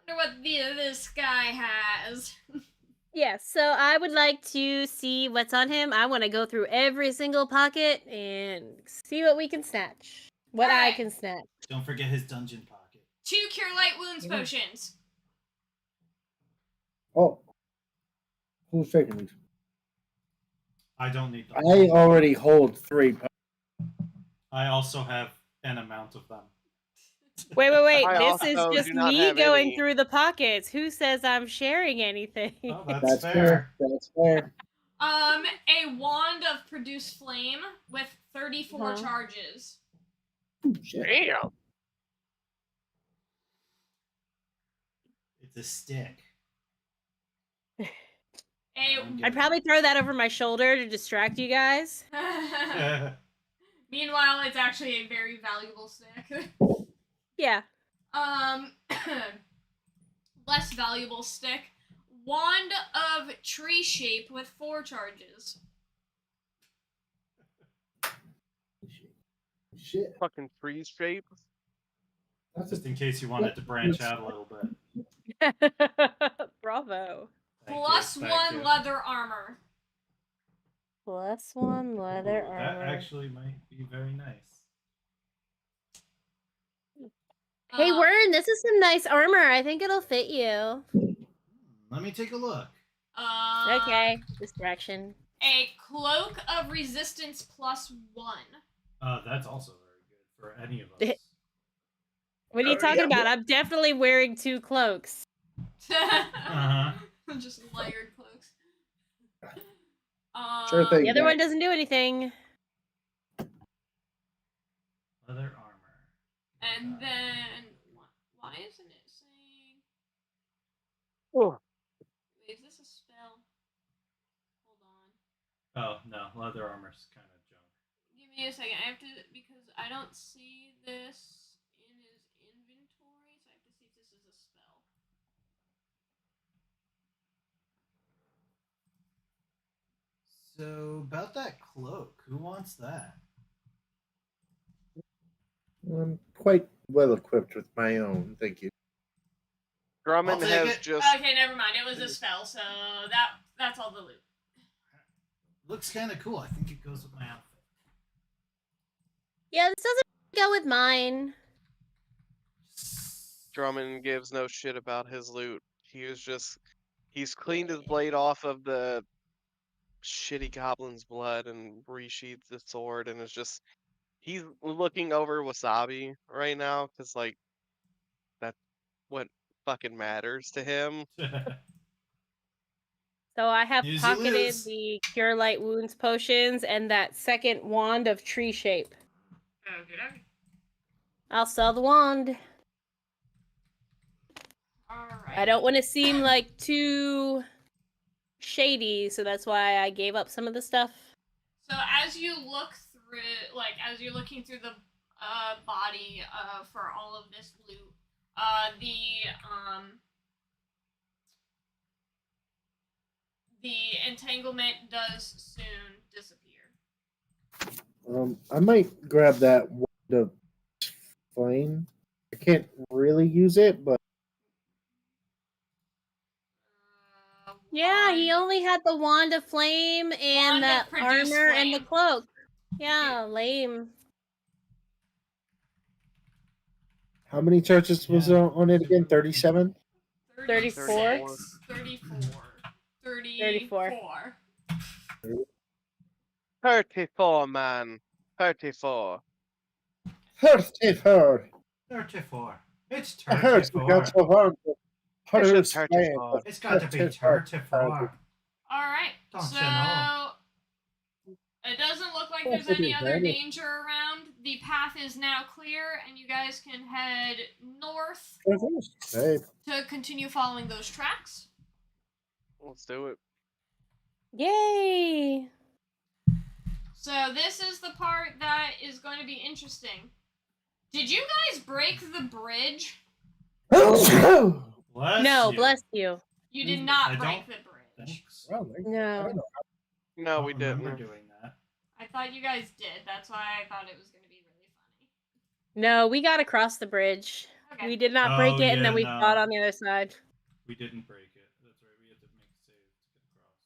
wonder what this guy has. Yeah, so I would like to see what's on him. I want to go through every single pocket and see what we can snatch. What I Alright. can snatch. Don't forget his dungeon pocket. 2 cure light wounds potions. oh. Who's taking these? I don't need them. I already hold 3. I also have an amount of them. Wait. I This is also just do not me have going any. through the pockets. Who says I'm sharing anything? Oh, that's That's fair. fair. That's fair. A wand of produce flame with 34 Uh-huh. charges. Ooh, shit. Damn. It's a stick. I'd probably throw that over my shoulder to distract you guys. Meanwhile, it's actually a very valuable stick. Yeah. Less valuable stick. Wand of tree shape with 4 charges. Shit. Fucking freeze shape. That's Just a, in case you wanted to branch out a little bit. Bravo. Thank you, Plus thank 1 you. leather armor. Plus 1 leather Ooh, armor. that actually might be very nice. Hey, Wern, this is some nice armor. I think it'll fit you. Let me take a look. Okay. Distraction. A cloak of resistance plus 1. That's also very good for any of us. What are you talking about? I'm definitely wearing 2 cloaks. Uh-huh. Just layered cloaks. Sure thing. The other one doesn't do anything. Leather armor. And then, why isn't it saying? Oh. Wait, is this a spell? Hold on. Oh, no. Leather armor's kind of junk. Give me a second. I have to, because I don't see this in his inventory, so I have to see if this is a spell. So, about that cloak, who wants that? I'm quite well equipped with my own. Thank you. Drummond I'll take has it. just. Okay, never mind. It was a spell, so that's all the loot. Looks kind of cool. I think it goes with my outfit. Yeah, this doesn't go with mine. Drummond gives no shit about his loot. He's cleaned his blade off of the shitty goblin's blood and resheathed the sword, and he's looking over Wasabi right now because like that's what fucking matters to him. So I have Use you pocketed lose. the Cure Light Wounds potions and that second wand of tree shape. Okay. I'll sell the wand. Alright. I don't want to seem like too shady, so that's why I gave up some of the stuff. So as you look through, like, as you're looking through the body for all of this loot, the entanglement does soon disappear. I might grab that wand of flame I can't really use it, but Yeah, he Wand- only had the wand of flame and Wand that the produced armor and the flame. cloak. Yeah, lame. how many churches was Yeah. on it again? 37? 34? 34. 34. 34, man. 34. 34. 34. It's I heard you got 34. so hard. It's Hundred just 34. It's got to be 34. Alright, Don't so you know? it doesn't look like Oh, there's it any is other ready. danger around. The path is now clear, and you guys can head north Hey, to continue following those tracks. Let's do it. Yay! So this is the part that is going to be interesting. Did you guys break the bridge? Bless No, you. bless you. You did I not don't break the bridge. Thanks. Well, I No. don't know. No, I we don't remember didn't. doing that. I thought you guys did. That's why I thought it was going to be really funny. No, we got across the bridge. Okay. We did not break Oh, it, and then yeah, we no. fought on the other side. We didn't break it. That's right. We had to make a save to get across.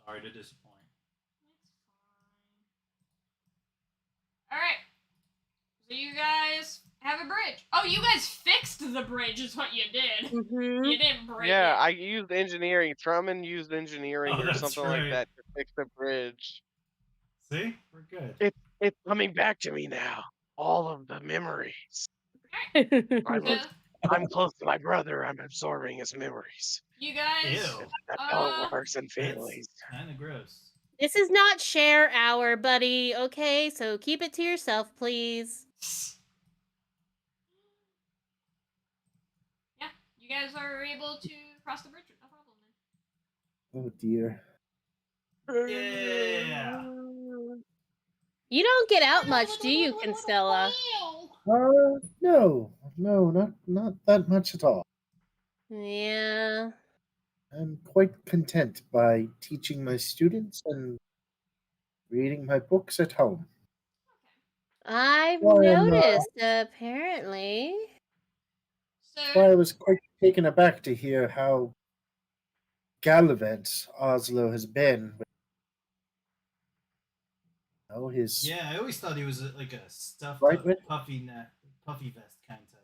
Sorry to disappoint. Alright. So you guys have a bridge. Oh, you guys fixed the bridge is what you did. Mm-hmm. You didn't break Yeah, it. I used engineering. Truman used engineering Oh, or that's something right. like that to fix the bridge. See? We're good. It's coming back to me now. All of the memories. So, I'm close to my brother. I'm absorbing his memories. you guys Ew. That's how it works in That's families. kind of gross. This is not share hour, buddy, okay? So keep it to yourself, please. Yeah, you guys are able to cross the bridge with no problem then. Oh dear. Yeah. You don't get out much, do you, Constella? No, not that much at all. Yeah. I'm quite content by teaching my students and reading my books at home. I've Well, noticed, apparently. Why So I was quite taken aback to hear how gallivant Oslo has been. Oh, his Yeah, I always thought he was like a stuffed Right up, with- puffy vest kind type.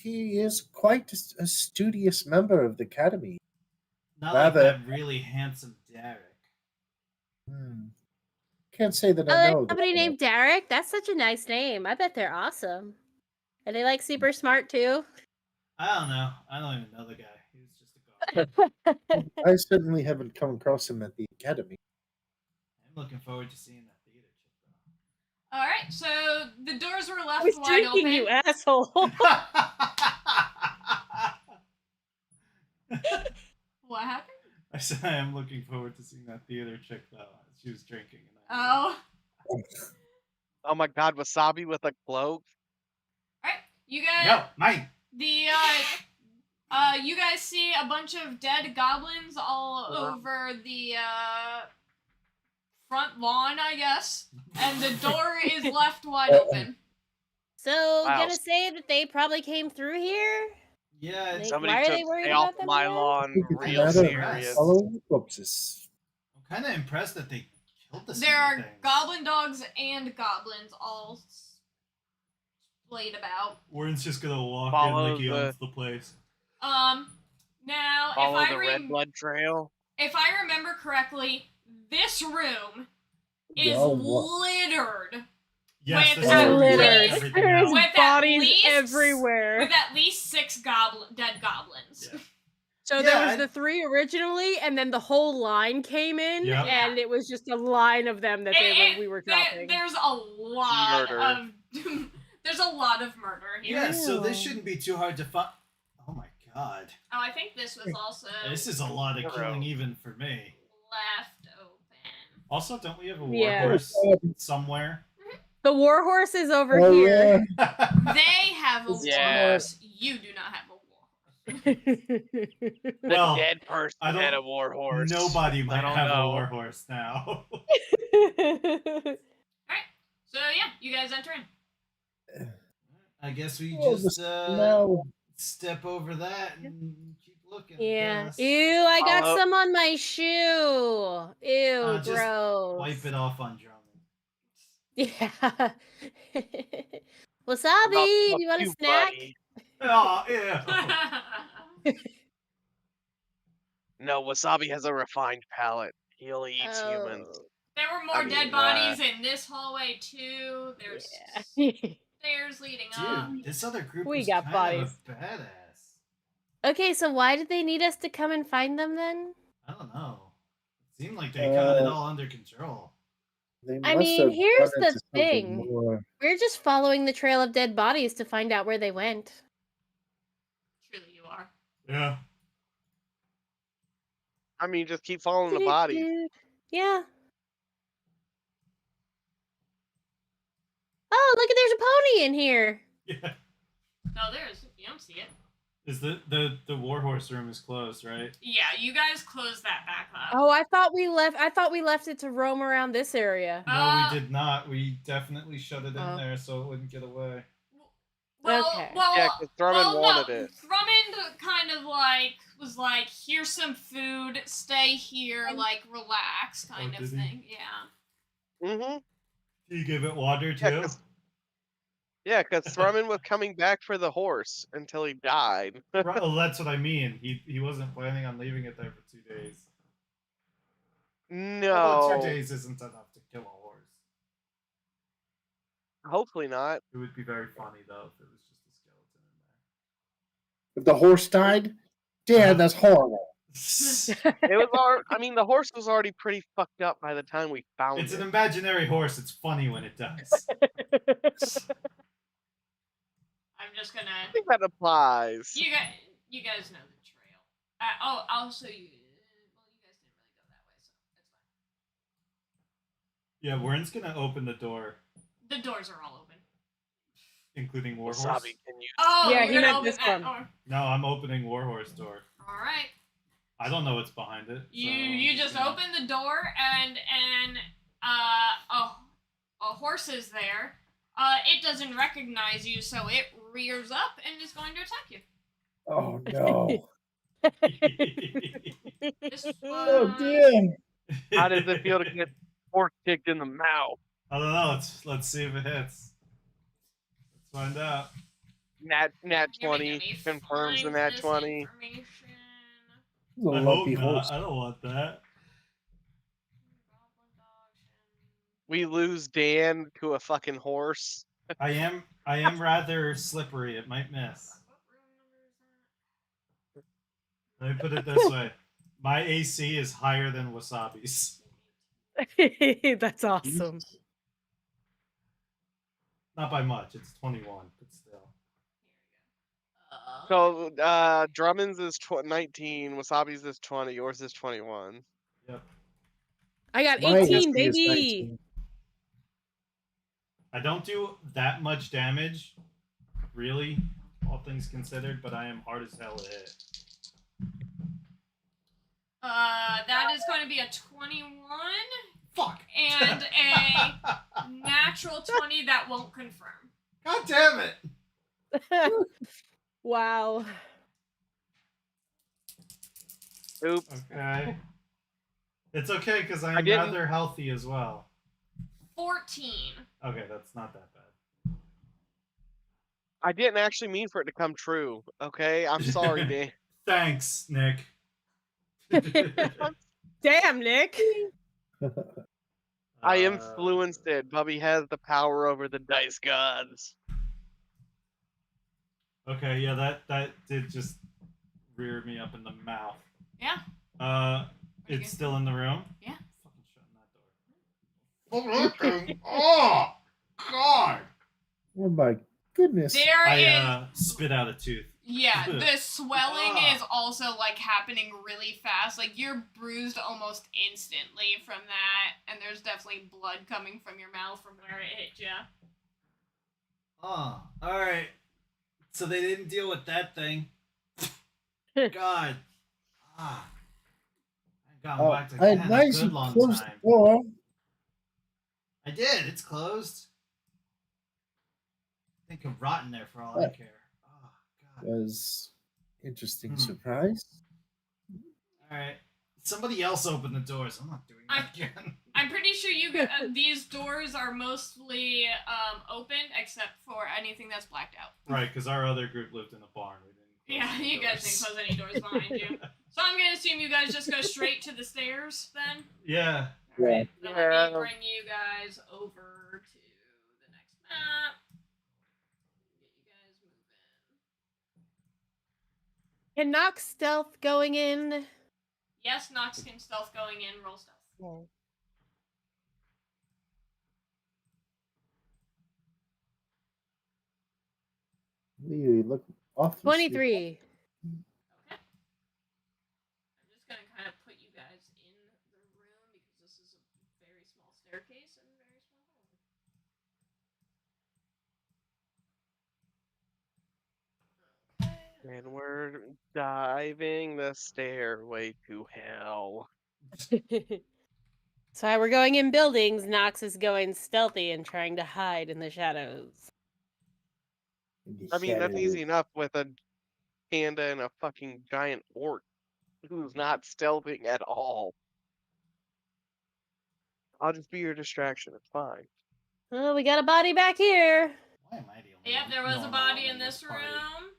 he is quite a studious member of the academy. Not Rather- like that really handsome Derek. Can't say that Oh, I there's know. somebody that. named Derek? That's such a nice name. I bet they're awesome. Are they like super smart too? I don't know. I don't even know the guy. He was just a god. I certainly haven't come across him at the academy. I'm looking forward to seeing that theater chick alright, so the doors were left I was wide drinking, open. you asshole. though. What happened? I said I am looking forward to seeing that theater chick though. She was drinking. And Oh. Oh my god, wasabi with a cloak? Alright, you guys No, mine. the you guys see a bunch of dead goblins all over the front lawn, I guess, and the door is left wide open. So, Wow. gonna say that they probably came through here? Yeah, it's, Like, Somebody why are took they worried stay off about them my again? lawn I think it's a real matter of serious. following the corpses. I'm kind of impressed that they killed this. There are goblin dogs and goblins all splayed about. Warren's just gonna walk Follow in like he the- owns the place. Now Follow if I the red blood trail. if I remember correctly, this room is Yeah, what? littered Yes, With this is at where we least- left everything There's else. With at bodies least- everywhere. with at least 6 dead goblins. Yeah. So Yeah, there was I- the 3 originally, and then the whole line came in, Yep. and it was just a line of them that we were dropping. There's a lot Murder. of there's a lot of murder here. Yeah, so this Ew. shouldn't be too hard to find. Oh my god. Oh, I think this was also This is a lot of Bro. killing even for me. left open. Also, don't we have a war Yeah. horse somewhere? The war horse is over Oh, here. They have a war Yeah. horse. You do not have a war horse. The Well, dead person I don't- had a war horse. Nobody might don't have know. a war horse now. So yeah, you guys enter in. I guess we Oh, just no. step over that and keep looking. Yeah. I guess. Ew, I got Follow- some on my shoe. Ew, Just gross. wipe it off on Drummond. Yeah. About Wasabi, to do you want a you, snack? buddy. Oh, yeah. No, Wasabi has a refined palate. He only eats humans. Oh, There were more I dead mean, bodies in this hallway too. There's yeah. stairs leading up. Dude, this other group We was got kind bodies. of a badass. Okay, so why did they need us to come and find them then? I don't know. It seemed like they got it Uh, all under control. They I must mean, have here's run the into something thing. more. We're just following the trail of dead bodies to find out where they went. Truly, you are. Yeah. I mean, just keep following the bodies. Yeah. Oh, look at there's a pony in here. Yeah. No, there's. You don't see it. Is the warhorse room is closed, right? Yeah, you guys close that back up. Oh, I thought we left it to roam around this area. No, we did not. We definitely shut it in Oh. there so it wouldn't get away. Well, Okay. well, Yeah, 'cause Drummond well, wanted no, it. Drummond kind of was like, here's some food, stay here, like relax, kind Oh, of did he? thing. Yeah. Mm-hmm. Do you give it water too? Yeah, because Thrummond was coming back for the horse until he died. Right, well, that's what I mean. He wasn't planning on leaving it there for 2 days. Although No. 2 days isn't enough to kill a horse. Hopefully not. It would be very funny though if it was just a skeleton If the horse died, Dad, that's horrible. in there. It was already, I mean, the horse was already pretty fucked up by the time we found It's it. an imaginary horse. It's funny when it does. I'm just gonna. I think that applies. You guys know the trail. I'll show you. Well, you guys didn't really go that way, so that's fine. Yeah, Warren's gonna open the door, The doors are all open. including Warhorse. Wasabi, can you? Oh, Yeah, you're he gonna meant open this that one. door. No, I'm opening Warhorse door. All right. I don't know what's behind it. You so just gonna- open the door and a horse is there. It doesn't recognize you, so it rears up and is going to attack you. Oh no. This Oh one- dear. How does it feel to get horse kicked in the mouth? I don't know. Let's see if it hits. Let's find out. Nat Let 20 me confirms the find nat this 20. information. This is a I hope lumpy not. horse. I don't want that. Goblin dogs and- We lose Dan to a fucking horse. I am rather slippery. It might miss. What room number is that? Let me put it this way. My AC is higher than Wasabi's. That's awesome. Not by much. It's 21, but still. So Drummond's is 19, Wasabi's is 20, yours is 21. Yep. I got My 18, AC is baby. 19. I don't do that much damage, really, all things considered, but I am hard as hell to hit. That is going to be a 21 Fuck! and a natural 20 that won't confirm. God damn it! Wow. Oops. Okay. It's okay, because I am didn't- rather healthy as well. 14. Okay, that's not that bad. I didn't actually mean for it to come true. Okay, I'm sorry, Dan. Thanks, Nick. Damn, Nick. I Uh, influenced it. Bubby has the power over the dice gods. Okay, yeah, that did just rear me up in the mouth. Yeah. It's Okay. still in the room? Yeah. Fucking shutting that door. Oh, God! Oh my goodness. There is. I spit out a tooth. Yeah, the swelling Ah. is also like happening really fast. Like you're bruised almost instantly from that, and there's definitely blood coming from your mouth from where it hit you. Oh, alright. So they didn't deal with that thing. God. Ah. I've gone Oh, back to I Ken a nice good and long close the time. door. I did. It's closed. They could rot in there for all I Yeah. care. Oh God. Was interesting Hmm. surprise. All right. Somebody else open the doors. I'm not doing that again. I'm pretty sure these doors are mostly open except for anything that's blacked out. Right, because our other group lived in a barn. We didn't. Yeah, you guys didn't close any doors behind you. So I'm gonna assume you guys just go straight to the stairs then. Yeah. Alright, then let me Yeah. bring you guys over to the next map. Get you guys moving. Can Nox stealth going in? Yes, Nox can stealth going in, roll stealth. We look awfully 23. Okay. I'm just gonna kind of put you guys in the room because this is a very small staircase and a very small hallway. Okay. And we're diving the stairway to hell. So we're going in buildings. Nox is going stealthy and trying to hide in the shadows. sweet. I mean, that's easy enough with a panda and a fucking giant orc who's not stealthing at all. I'll just be your distraction. It's fine. Oh, we got a body back here. Why am I the only Yep, one? there was a normal body one in this party? room.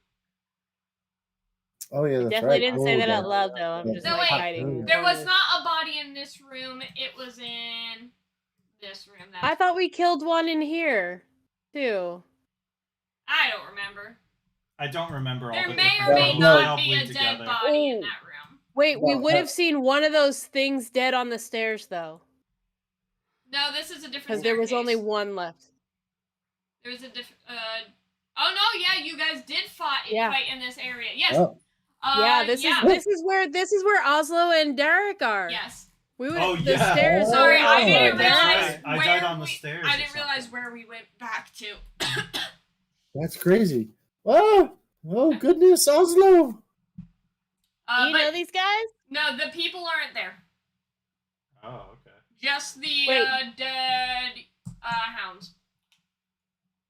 Oh yeah, I that's definitely right. didn't say Oh, that out yeah. loud, though. I'm Yeah. just No, like wait. hiding. in There was corners. not a body in this room. It was in this room. I thought we killed one in here, too. I don't remember. I don't remember all There the may different or may rooms. No. They not all be bleed a together. dead body in Oh. that room. Wait, we Well, would have seen one of those things dead on the stairs, though. No, this is a different Because there was only staircase. one left. There's a different. Oh no! Yeah, you guys did fight in this area. Yes. Oh, Yeah, this is where Oslo and Derek are. Yes. We would Oh, the yeah. stairs. Sorry, are I over didn't there. realize I where died on the stairs I or didn't realize something. where we went back to. that's crazy. Oh goodness, Oslo. Do you But know these guys? no, the people aren't there. Oh, okay. Just the Wait. dead hounds.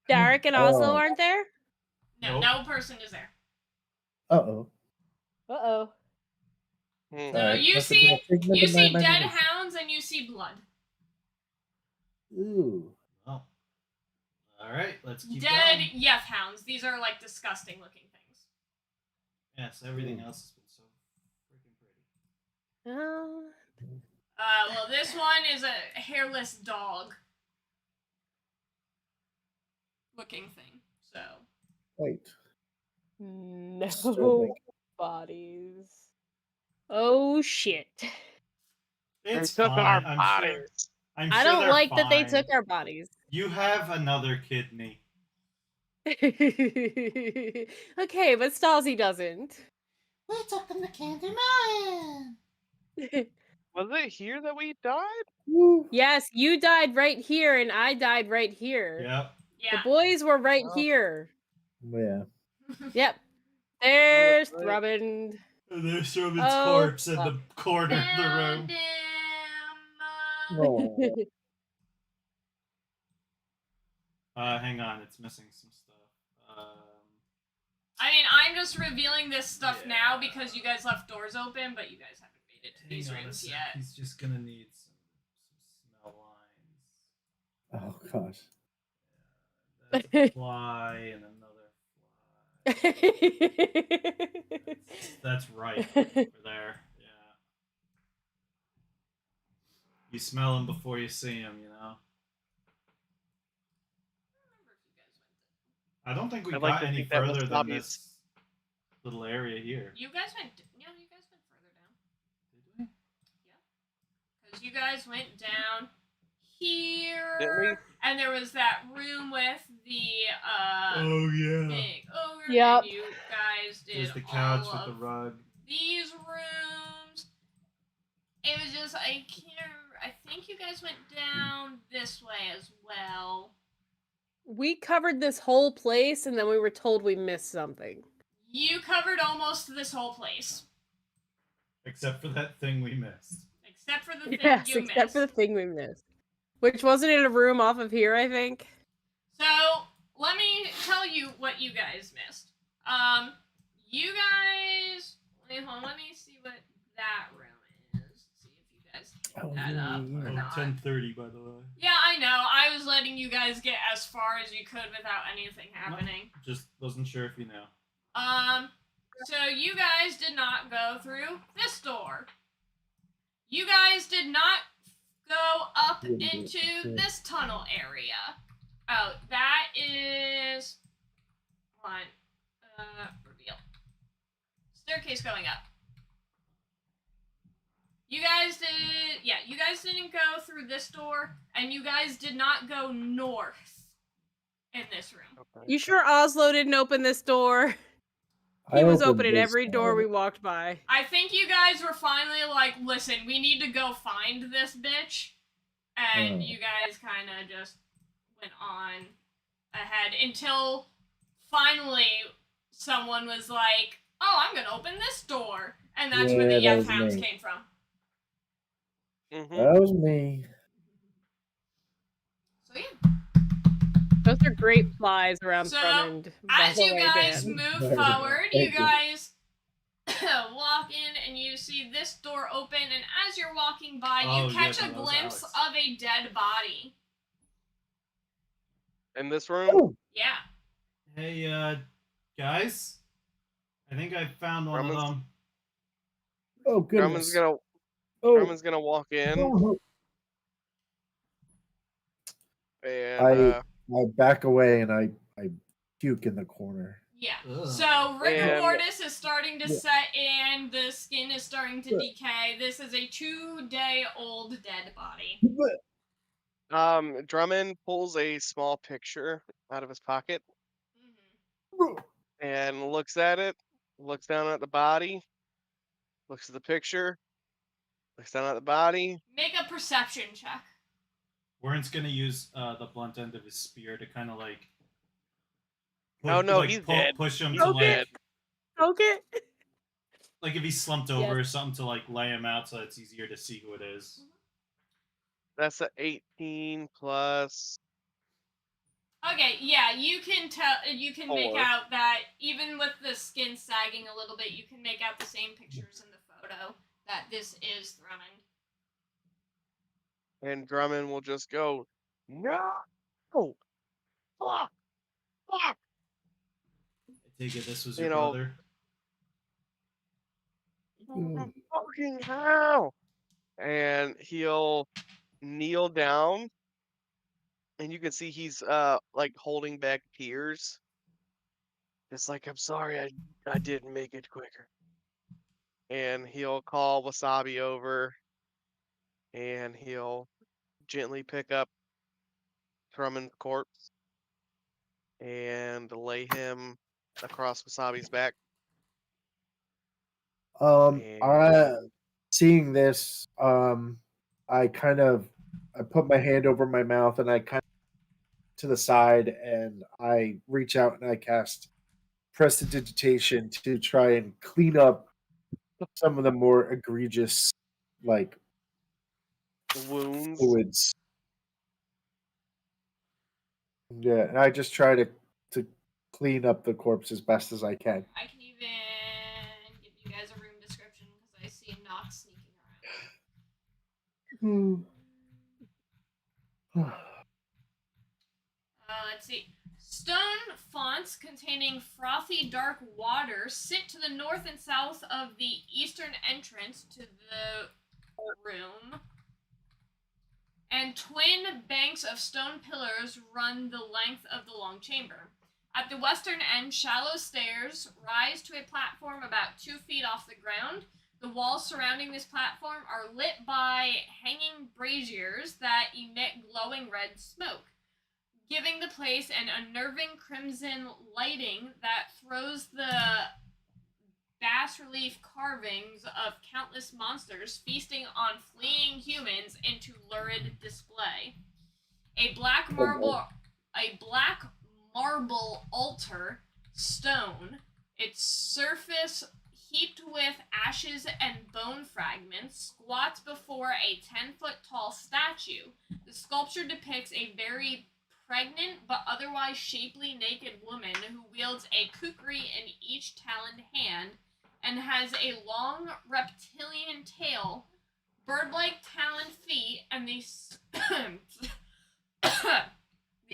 Derek and Oslo Oh. aren't there? No, Nope. no person is there. Uh-oh. Uh-oh. Hmm. So Alright, you must have been a figment you of my see dead imagination. hounds and you see blood. Ooh. Well, all right. Let's keep Dead going. Yeth hounds. These are like disgusting looking things. Yes, everything else has been so freaking pretty. Oh. Well, this one is a hairless dog looking thing. So Wait. No Disturbing. bodies. Oh shit. It's They took fine. our I'm bodies. sure. I'm I sure don't they're like that they fine. took our bodies. You have another kidney. Okay, but Stassi doesn't. We took them to Candy Mountain. Was it here that we died? Woo. Yes, you died right here and I died right here. Yep. The yeah. boys were right Oh. here. Yeah. Yep. There's right. Robin. And there's Robin's Oh, corpse in the corner of the room. Oh. Hang on, it's missing some stuff. I mean, I'm just revealing this stuff now Yeah. because you guys left doors open, but you guys haven't made it to these Hang on a rooms sec. yet. He's just gonna need some smell lines. Oh gosh. That's a fly and another fly. That's right over there. Yeah. You smell them before you see them, you know. I don't think we I'd like got to any think that was further than Bobby's. this little area here. You guys went, yeah, you guys went further down. Did we? Because you guys went down Didn't we? here, and there was that room with the Oh yeah. big ogre. Yep. And you guys did There's the couch all with the of rug. these rooms. It was just I think you guys went down this way as well. We covered this whole place and then we were told we missed something. You covered almost this whole place, Except for that thing we missed. except for the thing Yes, you except missed. for the thing we missed. Which wasn't in a room off of here, I think. So let me tell what you guys missed. You guys. Wait, hold on. Let me see what that room is. See if you guys Oh, picked that up or Oh, not. 10:30, by the way. Yeah, I know. I was letting you guys get as far as you could without anything happening. Just wasn't sure if you know. So you guys did not go through this door. You guys did not go up into this tunnel area. Oh, that is one. Reveal. Staircase going up. You guys didn't go through this door, and you guys did not go north in this room. Okay. You sure Oslo didn't open this door? He I was opened opening this every door we door. walked by. I think you guys were finally like, listen, we need to go find this bitch. And you guys kind of just went on ahead until finally someone was like, oh, I'm going to open this door. And that's where the Yeah, that F was Hounds me. came from. That was me. So yeah. Those are great flies around So, Drummond. the As whole you way, guys Dan. move There we go. forward, you Thank you. guys walk in and you see this door open, and as you're walking by, Oh, you yeah, catch a that was glimpse Alex. of a dead body. In this room? Oh, Yeah. Hey, guys. I think I found one of Drummond's- them. oh Drummond's goodness. gonna walk in Oh, and I back away and I puke in the corner. Yeah. Ugh. So rigor And- mortis is starting to Yeah. set in, the skin is starting to Yeah. decay. This is a 2-day-old dead body. Drummond pulls a small picture out of his pocket Mm-hmm. and looks at it, looks down at the body, looks at the picture, looks down at the body. Make a perception check. Warren's gonna use the blunt end of his spear to kind of like. Oh, no, he's dead. Push him He's to Okay. like, Okay. like if he's slumped over or something to like lay him out so it's easier to see who it is. That's a 18 plus. Okay, yeah, you can tell. You can make 4. out that even with the skin sagging a little bit, you can make out the same pictures in the photo that this is Drummond. And Drummond will just go, no! Fuck! Fuck! I take it this was You your know- brother. Fucking hell! And he'll kneel down, and you can see he's like holding back tears. Just like, I'm sorry, I didn't make it quicker. And he'll call Wasabi over, and he'll gently pick up Drummond's corpse and lay him across Wasabi's back. Seeing this, I put my hand over my mouth and I kind of to the side and I reach out and I cast prestidigitation to try and clean up some of the more egregious like Wounds. fluids. Yeah, and I just try to clean up the corpse as best as I can. I can even give you guys a room description because I see a knock sneaking around. Let's see. Stone fonts containing frothy dark water sit to the north and south of the eastern entrance to the room. And twin banks of stone pillars run the length of the long chamber. At the western end, shallow stairs rise to a platform about 2 feet off the ground. The walls surrounding this platform are lit by hanging braziers that emit glowing red smoke, giving the place an unnerving crimson lighting that throws the bas-relief carvings of countless monsters feasting on fleeing humans into lurid display. A black marble altar, stone, its surface heaped with ashes and bone fragments, squats before a 10-foot tall statue. The sculpture depicts a very pregnant but otherwise shapely naked woman who wields a kukri in each taloned hand and has a long reptilian tail, bird-like taloned feet, and the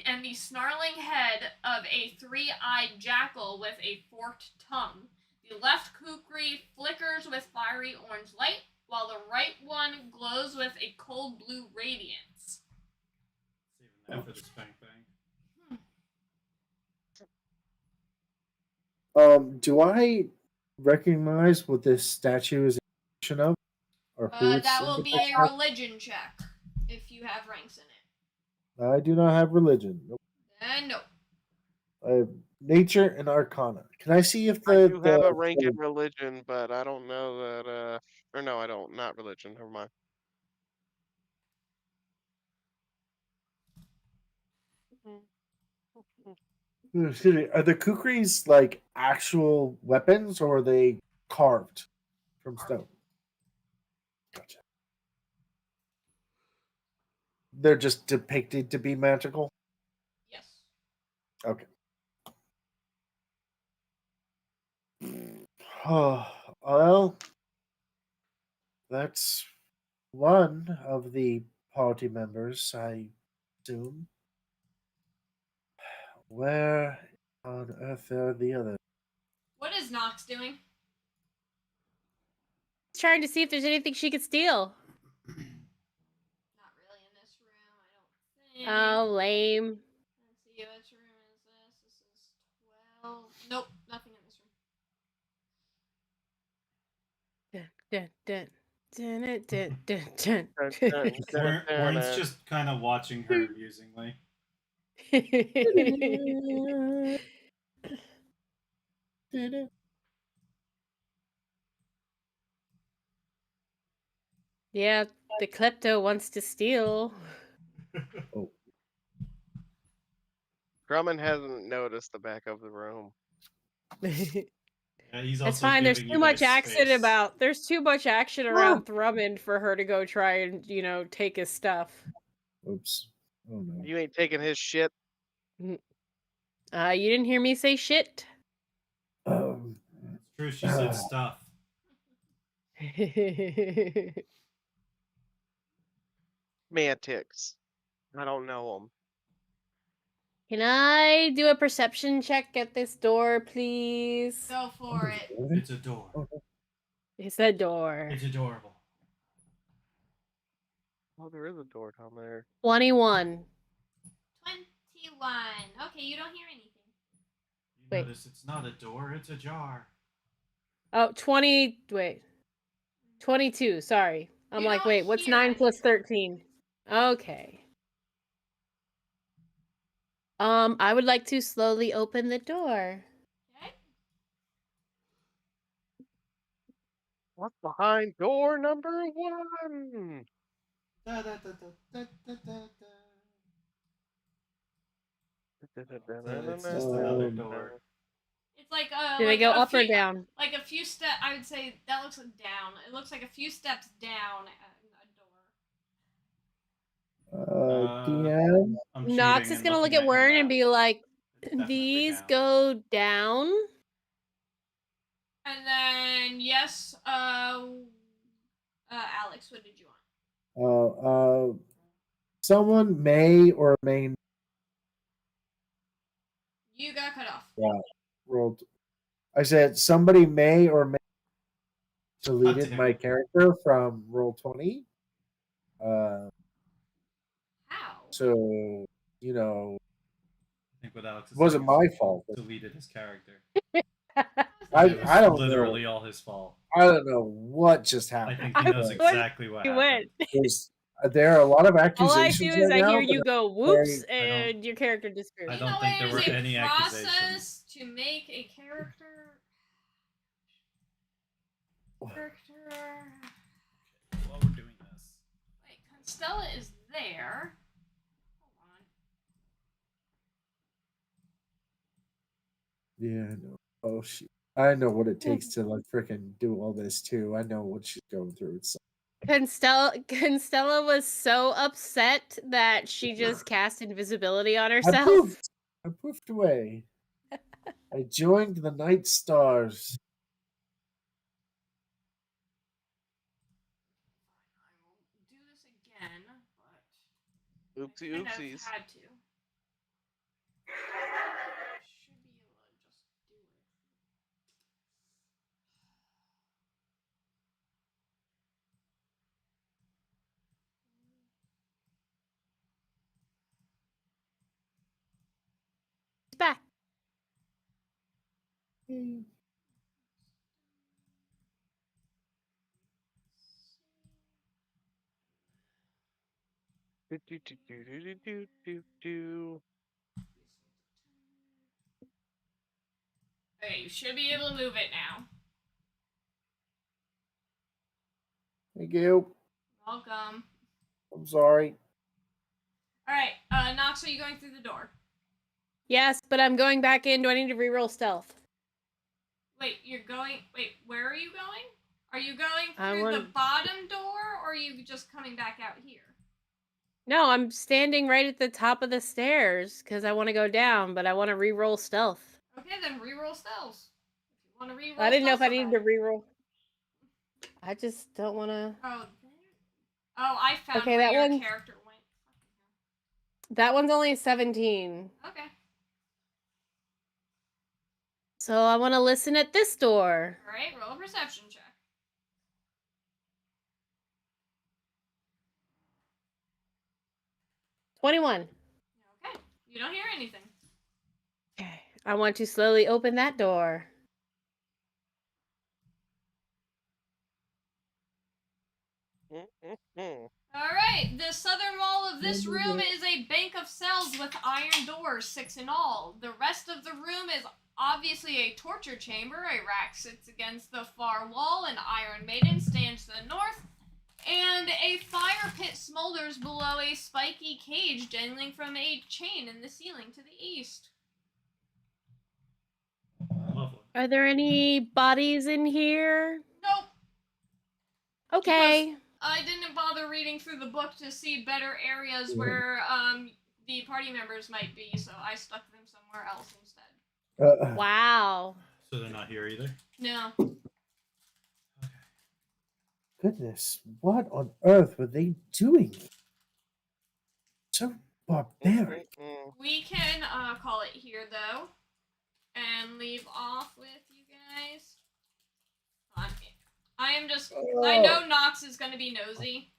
and the snarling head of a three-eyed jackal with a forked tongue. The left kukri flickers with fiery orange light, while the right one glows with a cold blue radiance. Saving that for the spank bang. Do I recognize what this statue is a depiction of, or who it's That in will be depiction a of? religion check if you have ranks in it. I do not have religion. Nope. No. I have nature and arcana. Can I see if I do have a the rank in religion, but I don't know that. Or no, I don't. Not religion. Never mind. excuse me, are the kukris like actual weapons, or are they carved from stone? Gotcha. They're just depicted to be magical. Yes. Okay. Oh, well, that's one of the party members, I assume. Where on earth are the others? What is Nox doing? Trying to see if there's anything she could steal. Not really in this room, I don't think. Oh, lame. Let's see, which room is this? This is 12. Nope, nothing in this room. Dun, dun, dun, dun, dun, dun, dun. Warren's just kind of watching her amusingly. Yeah, the klepto wants to steal. Oh, Drummond hasn't noticed the back of the room. Yeah, he's That's also fine. There's giving too you much guys action space. about. There's too much action around Thrummond for her to go try and take his stuff. oops. Oh no. You ain't taking his shit. You didn't hear me say shit. Um, It's true, she said stuff. Mantics. I don't know them. Can I do a perception check at this door, please? Go for it. It's a door. It's a door. It's adorable. Oh, there is a door down there. 21. 21. Okay, you don't hear anything. You Wait. notice it's not a door, it's a jar. Oh, 20. Wait. 22. Sorry. I'm You like, don't wait, what's hear 9 plus anything. 13? Okay. I would like to slowly open the door. Okay. What's behind door number 1? Da, da, da, da, da, da, da, da. It's just another door. It's like Do they like go a up or few, down? like a few steps. I would say that looks like down. It looks like a few steps down a door. DM. I'm Nox cheating is and gonna look looking at at your Wern and map. be like, It's definitely these down. go down? And then yes, Alex, what did you want? Someone may or may not You got cut off. rolled. I said somebody may or may deleted damn my it. character from Roll20. How? So I think what Alex it is wasn't saying my is fault. he deleted his character. I It was don't know. literally all his fault. I don't know what just I happened. think he knows I exactly what You happened. went. There are a lot of All I accusations do is right I now, hear but you go whoops I don't- and your character disappears. I You don't know, think there there's were a any process accusations. to make a character. While we're doing this. Wait, Constella is there. Hold on. yeah, I know. Oh shoot. I know what it takes to like freaking do all this too. I know what she's going through. It's Constella was so upset that she just cast invisibility on I herself. poofed. I poofed away. I joined the night stars. I will do this again, but Oopsie I kind of oopsies. had to. Should be able to just do it. It's back. Do, do, do, do, do, do, do, do. Okay, you should be able to move it now. Thank you. Welcome. I'm sorry. Alright, Nox, are you going through the door? Yes, but I'm going back in. Do I need to reroll stealth? Wait, where are you going? Are you going I through the want- bottom door, or are you just coming back out here? No, I'm standing right at the top of the stairs because I want to go down, but I want to reroll stealth. Okay, then reroll stealth. If you want to reroll I didn't know if I stealth needed to reroll. I just don't want to. Oh, I found Okay, where that your one- character went. That one's only 17. Okay. So I want to listen at this door. Alright, roll a perception check. 21. Okay. You don't hear anything. Okay. I want to slowly open that door. Alright, the southern wall of this room is a bank of cells with iron doors, 6 in all. The rest of the room is obviously a torture chamber. A rack sits against the far wall, an iron maiden stands to the north, and a fire pit smolders below a spiky cage dangling from a chain in the ceiling to the east. Lovely. Are there any bodies in here? Nope. Okay. I didn't bother reading through the book to see better areas where the party members might be, so I stuck them somewhere else instead. Wow. So they're not here either? No. Okay. Goodness, what on earth were they doing? So barbaric. We can call it here, though, and leave off with you guys. I am just... I know Nox is going to be nosy.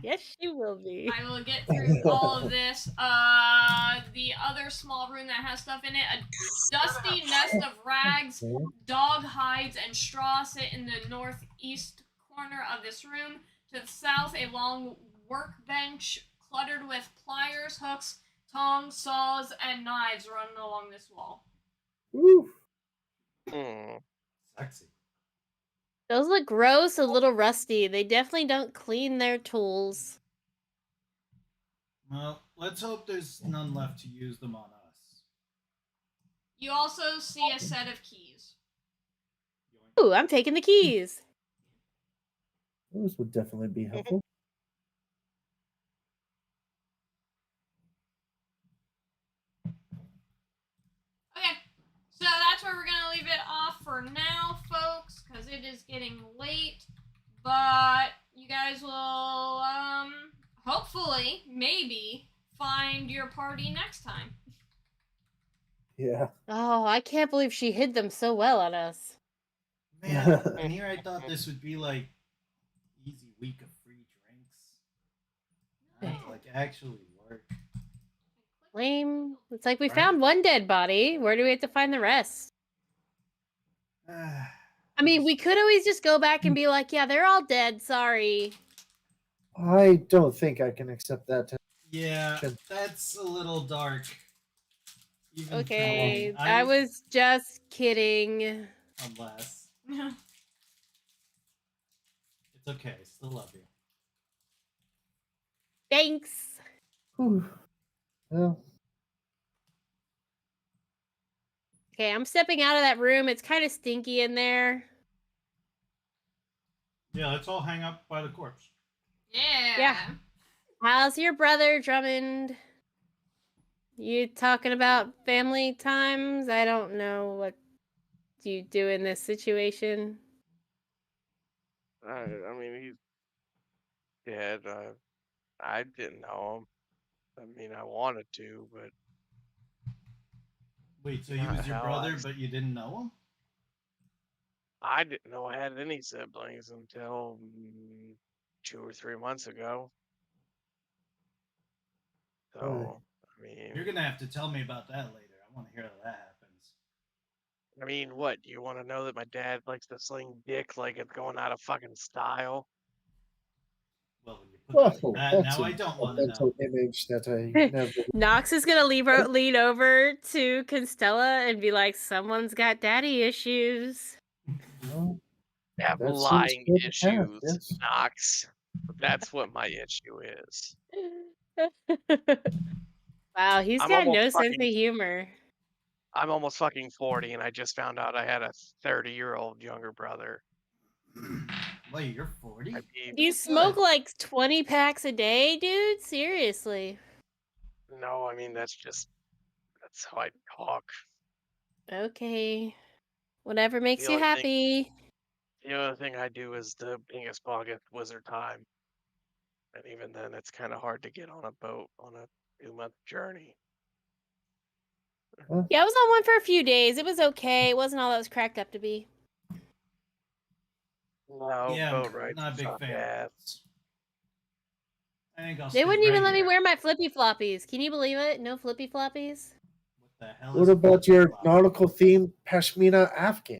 Yes, she will be. I will get through all of this. The other small room that has stuff in it, a dusty nest of rags, dog hides, and straw sit in the northeast corner of this room. To the south, a long workbench cluttered with pliers, hooks, tongs, saws, and knives running along this wall. Woo. Sexy. Those look gross, a little rusty. They definitely don't clean their tools. Well, let's hope there's none left to use them on us. You also see a set of keys. Ooh, I'm taking the keys. Those would definitely be helpful. Okay, so that's where we're gonna leave it off for now, folks, because it is getting late. But you guys will, hopefully, maybe, find your party next time. Yeah. Oh, I can't believe she hid them so well on us. Man, and here I thought this would be like easy week of free drinks. Not to, like actually work. Lame. It's like we Right. found one dead body. Where do we have to find the rest? I mean, we could always just go back and be like, yeah, they're all dead. Sorry. I don't think I can accept that. Yeah, that's a little dark. Even for Okay, me. I was just kidding. Unless. It's okay. I still love you. Thanks. Whew. Well, Okay, I'm stepping out of that room. It's kind of stinky in there. Yeah, let's all hang up by the corpse. Yeah. How's your brother, Drummond? You talking about family times? I don't know what you do in this situation. I mean, he's dead. I didn't know him. I mean, I wanted to, but Wait, so you he know was your how brother, but you didn't know him? I didn't know I had any siblings until 2 or 3 months ago. So, I You're mean, gonna have to tell me about that later. I want to hear how that happens. what? You want to know that my dad likes to sling dick like it's going out of fucking style? Well, when you put Oh, that, that's now I don't a want to mental know. image that I never. Knox is gonna lean over to Constella and be like, "Someone's got daddy issues." Well, Have that seems lying good to have, issues, yes. Knox. That's what my issue is. Wow, he's I'm got almost no sense of fucking humor. I'm almost fucking 40, and I just found out I had a 30-year-old younger brother. Wait, you're 40? I mean, You smoke like 20 packs a day, dude? Seriously. no, I mean that's how I talk. Okay. Whatever makes The you only thing happy. the other thing I do is the biggest August Wizard time. And even then, it's kind of hard to get on a boat on a 2-month journey. Yeah, I was on one for a few days. It was okay. It wasn't all that was cracked up to be. No, Yeah, boat I'm rides not a big suck fan ass. of boats. I think I'll They stay wouldn't even let me regular. wear my flippy floppies. Can you believe it? No flippy floppies. What the hell What is a about your flip-flop? nautical themed pashmina Afghan?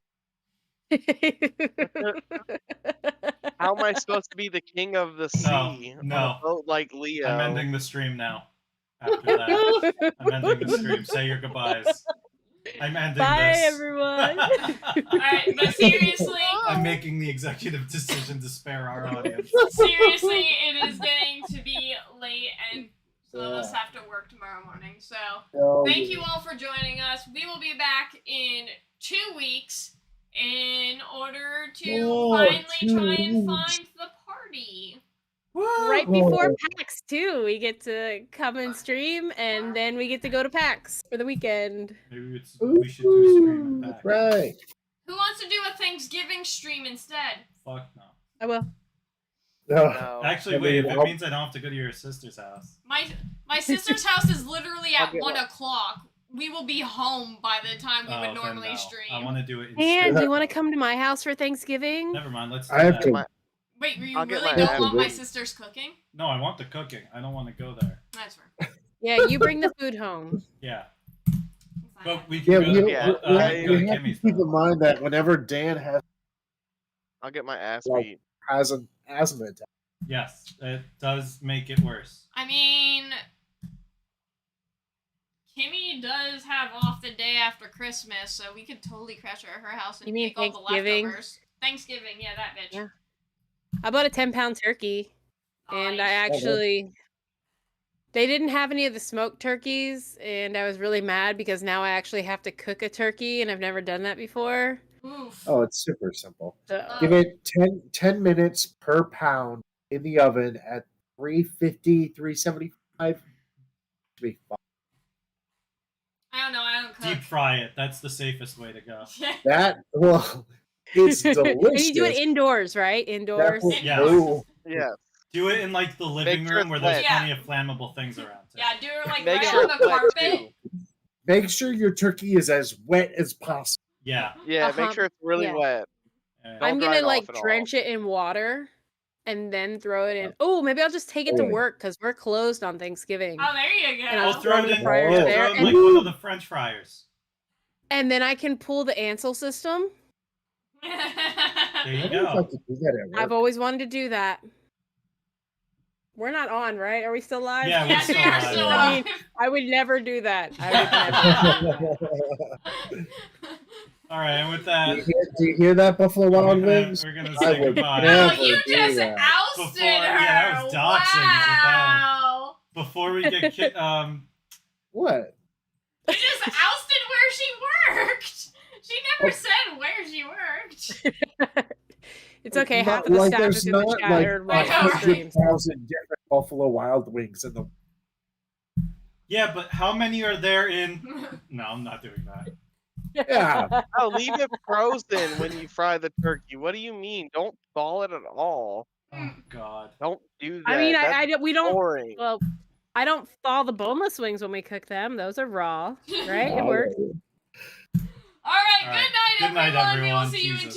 How am I supposed to be the king of the sea on a no. boat like I'm Leo? ending the stream now. After that, I'm ending the stream. Say your goodbyes. I'm ending Bye, this. everyone. Alright, but seriously, I'm making the executive decision to spare our audience. seriously, it is getting to be late, and some of us Yeah. have to work tomorrow morning. So, Oh, thank yeah. you all for joining us. We will be back in 2 weeks in order to Oh, finally 2 try and weeks. find the party. Right Woo! before Oh. PAX, too. We get to come and stream, and then we get to go to PAX for the weekend. Maybe we should do stream Ooh, it back. right. Who wants to do a Thanksgiving stream instead? Fuck no. I will. No. Actually, I wait, mean, if it I'll- means I don't have to go to your sister's house. My sister's house is literally I'll at get 1 one. o'clock. We will be home by the time we would then normally no. stream. I want to do it in And do you spirit. want to come to my house for Thanksgiving? Never mind, let's do I have that. to- My- Wait, you I'll get really my don't ass want my beat. sister's cooking? No, I want the cooking. I don't want to go there. That's fair. Yeah, you bring the food home. Yeah. That's not But bad. we can Yeah, go we, to, we, Yeah, we we can have, go we to have to Kimmy's keep though. in mind that whenever Dan I'll get my ass Like- beat. has an asthma attack, Yes, it does make it worse. I mean, Kimmy does have off the day after Christmas, so we could totally crash at her house and You mean take all the Thanksgiving? leftovers. Thanksgiving, yeah, that bitch. Yeah. I bought a 10-pound turkey, and I Nice. actually... They didn't have any of the smoked turkeys, and I was really mad because now I actually have to cook a turkey, and I've never done that before. Oof. oh, it's super simple. So, Give it 10 minutes per pound in the oven at 350, 375. Should be fine. I don't know, I don't cook. Deep fry it. That's the safest way to go. That, well, it's and delicious. you do it indoors, right? Indoors. That Yeah. will- Yeah. Do it in like the living sure room where it's there's wet. plenty of flammable things around. Too. Yeah, do it like Make right sure on it's the wet carpet. too. Make sure your turkey is as wet as possible. Yeah. Yeah, Uh-huh. make sure it's really Yeah. wet. Yeah. Don't I'm dry gonna it like off at all. drench it in water and then throw it in. Oh, maybe I'll just take it to Oh. work because we're closed on Thanksgiving. Oh, there you go. And I'll I'll throw it in. fryer Oh. there, Throw it in and, like one of the French fryers. and then I can pull the Ansel system. There I you wonder if I go. could do that at work. I've always wanted to do that. We're not on, right? Are we still live? Yeah, we're Yes, still we are alive. still I alive. mean, I would never do that. I would never. All right, and with do, that, do you hear that, Buffalo Wild Wings? we're gonna I say would goodbye. Oh, never you do just that. ousted Before- her. yeah, that was doxing, Wow. Before we get What? You just ousted where she worked. She never said where she worked. It's It's okay. Not Half of the like staff there's is in the not chat like or watching the streams. 100,000 different Buffalo Wild Wings in the. Yeah, but how many are there in? No, I'm not doing that. Yeah. Oh, leave it frozen when you fry the turkey. What do you mean? Don't thaw it at all. Oh God. Don't do that. I mean, That's we don't. boring. Well, I don't thaw the boneless wings when we cook them. Those are raw, right? It works. All right, All right. good night, Good night, everyone. We will everyone. see you in Jesus.